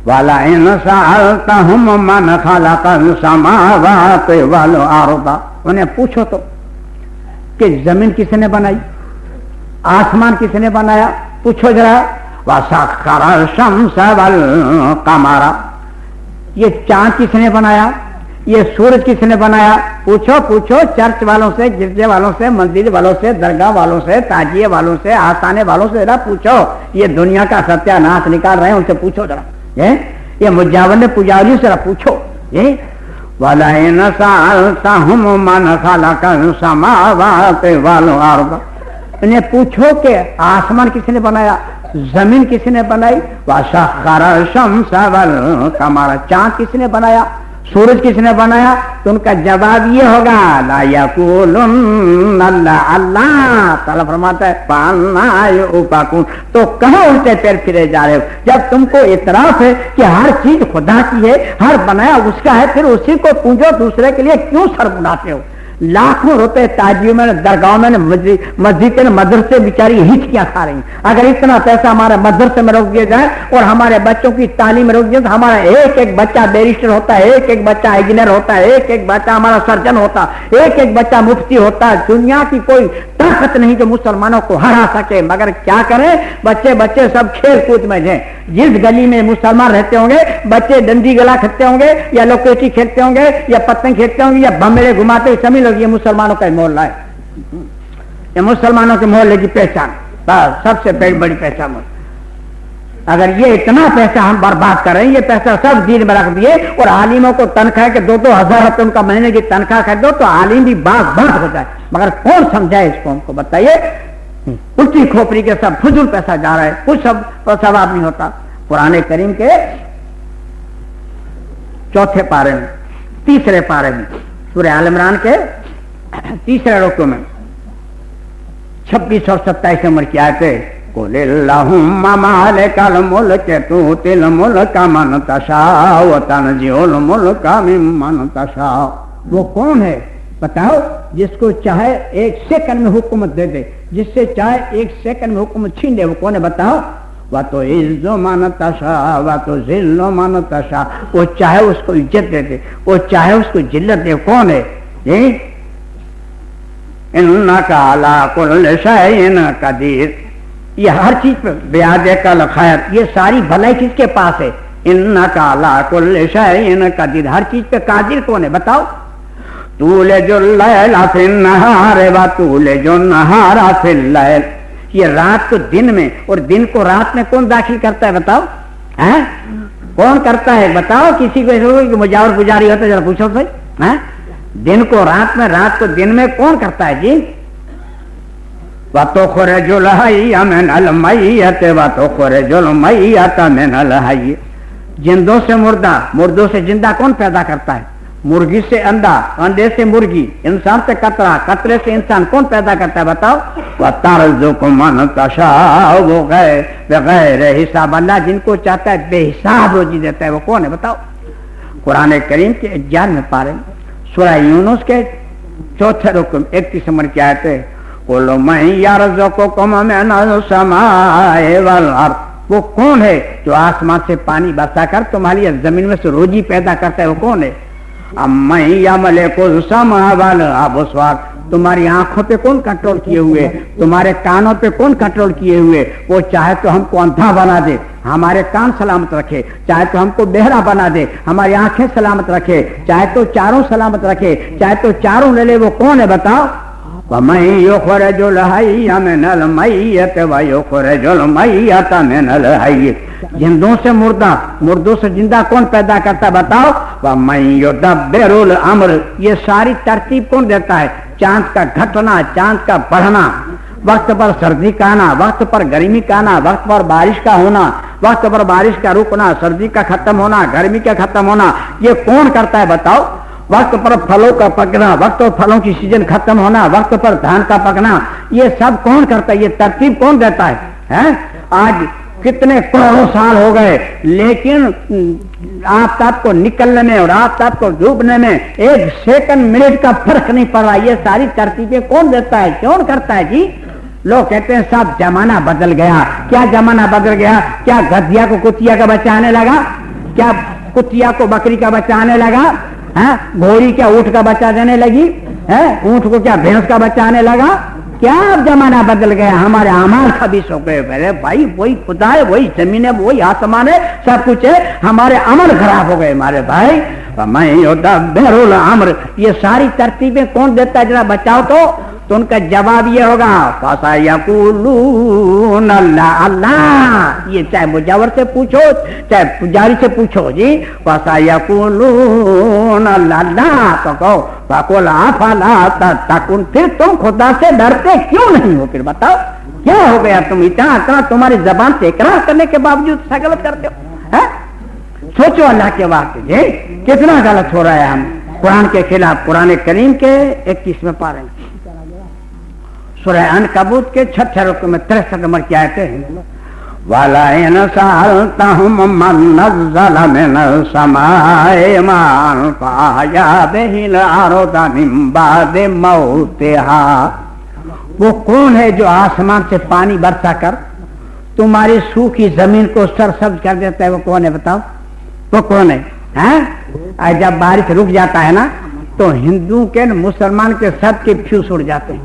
وَلَئِنْ سَأَلْتَهُمْ مَنْ خَلَقَ السَّمَاوَاتِ وَالْأَرْضَ انہیں پوچھو تو کہ زمین کس نے بنائی, آسمان کس نے بنایا, پوچھو ذرا. وَسَخَّرَ الشَّمْسَ وَالْقَمَرَ یہ چاند کس نے بنایا, یہ سورج کس نے بنایا, پوچھو چرچ والوں سے, گرجے والوں سے, مسجد والوں سے, درگاہ والوں سے, تاجیے والوں سے, آستانے والوں سے ذرا پوچھو. یہ دنیا کا ستیہ ناش نکال رہے ہیں, ان سے پوچھو ذرا. یہ مجاور پجاریوں سے ذرا پوچھو. وَلَئِنْ سَأَلْتَهُمْ مَنْ خَلَقَ السَّمَاوَاتِ وَالْأَرْضَ انہیں پوچھو کہ آسمان کس نے بنایا, زمین کس نے بنائی. وَسَخَّرَ الشَّمْسَ وَالْقَمَرَ چاند کس نے بنایا, سورج کس نے بنایا. تو ان کا جواب یہ ہوگا لا یقولن اللہ, اللہ تعالیٰ فرماتا ہے فَأَنَّىٰ يُؤْفَكُونَ تو کہاں الٹے پیر پھرے جا رہے ہو, جب تم کو اعتراف ہے کہ ہر چیز خدا کی ہے, ہر بنایا اس کا ہے, پھر اسی کو پوجو, دوسرے کے لیے کیوں سر بڑھاتے ہو. لاکھوں روپے تاجیوں میں, درگاہوں میں, مسجد کے مدرسے بیچاری ہچکیاں کھا رہی ہیں. اگر اتنا پیسہ ہمارے مدرسے میں روک دیا جائے اور ہمارے بچوں کی تعلیم میں روک دیا تو ہمارا ایک بچہ بیرسٹر ہوتا ہے, ایک بچہ انجینئر ہوتا ہے, ایک بچہ ہمارا سرجن ہوتا, ایک بچہ مفتی ہوتا. دنیا کی کوئی طاقت نہیں جو مسلمانوں کو ہرا سکے. مگر کیا کریں, بچے سب کھیل کود میں ہیں. جس گلی میں مسلمان رہتے ہوں گے بچے ڈنڈی گلا کھیلتے ہوں گے, یا لوکیٹی کھیلتے ہوں گے, یا پتنگ کھیلتے ہوں گے, یا بمبڑے گھماتے ہوئے. سمجھ لو یہ مسلمانوں کا محلہ ہے, یہ مسلمانوں کے محلے کی پہچان, سب سے بڑی پہچان. اگر یہ اتنا پیسہ ہم برباد کر رہے ہیں, یہ پیسہ سب دین میں رکھ دیے اور عالموں کو تنخواہ کے 2-2 ہزار روپے ان کا مہینے کی تنخواہ کر دو تو عالم بھی باغ ہو جائے. مگر کون سمجھائے اس قوم کو, بتائیے. الٹی کھوپڑی کے سب فضول پیسہ جا رہا ہے, کچھ ثواب نہیں ہوتا. قرآن کریم کے 4 پارے میں, 3 پارے میں, سورہ آل عمران کے 3 رکوع میں 26 اور 27 نمبر کی آیت ہے قُلِ اللَّهُمَّ مَالِكَ الْمُلْكِ تُؤْتِي الْمُلْكَ مَنْ تَشَاءُ وَتَنْزِعُ الْمُلْكَ مِمَّنْ تَشَاءُ وہ کون ہے بتاؤ جس کو چاہے 1 سیکنڈ میں حکومت دے دے, جس سے چاہے 1 سیکنڈ میں حکومت چھین دے, وہ کون ہے بتاؤ. وَتُعِزُّ مَنْ تَشَاءُ وَتُذِلُّ مَنْ تَشَاءُ وہ چاہے اس کو عزت دے دے, وہ چاہے اس کو ذلت دے. کون ہے اِنَّكَ عَلَىٰ كُلِّ شَيْءٍ قَدِيرٌ یہ ہر چیز پہ بِيَدِكَ الْخَيْرُ یہ ساری بھلائی کس کے پاس ہے. اِنَّكَ عَلَىٰ كُلِّ شَيْءٍ قَدِيرٌ ہر چیز پہ قادر کون ہے بتاؤ. تُولِجُ اللَّيْلَ فِي النَّهَارِ وَتُولِجُ النَّهَارَ فِي اللَّيْلِ یہ رات کو دن میں اور دن کو رات میں کون داخل کرتا ہے بتاؤ, کون کرتا ہے بتاؤ. کسی کو مجاور پجاری ہوتا ہے ذرا پوچھو بھائی, دن کو رات میں, رات کو دن میں کون کرتا ہے جی. وَتُخْرِجُ الْحَيَّ مِنَ الْمَيِّتِ وَتُخْرِجُ الْمَيِّتَ مِنَ الْحَيِّ زندوں سے مردہ, مردوں سے زندہ کون پیدا کرتا ہے. مرغی سے انڈا, انڈے سے مرغی, انسان سے قطرہ, قطرے سے انسان کون پیدا کرتا ہے بتاؤ. وَتَرْزُقُ مَنْ تَشَاءُ وہ بغیر حساب اللہ جن کو چاہتا ہے بے حساب روزی دیتا ہے, وہ کون ہے بتاؤ. قرآن کریم کے 11 پارے سورہ یونس کے 4 رکوع 31 نمبر کی آیت ہے قُلْ مَن يَرْزُقُكُم مِّنَ السَّمَاءِ وَالْأَرْضِ وہ کون ہے جو آسمان سے پانی برسا کر تمہاری زمین میں سے روزی پیدا کرتا ہے, وہ کون ہے. اَمَّن يَمْلِكُ السَّمْعَ وَالْأَبْصَارَ تمہاری آنکھوں پہ کون کنٹرول کیے ہوئے, تمہارے کانوں پہ کون کنٹرول کیے ہوئے. وہ چاہے تو ہم کو اندھا بنا دے, ہمارے کان سلامت رکھے, چاہے تو ہم کو بہرا بنا دے, ہماری آنکھیں سلامت رکھے, چاہے تو چاروں سلامت رکھے, چاہے تو چاروں لے لے. وہ کون ہے بتاؤ. وَمَن يُخْرِجُ الْحَيَّ مِنَ الْمَيِّتِ وَيُخْرِجُ الْمَيِّتَ مِنَ الْحَيِّ زندوں سے مردہ, مردوں سے زندہ کون پیدا کرتا بتاؤ. وَمَن يُدَبِّرُ الْأَمْرَ یہ ساری ترتیب کون دیتا ہے. چاند کا گھٹنا, چاند کا بڑھنا, وقت پر سردی کا آنا, وقت پر گرمی کا آنا, وقت پر بارش کا ہونا, وقت پر بارش کا رکنا, سردی کا ختم ہونا, گرمی کا ختم ہونا, یہ کون کرتا ہے بتاؤ. وقت پر پھلوں کا پکنا, وقت پر پھلوں کی سیزن ختم ہونا, وقت پر دھان کا پکنا, یہ سب کون کرتا ہے. یہ ترتیب کون دیتا ہے. آج کتنے کروڑوں سال ہو گئے لیکن آفتاب کو نکلنے میں اور آفتاب کو ڈوبنے میں 1 سیکنڈ منٹ کا فرق نہیں پڑ رہا. یہ ساری ترتیبیں کون دیتا ہے, کون کرتا ہے جی. لوگ کہتے ہیں سب زمانہ بدل گیا. کیا زمانہ بدل گیا؟ کیا گدھیا کو کتیا کا بچہ آنے لگا؟ کیا کتیا کو بکری کا بچہ آنے لگا؟ گھوڑی کیا اونٹ کا بچہ دینے لگی؟ اونٹ کو کیا بھینس کا بچہ آنے لگا؟ کیا اب زمانہ بدل گیا؟ ہمارے اعمال خبیث ہو گئے. پہلے بھائی وہی خدا ہے، وہی زمین ہے، وہی آسمان ہے، سب کچھ ہے، ہمارے عمل خراب ہو گئے ہمارے بھائی. میں یدبر الامر، یہ ساری ترتیبیں کون دیتا ہے؟ ذرا بچاؤ تو ان کا جواب یہ ہوگا فَسَيَقُولُونَ اللہ. اللہ یہ چاہے مجاور سے پوچھو چاہے پجاری سے پوچھو جی، فَسَيَقُولُونَ اللہ تو کہو فَقُلْ أَفَلَا تَتَّقُونَ، پھر تم خدا سے ڈرتے کیوں نہیں ہو؟ پھر بتاؤ کیا ہو گیا؟ تم اتنا تمہاری زبان سے اقرار کرنے کے باوجود ایسا غلط کرتے ہو. سوچو اللہ کے واسطے جی کتنا غلط ہو رہا ہے ہم قرآن کے خلاف. قرآن کریم کے 21ویں پارے سورہ عنکبوت کے 6 رکوع میں 63 نمبر کی آیت ہے. وَلَئِنْ سَأَلْتَهُم مَّن نَّزَّلَ مِنَ السَّمَاءِ مَاءً فَأَحْيَا بِهِ الْأَرْضَ مِن بَعْدِ مَوْتِهَا، وہ کون ہے جو آسمان سے پانی برسا کر تمہاری سوکھی زمین کو سرسبز کر دیتا ہے؟ وہ کون ہے بتاؤ؟ وہ کون ہے؟ جب بارش رک جاتا ہے نا تو ہندو کے مسلمان کے سب کے فیوز اڑ جاتے ہیں.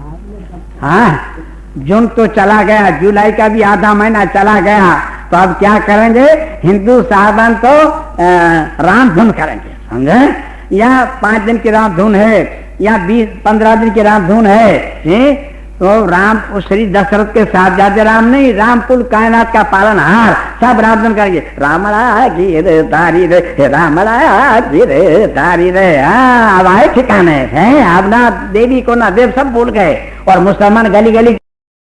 جون تو چلا گیا، جولائی کا بھی آدھا مہینہ چلا گیا، تو اب کیا کریں گے؟ ہندو صاحبان تو رام دھن کریں گے، سمجھے؟ یا 5 دن کی رام دھن ہے یا 15 دن کی رام دھن ہے. تو رام شری دشرتھ کے صاحبزادے رام نہیں، رام کل کائنات کا پالن ہار، سب رام دھن کریں گے. رام را گیر داری رے، رام را گیر داری رے. اب آئے ٹھکانے ہیں، اب نہ دیوی کو نہ دیو سب بھول گئے. اور مسلمان گلی گلی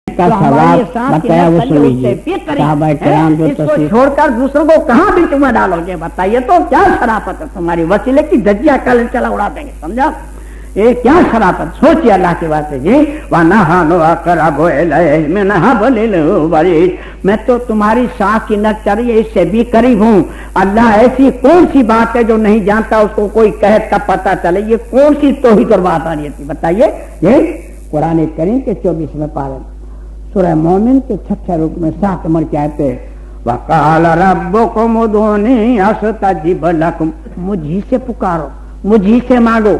کا ثواب بتایا وہ سن لیجیے. صحابہ کرام جو اس کو چھوڑ کر دوسروں کو کہاں بھی تمہیں ڈالو گے؟ بتائیے تو کیا شرافت ہے تمہاری؟ وسیلے کی دجیا کل چلا اڑا دیں گے، سمجھا؟ یہ کیا شرافت؟ سوچیے اللہ کے واسطے جی. وَنَحْنُ أَقْرَبُ إِلَيْهِ مِنْ حَبْلِ الْوَرِيدِ، میں تو تمہاری سانس کی نک چل رہی ہے اس سے بھی قریب ہوں. اللہ ایسی کون سی بات ہے جو نہیں جانتا، اس کو کوئی کہے تب پتہ چلے؟ یہ کون سی توحید اور بات آ رہی تھی بتائیے؟ یہ قرآن کریم کے 24ویں پارے سورہ مومن کے 6 رکوع میں 7 نمبر کی آیت ہے. وَقَالَ رَبُّكُمُ ادْعُونِي أَسْتَجِبْ لَكُمْ، مجھی سے پکارو، مجھی سے مانگو.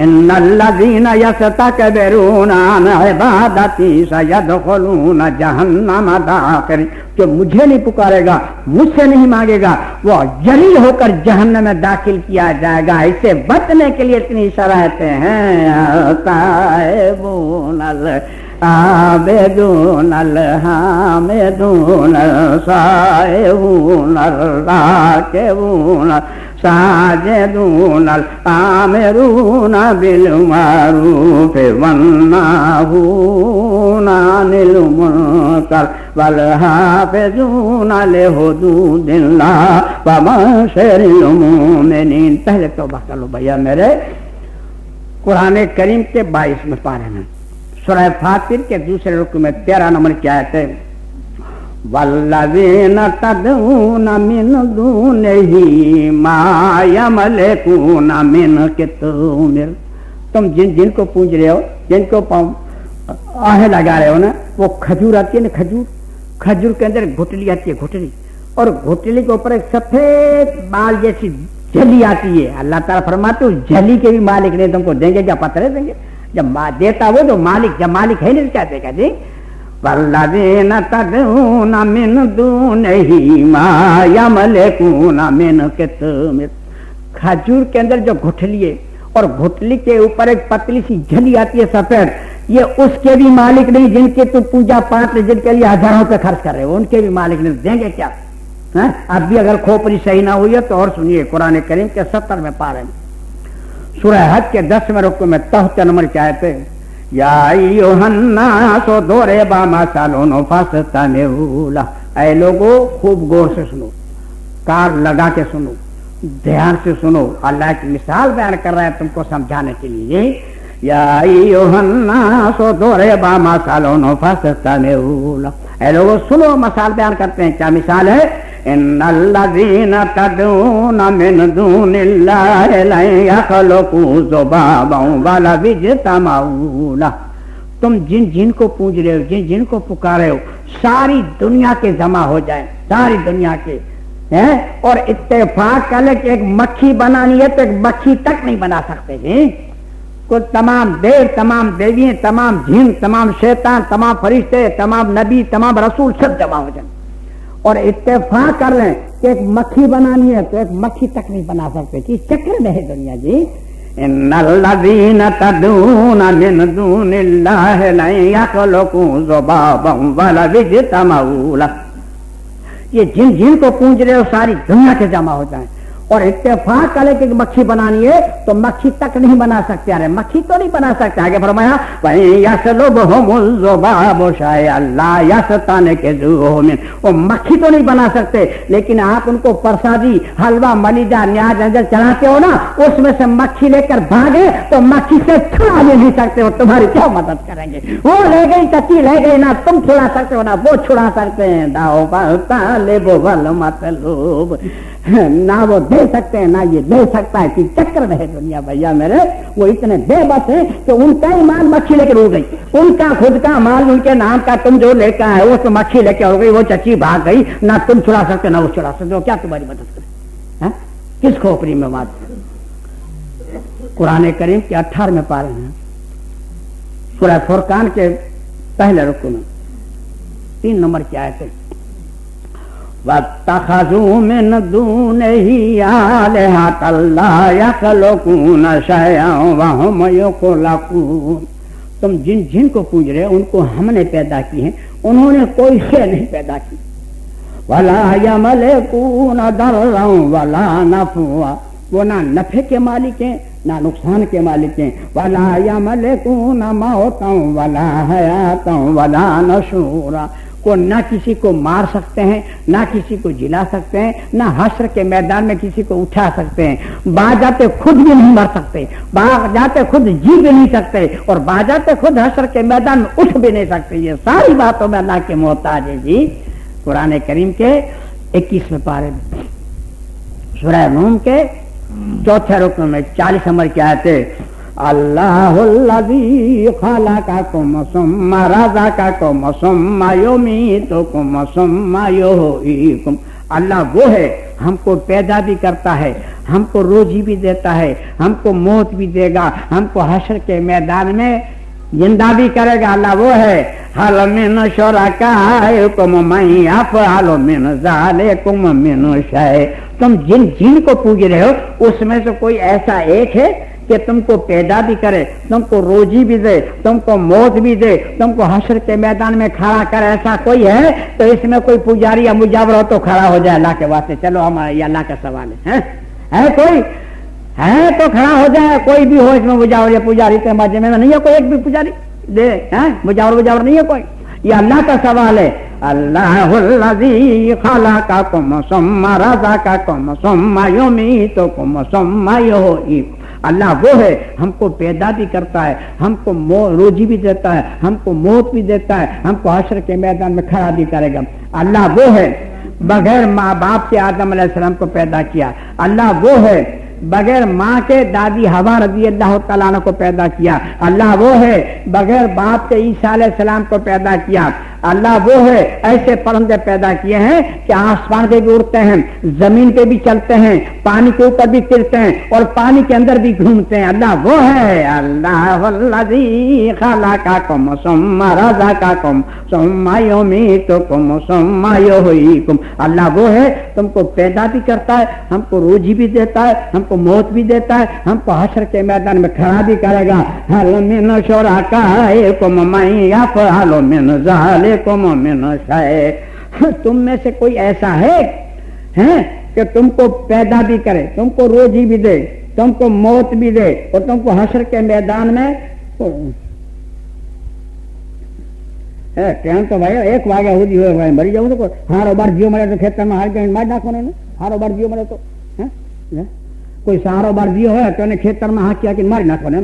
ان الذين يستكبرون عن عبادتي سيدخلون جہنم داخرین، جو مجھے نہیں پکارے گا، مجھ سے نہیں مانگے گا، وہ ذلیل ہو کر جہنم میں داخل کیا جائے گا. اس سے بچنے کے لیے اتنی شرائطیں ہیں. تائبون العابدون الحامدون السائحون الراکعون ساجدون الآمرون بالمعروف والناهون عن المنکر والحافظون لحدود اللہ وبشر المؤمنین. پہلے توبہ کر لو بھیا میرے. قرآن کریم کے 22ویں پارے میں سورہ فاطر کے 2 رکوع میں 13 نمبر کی آیت ہے. والذین تدعون من دونہ ما یملکون من قطمیر، تم جن کو پوج رہے ہو، جن کو آہیں لگا رہے ہو نا، وہ کھجور آتی ہے نا، کھجور کے اندر گھٹلی آتی ہے، گھٹلی، اور گھٹلی کے اوپر ایک سفید بال جیسی جھلی آتی ہے. اللہ تعالیٰ فرماتے ہو جھلی کے بھی مالک نہیں تم کو دیں گے کیا؟ پتھرے دیں گے؟ جب دیتا وہ جو مالک، جب مالک ہے نہیں کیا دے گا جی؟ والذین تدعون من دونہ ما یملکون من قطمیر، کھجور کے اندر جو گھٹلی ہے اور گھٹلی کے اوپر ایک پتلی سی جھلی آتی ہے سفید، یہ اس کے بھی مالک نہیں جن کے تو پوجا پاٹ جن کے لیے ہزاروں روپے خرچ کر رہے ہو، ان کے بھی مالک نہیں، دیں گے کیا؟ اب بھی اگر کھوپڑی صحیح نہ ہوئی ہے تو اور سنیے قرآن کریم کے 70ویں پارے میں سورہ حج کے 10ویں رکوع میں 73 نمبر کی آیت ہے. یا ایھا الناس ضرب مثل فاستمعوا لہ، اے لوگو خوب غور سے سنو، کار لگا کے سنو، دھیان سے سنو. اللہ کی مثال بیان کر رہا ہے تم کو سمجھانے کے لیے. یا ایھا الناس ضرب مثل فاستمعوا لہ، اے لوگو سنو، مثال بیان کرتے ہیں. کیا مثال ہے؟ ان الذین تدعون من دون اللہ لن یخلقوا ذبابا ولو اجتمعوا لہ، تم جن جن کو پوج رہے ہو، جن جن کو پکارے ہو، ساری دنیا کے جمع ہو جائیں، ساری دنیا کے اور اتفاق کر لے کہ ایک مکھی بنانی ہے تو ایک مکھی تک نہیں بنا سکتے جی، کو تمام دیو، تمام دیویاں، تمام جن، تمام شیطان، تمام فرشتے، تمام نبی، تمام رسول سب جمع ہو جائیں اور اتفاق کر لیں کہ ایک مکھی بنانی ہے تو ایک مکھی تک نہیں بنا سکتے، کہ چکر میں ہے دنیا جی. ان الذین تدعون من دون اللہ لن یخلقوا ذبابا ولو اجتمعوا لہ. یہ جن جن کو پوج رہے ہو ساری دنیا کے جمع ہو جائیں اور اتفاق کرے کہ مکھی بنانی ہے تو مکھی تک نہیں بنا سکتے. ارے مکھی تو نہیں بنا سکتے. آگے فرمایا یسلبہم الذباب شیئا لا یستنقذوہ، وہ مکھی تو نہیں بنا سکتے لیکن آپ ان کو پرسادی، حلوہ، ملیدہ، نیاز انجل چلاتے ہو نا، اس میں سے مکھی لے کر بھاگے تو مکھی سے چھڑا بھی نہیں سکتے، وہ تمہاری کیا مدد کریں گے؟ وہ لے گئی چچی لے گئی، نہ تم چھڑا سکتے ہو نہ وہ چھڑا سکتے ہیں. داؤ طالب والمطلوب، نہ وہ دے سکتے ہیں نہ یہ دے سکتا ہے، کہ چکر میں ہے دنیا بھیا میرے. وہ اتنے بے بس ہیں کہ ان کا ہی مال مکھی لے کے اڑ گئی، ان کا خود کا مال ان کے نام کا تم جو لے کے آئے وہ تو مکھی لے کے اڑ گئی، وہ چچی بھاگ گئی، نہ تم چھڑا سکتے نہ وہ چھڑا سکتے ہو. کیا تمہاری مدد کرے؟ کس کھوپڑی میں بات؟ قرآن کریم کے 18 پارے ہیں، سورہ فرقان کے پہلے رکو میں 3 نمبر کی آیت ہے. وَاتَّخَذُوا مِن دُونِهِ آلِهَةً لَا يَخْلُقُونَ شَيْئًا وَهُمْ يُخْلَقُونَ. تم جن جن کو پوج رہے ان کو ہم نے پیدا کی ہیں، انہوں نے کوئی شے نہیں پیدا کی. وَلَا يَمْلِكُونَ ضَرًّا وَلَا نَفْعًا، وہ نہ نفع کے مالک ہیں نہ نقصان کے مالک ہیں. وَلَا يَمْلِكُونَ مَوْتًا وَلَا حَيَاةً وَلَا نُشُورًا، کو نہ کسی کو مار سکتے ہیں نہ کسی کو جلا سکتے ہیں، نہ حشر کے میدان میں کسی کو اٹھا سکتے ہیں. باغ جاتے خود بھی نہیں مر سکتے، باغ جاتے خود جی بھی نہیں سکتے، اور باغ جاتے خود حشر کے میدان میں اٹھ بھی نہیں سکتے. یہ ساری باتوں میں اللہ کے محتاج ہے جی. قرآن کریم کے 21 پارے میں سورہ روم کے 4 رکن میں 40 نمبر کی آیت ہے. اللہ الذی خلقکم ثم رزقکم ثم یمیتکم ثم یحییکم. اللہ وہ ہے ہم کو پیدا بھی کرتا ہے، ہم کو روزی بھی دیتا ہے، ہم کو موت بھی دے گا، ہم کو حشر کے میدان میں زندہ بھی کرے گا. اللہ وہ ہے. حل من شرکائکم من یفعل من ذلکم من شیء. تم جن جن کو پوج رہے ہو اس میں سے کوئی ایسا ایک ہے کہ تم کو پیدا بھی کرے، تم کو روزی بھی دے، تم کو موت بھی دے، تم کو حشر کے میدان میں کھڑا کرے؟ ایسا کوئی ہے؟ تو اس میں کوئی پجاری یا مجاور ہو تو کھڑا ہو جائے اللہ کے واسطے. چلو ہمارا یہ اللہ کا سوال ہے کوئی ہے تو کھڑا ہو جائے. کوئی بھی ہو اس میں مجاور یا پجاری کے ماجے میں نہیں ہے کوئی ایک بھی پجاری دے، مجاور نہیں ہے کوئی. یہ اللہ کا سوال ہے. اللہ الذی خلقکم ثم رزقکم ثم یمیتکم ثم یحییکم. اللہ وہ ہے ہم کو پیدا بھی کرتا ہے، ہم کو روزی بھی دیتا ہے، ہم کو موت بھی دیتا ہے، ہم کو حشر کے میدان میں کھڑا بھی کرے گا. اللہ وہ ہے بغیر ماں باپ کے آدم علیہ السلام کو پیدا کیا. اللہ وہ ہے بغیر ماں کے دادی حوا رضی اللہ تعالیٰ عنہ کو پیدا کیا. اللہ وہ ہے بغیر باپ کے عیسیٰ علیہ السلام کو پیدا کیا. اللہ وہ ہے ایسے پرندے پیدا کیے ہیں کہ آسمان پہ بھی اڑتے ہیں، زمین پہ بھی چلتے ہیں، پانی کے اوپر بھی پھرتے ہیں اور پانی کے اندر بھی گھومتے ہیں. اللہ وہ ہے. اللہ الذی خلقکم ثم رزقکم ثم یمیتکم ثم یحییکم. اللہ وہ ہے تم کو پیدا بھی کرتا ہے، ہم کو روزی بھی دیتا ہے، ہم کو موت بھی دیتا ہے، ہم کو حشر کے میدان میں کھڑا بھی کرے گا. حل من شرکائکم من یفعل من ذلکم من شیء. تم میں سے کوئی ایسا ہے کہ تم کو پیدا بھی کرے، تم کو روزی بھی دے، تم کو موت بھی دے اور تم کو حشر کے میدان میں ٹرین تو بھائی 1 واگہ ہوئی ہوئے مری جاؤں تو ہارو بار جیو مرے تو کھیتر میں ہار کے مار ڈاکو نے ہارو بار جیو مرے تو کوئی سہارو بار جیو ہے تو انہیں کھیتر میں ہاں کیا کہ ماری ناکو نے.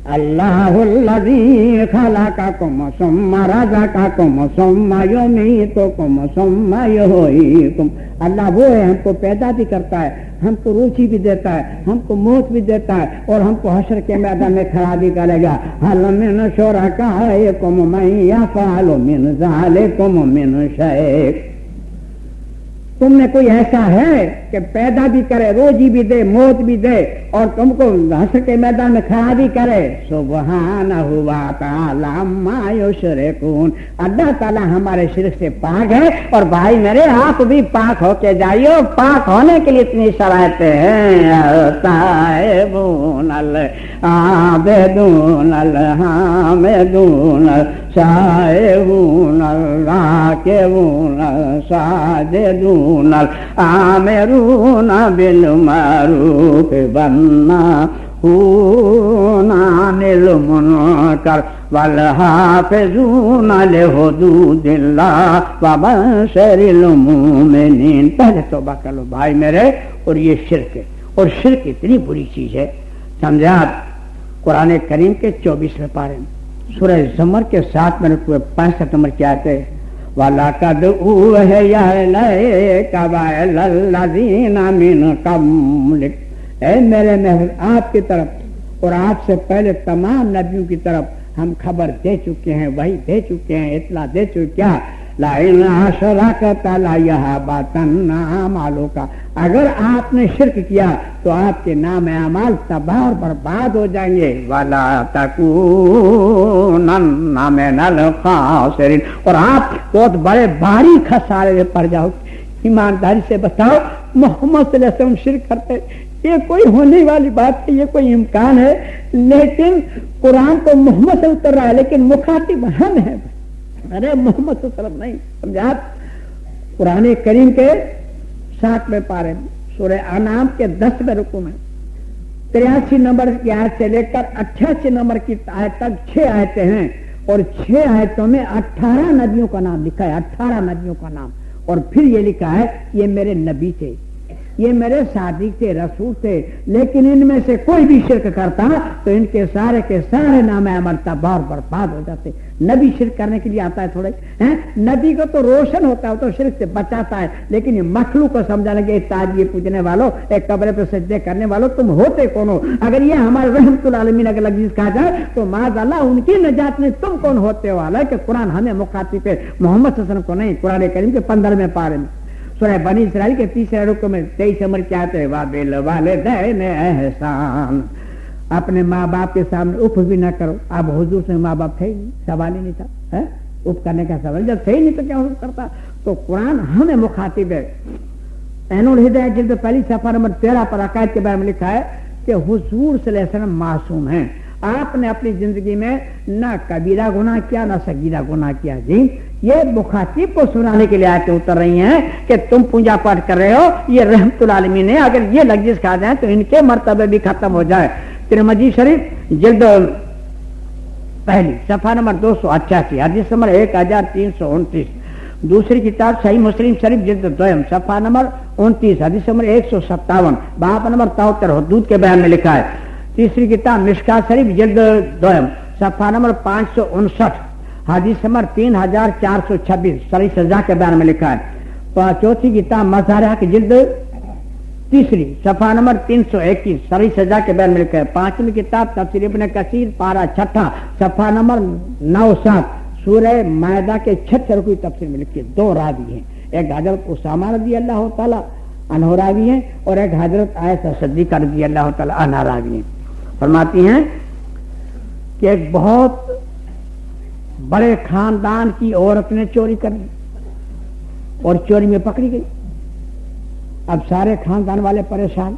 اللہ الذی خلقکم ثم رزقکم ثم یمیتکم ثم یحییکم. اللہ وہ ہے ہم کو پیدا بھی کرتا ہے، ہم کو روزی بھی دیتا ہے, ہم کو موت بھی دیتا ہے, اور ہم کو حشر کے میدان میں کھڑا بھی کرے گا. حل من شرکائکم من یفعل من ذلکم من شیء, تم میں کوئی ایسا ہے کہ پیدا بھی کرے, روزی بھی دے, موت بھی دے, اور تم کو حشر کے میدان میں کھڑا بھی کرے؟ سبحانہ و تعالی عما یشرکون, اللہ تعالیٰ ہمارے شرک سے پاک ہے. اور بھائی میرے آپ بھی پاک ہو کے جائیو, پاک ہونے کے لیے اتنی شرائطیں ہیں. تائبون العابدون الحامدون السائحون الراکعون الساجدون الآمرون بالمعروف والناهون عن المنکر والحافظون لحدود اللہ وبشر المؤمنین. پہلے توبہ کر لو بھائی میرے. اور یہ شرک ہے, اور شرک اتنی بری چیز ہے, سمجھے آپ؟ قرآن کریم کے 24ویں پارے میں سورہ زمر کے 7 منٹ 65 نمبر کی آیت ہے, وَلَقَدْ أُوحِيَ إِلَيْكَ وَإِلَى الَّذِينَ مِن قَبْلِكَ, اے میرے محبوب آپ کی طرف اور آپ سے پہلے تمام نبیوں کی طرف ہم خبر دے چکے ہیں, وحی دے چکے ہیں, اطلاع دے چکے. کیا؟ لَئِنْ أَشْرَكْتَ لَيَحْبَطَنَّ عَمَلُكَ, اگر آپ نے شرک کیا تو آپ کے نام اعمال تباہ اور برباد ہو جائیں گے. وَلَا تَكُونَنَّ مِنَ الْخَاسِرِينَ, اور آپ بہت بڑے بھاری خسارے میں پڑ جاؤ. ایمانداری سے بتاؤ, محمد صلی اللہ علیہ وسلم شرک کرتے, یہ کوئی ہونے والی بات ہے, یہ کوئی امکان ہے؟ لیکن قرآن تو محمد سے اتر رہا ہے, لیکن مخاطب ہم ہیں. ارے محمد صلی اللہ علیہ وسلم نہیں, سمجھا؟ قرآن کریم کے 7ویں پارے میں سورہ انعام کے 10ویں رکوع میں 83 نمبر کی آیت سے لے کر 88 نمبر کی آیت تک 6 آیتیں ہیں, اور 6 آیتوں میں 18 نبیوں کا نام لکھا ہے, 18 نبیوں کا نام. اور پھر یہ لکھا ہے یہ میرے نبی تھے, یہ میرے صادق تھے, رسول تھے, لیکن ان میں سے کوئی بھی شرک کرتا تو ان کے سارے نام عمل تباہ اور برباد ہو جاتے. نبی شرک کرنے کے لیے آتا ہے تھوڑے ہیں, نبی کو تو روشن ہوتا ہے, تو شرک سے بچاتا ہے, لیکن یہ مخلوق کو سمجھانے کے تاج یہ پوجنے والوں, ایک قبر پہ سجدے کرنے والوں, تم ہوتے کون ہو؟ اگر یہ ہمارے رحمت العالمین اگر لفظ کہا جائے تو معاذ اللہ ان کی نجات میں تم کون ہوتے ہو؟ حالانکہ قرآن ہمیں مخاطب ہے, محمد صلی اللہ علیہ وسلم کو نہیں. قرآن کریم کے 15ویں پارے میں سورہ بنی اسرائیل کے 3 رکوع میں 23 نمبر کیا آتے ہیں, وَبِالْوَالِدَيْنِ احسان, اپنے ماں باپ کے سامنے اف بھی نہ کرو. اب حضور سے ماں باپ تھے ہی نہیں, سوال ہی نہیں تھا, اف کرنے کا سوال جب تھے ہی نہیں تو کیا حضور کرتا؟ تو قرآن ہمیں مخاطب ہے. عین الہدایہ جلد پہلی صفحہ نمبر 13 پر عقائد کے بارے میں لکھا ہے کہ حضور صلی اللہ علیہ وسلم معصوم ہیں. آپ نے اپنی زندگی میں نہ کبیرہ گناہ کیا نہ صغیرہ گناہ کیا. جی یہ مخاطب کو سنانے کے لیے آیتیں اتر رہی ہیں کہ تم پوجا پاٹ کر رہے ہو, یہ رحمت العالمین ہے, اگر یہ لفظ کھا جائیں تو ان کے مرتبے بھی ختم ہو جائے. ترمذی شریف جلد پہلی صفحہ نمبر 288 حدیث نمبر 1329, دوسری کتاب صحیح مسلم شریف جلد 2 صفحہ نمبر 29 حدیث نمبر 157 باب نمبر 73 حدود کے بیان میں لکھا ہے. تیسری کتاب مشکات شریف جلد 2 صفحہ نمبر 559 حدیث نمبر 3426 صریح سزا کے بیان میں لکھا ہے. چوتھی کتاب مظاہرہ کی جلد 3 صفحہ نمبر 321 صریح سزا کے بیان میں لکھا ہے. 5ویں کتاب تفسیر ابن کثیر پارہ 6 صفحہ نمبر 97 سورہ مائدہ کے 76 رکوع تفسیر میں لکھی ہے. 2 راوی ہیں, ایک حضرت اسامہ رضی اللہ تعالی عنہ راوی ہیں, اور ایک حضرت عائشہ صدیقہ رضی اللہ تعالی عنہا راوی ہیں. فرماتی ہیں کہ ایک بہت بڑے خاندان کی عورت نے چوری کر لی اور چوری میں پکڑی گئی. اب سارے خاندان والے پریشان,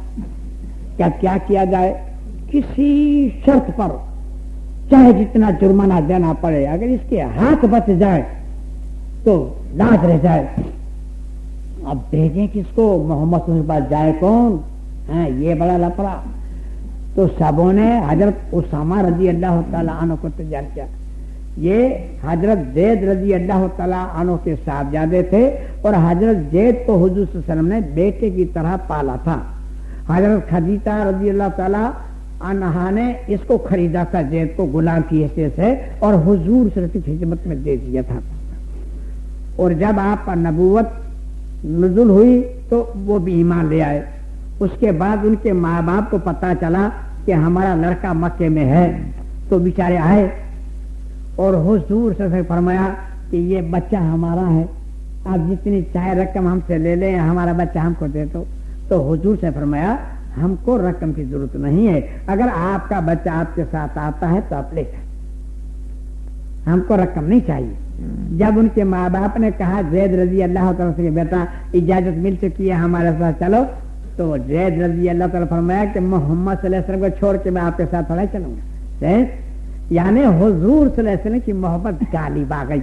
کیا کیا جائے؟ کسی شرط پر چاہے جتنا جرمانہ دینا پڑے, اگر اس کے ہاتھ بچ جائے تو لاز رہ جائے. اب بھیجیں کس کو؟ محمد صلی اللہ علیہ وسلم کے پاس جائے کون؟ یہ بڑا لفڑا. تو سبوں نے حضرت اسامہ رضی اللہ تعالی عنہ کو تیار کیا. یہ حضرت زید رضی اللہ تعالی عنہ کے صاحبزادے تھے, اور حضرت زید کو حضور صلی اللہ علیہ وسلم نے بیٹے کی طرح پالا تھا. حضرت خدیجہ رضی اللہ تعالی عنہا نے اس کو خریدا تھا زید کو غلام کی حیثیت سے, اور حضور صلی اللہ علیہ وسلم کی خدمت میں دے دیا تھا. اور جب آپ پر نبوت نزول ہوئی تو وہ بھی ایمان لے آئے, اس کے بعد ان کے ماں باپ کو پتا چلا کہ ہمارا لڑکا مکے میں ہے تو بیچارے آئے اور حضور سے فرمایا کہ یہ بچہ ہمارا ہے، آپ جتنی چاہے رقم ہم سے لے لیں، ہمارا بچہ ہم کو دے دو۔ تو حضور سے فرمایا ہم کو رقم کی ضرورت نہیں ہے، اگر آپ کا بچہ آپ کے ساتھ آتا ہے تو آپ لے جائیں، ہم کو رقم نہیں چاہیے۔ جب ان کے ماں باپ نے کہا زید رضی اللہ تعالیٰ سے بیٹا اجازت مل چکی ہے ہمارے ساتھ چلو، تو زید رضی اللہ تعالیٰ فرمایا کہ محمد صلی اللہ علیہ وسلم کو چھوڑ کے میں آپ کے ساتھ تھوڑا چلوں گا۔ یعنی حضور صلی اللہ علیہ وسلم کی محبت غالب آ گئی،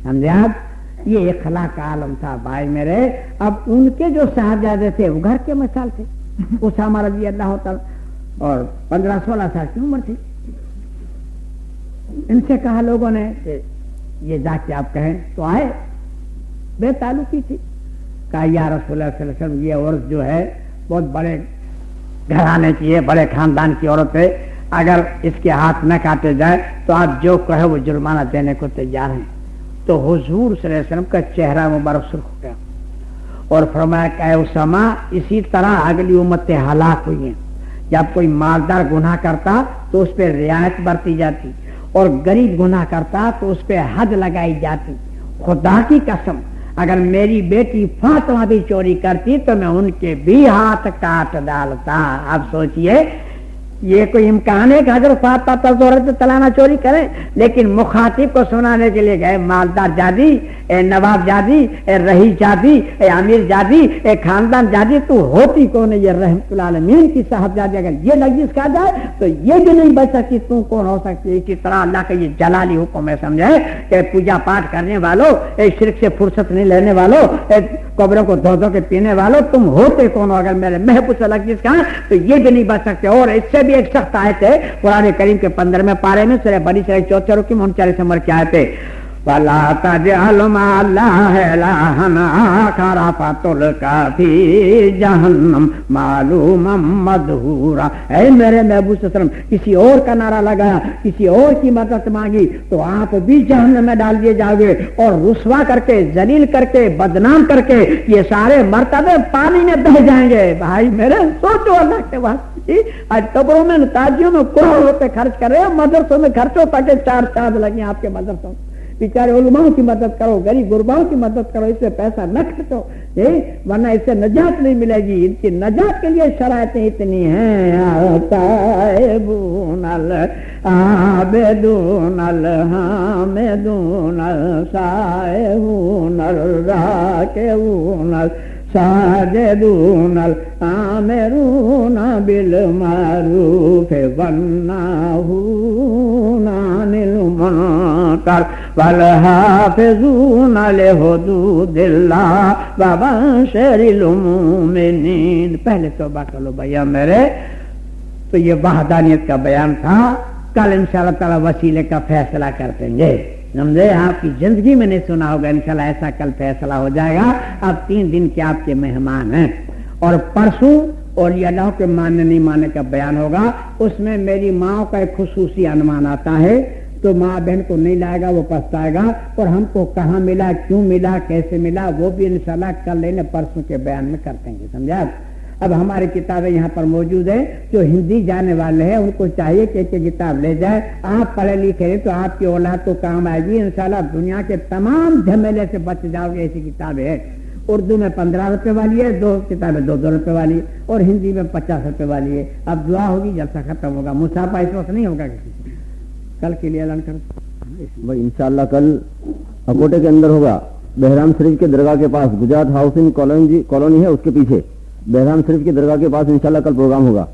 سمجھے آپ؟ یہ اخلاق کا عالم تھا بھائی میرے۔ اب ان کے جو صاحبزادے تھے وہ گھر کے مثال تھے، اسامہ رضی اللہ تعالیٰ، اور 15-16 سال کی عمر تھی۔ ان سے کہا لوگوں نے کہ یہ جا کے آپ کہیں، تو آئے، بے تعلقی تھی، کہا یا رسول اللہ صلی اللہ علیہ وسلم یہ عورت جو ہے بہت بڑے گھرانے کی ہے، بڑے خاندان کی عورت ہے، اگر اس کے ہاتھ نہ کاٹے جائے تو آپ جو کہے وہ جرمانہ دینے کو تیار ہیں۔ تو حضور صلی اللہ علیہ وسلم کا چہرہ مبارک سرخ ہو گیا اور فرمایا کہ اے اسامہ اسی طرح اگلی امتیں ہلاک ہوئی ہیں، جب کوئی مالدار گناہ کرتا تو اس پہ رعایت برتی جاتی اور غریب گناہ کرتا تو اس پہ حد لگائی جاتی۔ خدا کی قسم اگر میری بیٹی فاطمہ بھی چوری کرتی تو میں ان کے بھی ہاتھ کاٹ ڈالتا۔ اب سوچئے یہ کوئی امکان ہے کہ حضرت فاطمہ تزورت تلانہ چوری کرے؟ لیکن مخاطب کو سنانے کے لیے گئے مالدار جادی، اے نواب جادی، اے رہی جادی، اے امیر جادی، اے خاندان جادی، تو ہوتی کون ہے یہ رحمت العالمین کی صاحبزادی؟ اگر یہ لفظ کہا جائے تو یہ بھی نہیں بچ سکتی، تو کون ہو سکتی ہے؟ کس طرح اللہ کا یہ جلالی حکم ہے، سمجھے کہ پوجا پاٹ کرنے والوں، اے شرک سے فرصت نہیں لینے والوں، اے قبروں کو دھو دھو کے پینے والوں، تم ہوتے کون ہو؟ اگر میرے محبوب سے لفظ کہا تو یہ بھی نہیں بچ سکتے۔ اور اس سے بھی ایک سخت آیت ہے قرآن کریم کے 15ویں پارے میں سورہ بنی اسرائیل 44 رکو 39 نمبر کی آیت ہے، وَلَا تَجْعَلْ مَعَ اللَّهِ إِلَٰهًا آخَرَ فَتُلْقَىٰ فِي جَهَنَّمَ مَلُومًا مَدْحُورًا۔ اے میرے محبوب صلی اللہ علیہ وسلم کسی اور کا نعرہ لگایا، کسی اور کی مدد مانگی تو آپ بھی جہنم میں ڈال دیے جاؤ گے اور رسوا کر کے، ذلیل کر کے، بدنام کر کے یہ سارے مرتبے پانی میں بہہ جائیں گے۔ بھائی میرے سوچو اللہ کے واسطے، آج قبروں میں تاجیوں میں کروڑوں روپے خرچ کر رہے ہیں، مدرسوں میں خرچ ہوتا کہ 4 چاند لگیں آپ کے مدرسوں، بیچارے علماؤں کی مدد کرو، غریب غرباؤں کی مدد کرو، اس سے پیسہ نہ خرچو، ورنہ اس سے نجات نہیں ملے گی۔ ان کی نجات کے لیے شرائطیں اتنی ہیں، تائبون العابدون الحامدون السائحون الراکعون ساجدون الآمرون بالمعروف والناہون عن المنکر والحافظون لحدود اللہ وبشر المؤمنین۔ پہلے توبہ کر لو بھیا میرے۔ تو یہ وحدانیت کا بیان تھا، کل انشاءاللہ تعالی وسیلے کا فیصلہ کرتے ہیں، سمجھے؟ آپ کی زندگی میں نہیں سنا ہوگا، انشاءاللہ ایسا کل فیصلہ ہو جائے گا۔ اب 3 دن کے آپ کے مہمان ہیں اور پرسوں اولیاء اللہ کے ماننے نہیں ماننے کا بیان ہوگا۔ اس میں میری ماں کا ایک خصوصی عنوان آتا ہے، تو ماں بہن کو نہیں لائے گا وہ پچھتائے گا، اور ہم کو کہاں ملا، کیوں ملا، کیسے ملا، وہ بھی انشاءاللہ کل لینے پرسوں کے بیان میں کرتے ہیں، سمجھا؟ اب ہماری کتابیں یہاں پر موجود ہیں، جو ہندی جانے والے ہیں ان کو چاہیے کہ ایک کتاب لے جائے۔ آپ پڑھے لکھے تو آپ کی اولاد کو کام آئے گی انشاءاللہ، دنیا کے تمام جھمیلے سے بچ جاؤ گے۔ ایسی کتابیں ہے، اردو میں 15 روپے والی ہے، 2 کتابیں 2 روپے والی ہے، اور ہندی میں 50 روپے والی ہے۔ اب دعا ہوگی، جلسہ ختم ہوگا، مسافہ اس وقت نہیں ہوگا، کل کے لیے اعلان کرو انشاءاللہ کل اکوٹے کے اندر ہوگا، بہرام شریف کے درگاہ کے پاس، گجرات ہاؤسنگ کالونی ہے اس کے پیچھے، بہرام شریف کی درگاہ کے پاس انشاءاللہ کل پروگرام ہوگا۔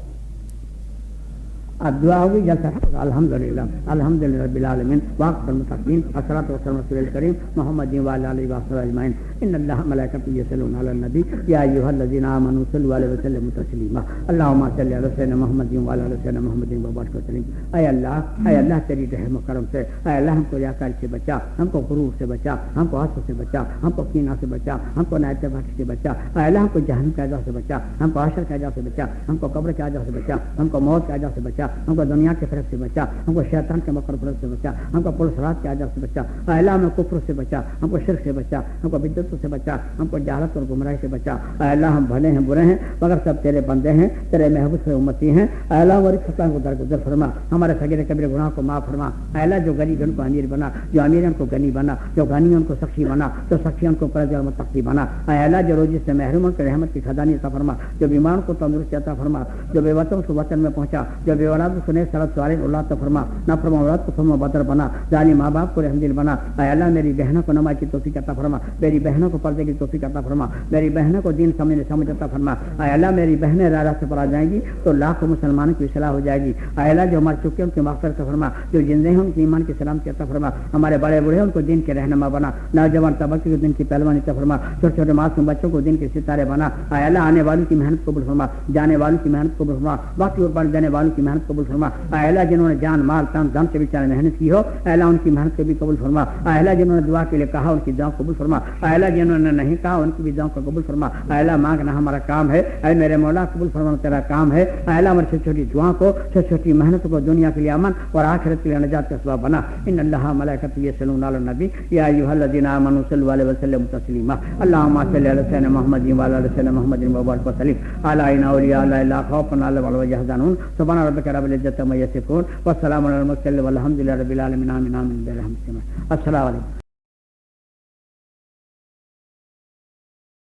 اب دعا ہوگی، جلسہ الحمدللہ الحمدللہ رب العالمین، واقف المتقین، الصلاۃ والسلام علی رسول کریم محمد وعلی آلہ وصحبہ اجمعین۔ ان اللہ ملائکتہ یصلون علی النبی یا ایھا الذین آمنوا صلوا علیہ وسلموا تسلیما۔ اللہم صل علی سیدنا محمد وعلی آلہ سیدنا محمد وبارک وسلم۔ اے اللہ تیری رحم و کرم سے، اے اللہ ہم کو ریاکاری سے بچا، ہم کو غرور سے بچا، ہم کو حسد سے بچا، ہم کو کینہ سے بچا، ہم کو نااتفاقی سے بچا، اے اللہ ہم کو جہنم کے عذاب سے بچا، ہم کو حشر کے عذاب سے بچا، ہم کو قبر کے عذاب سے بچا، ہم کو موت کے عذاب سے بچا، ہم کو دنیا کے فرق سے بچا، ہم کو شیطان کے مکر فرق سے بچا، ہم کو پولیس رات کے عذاب سے بچا، اے اللہ ہمیں کفر سے بچا، ہم کو شرک سے بچا، ہم کو بدعتوں سے بچا، ہم کو جہالت اور گمراہی سے بچا، اے اللہ ہم بھلے ہیں برے ہیں مگر سب تیرے بندے ہیں، تیرے محبوب سے امتی ہیں، اے اللہ ہماری خطاؤں کو درگزر فرما، ہمارے صغیر کبیر گناہ کو معاف فرما، اے اللہ جو غریب ان کو امیر بنا، جو امیر ان کو غنی بنا، جو غنی ان کو سخی بنا، جو سخی ان کو پرہیزگار اور متقی بنا، اے اللہ جو روزی سے محروم ان کو رحمت کی خزانی عطا فرما، جو بیمار کو تندرستی عطا فرما، جو بے وطن کو وطن میں پہنچا، جو بے اولاد کو نیک سرت سوالین اولاد عطا فرما، نافرمان اولاد کو فرما بدر بنا، ظالم ماں باپ کو رحمدل بنا، اے اللہ میری بہنوں کو نماز کی توفیق عطا فرما، میری بہنوں کو پردے کی توفیق عطا فرما، میری بہنوں کو دین سمجھ عطا فرما، اے اللہ میری بہنیں راہ سے پر آ جائیں گی تو لاکھوں مسلمانوں کی اصلاح ہو جائے گی، اے اللہ جو مر چکے ان کی مغفرت فرما، جو زندے ہیں ان کی ایمان کی سلامتی عطا فرما، ہمارے بڑے بوڑھے ان کو دین کے رہنما بنا، نوجوان طبقے کو دین کی پہلوانی عطا فرما، چھوٹے چھوٹے معصوم بچوں کو دین کے ستارے بنا، اے اللہ آنے والوں کی محنت قبول فرما، جانے والوں کی محنت قبول فرما، وقت قربان دینے والوں کی محنت قبول فرما، اے اللہ جنہوں نے جان مال تن دم سے بیچارے محنت کی ہو، اے اللہ ان کی محنت کو بھی قبول فرما، اے اللہ جنہوں نے دعا کے لیے کہا ان کی دعا قبول فرما، اے اللہ جنہوں نے نہیں کہا ان کی بھی دعا کو قبول فرما، اے اللہ مانگنا ہمارا کام ہے، اے میرے مولا قبول فرمانا تیرا کام ہے، اے اللہ ہماری چھوٹی چھوٹی دعا کو چھوٹی چھوٹی محنت کو دنیا کے لیے امن اور آخرت کے لیے نجات کا سبب بنا، ان اللہ ملائکتہ یصلون علی النبی یا ایھا الذین آمنوا صلوا علیہ وسلم تسلیما، اللهم صل علی سیدنا محمد وعلی آل سیدنا محمد وبارک وسلم علی اولیاء اللہ لا خوف علیہم ولا هم يحزنون، سبحان ربک رب العزۃ عما یصفون والسلام علی المرسلین والحمد للہ رب العالمین، آمین آمین برحمتک، السلام علیکم۔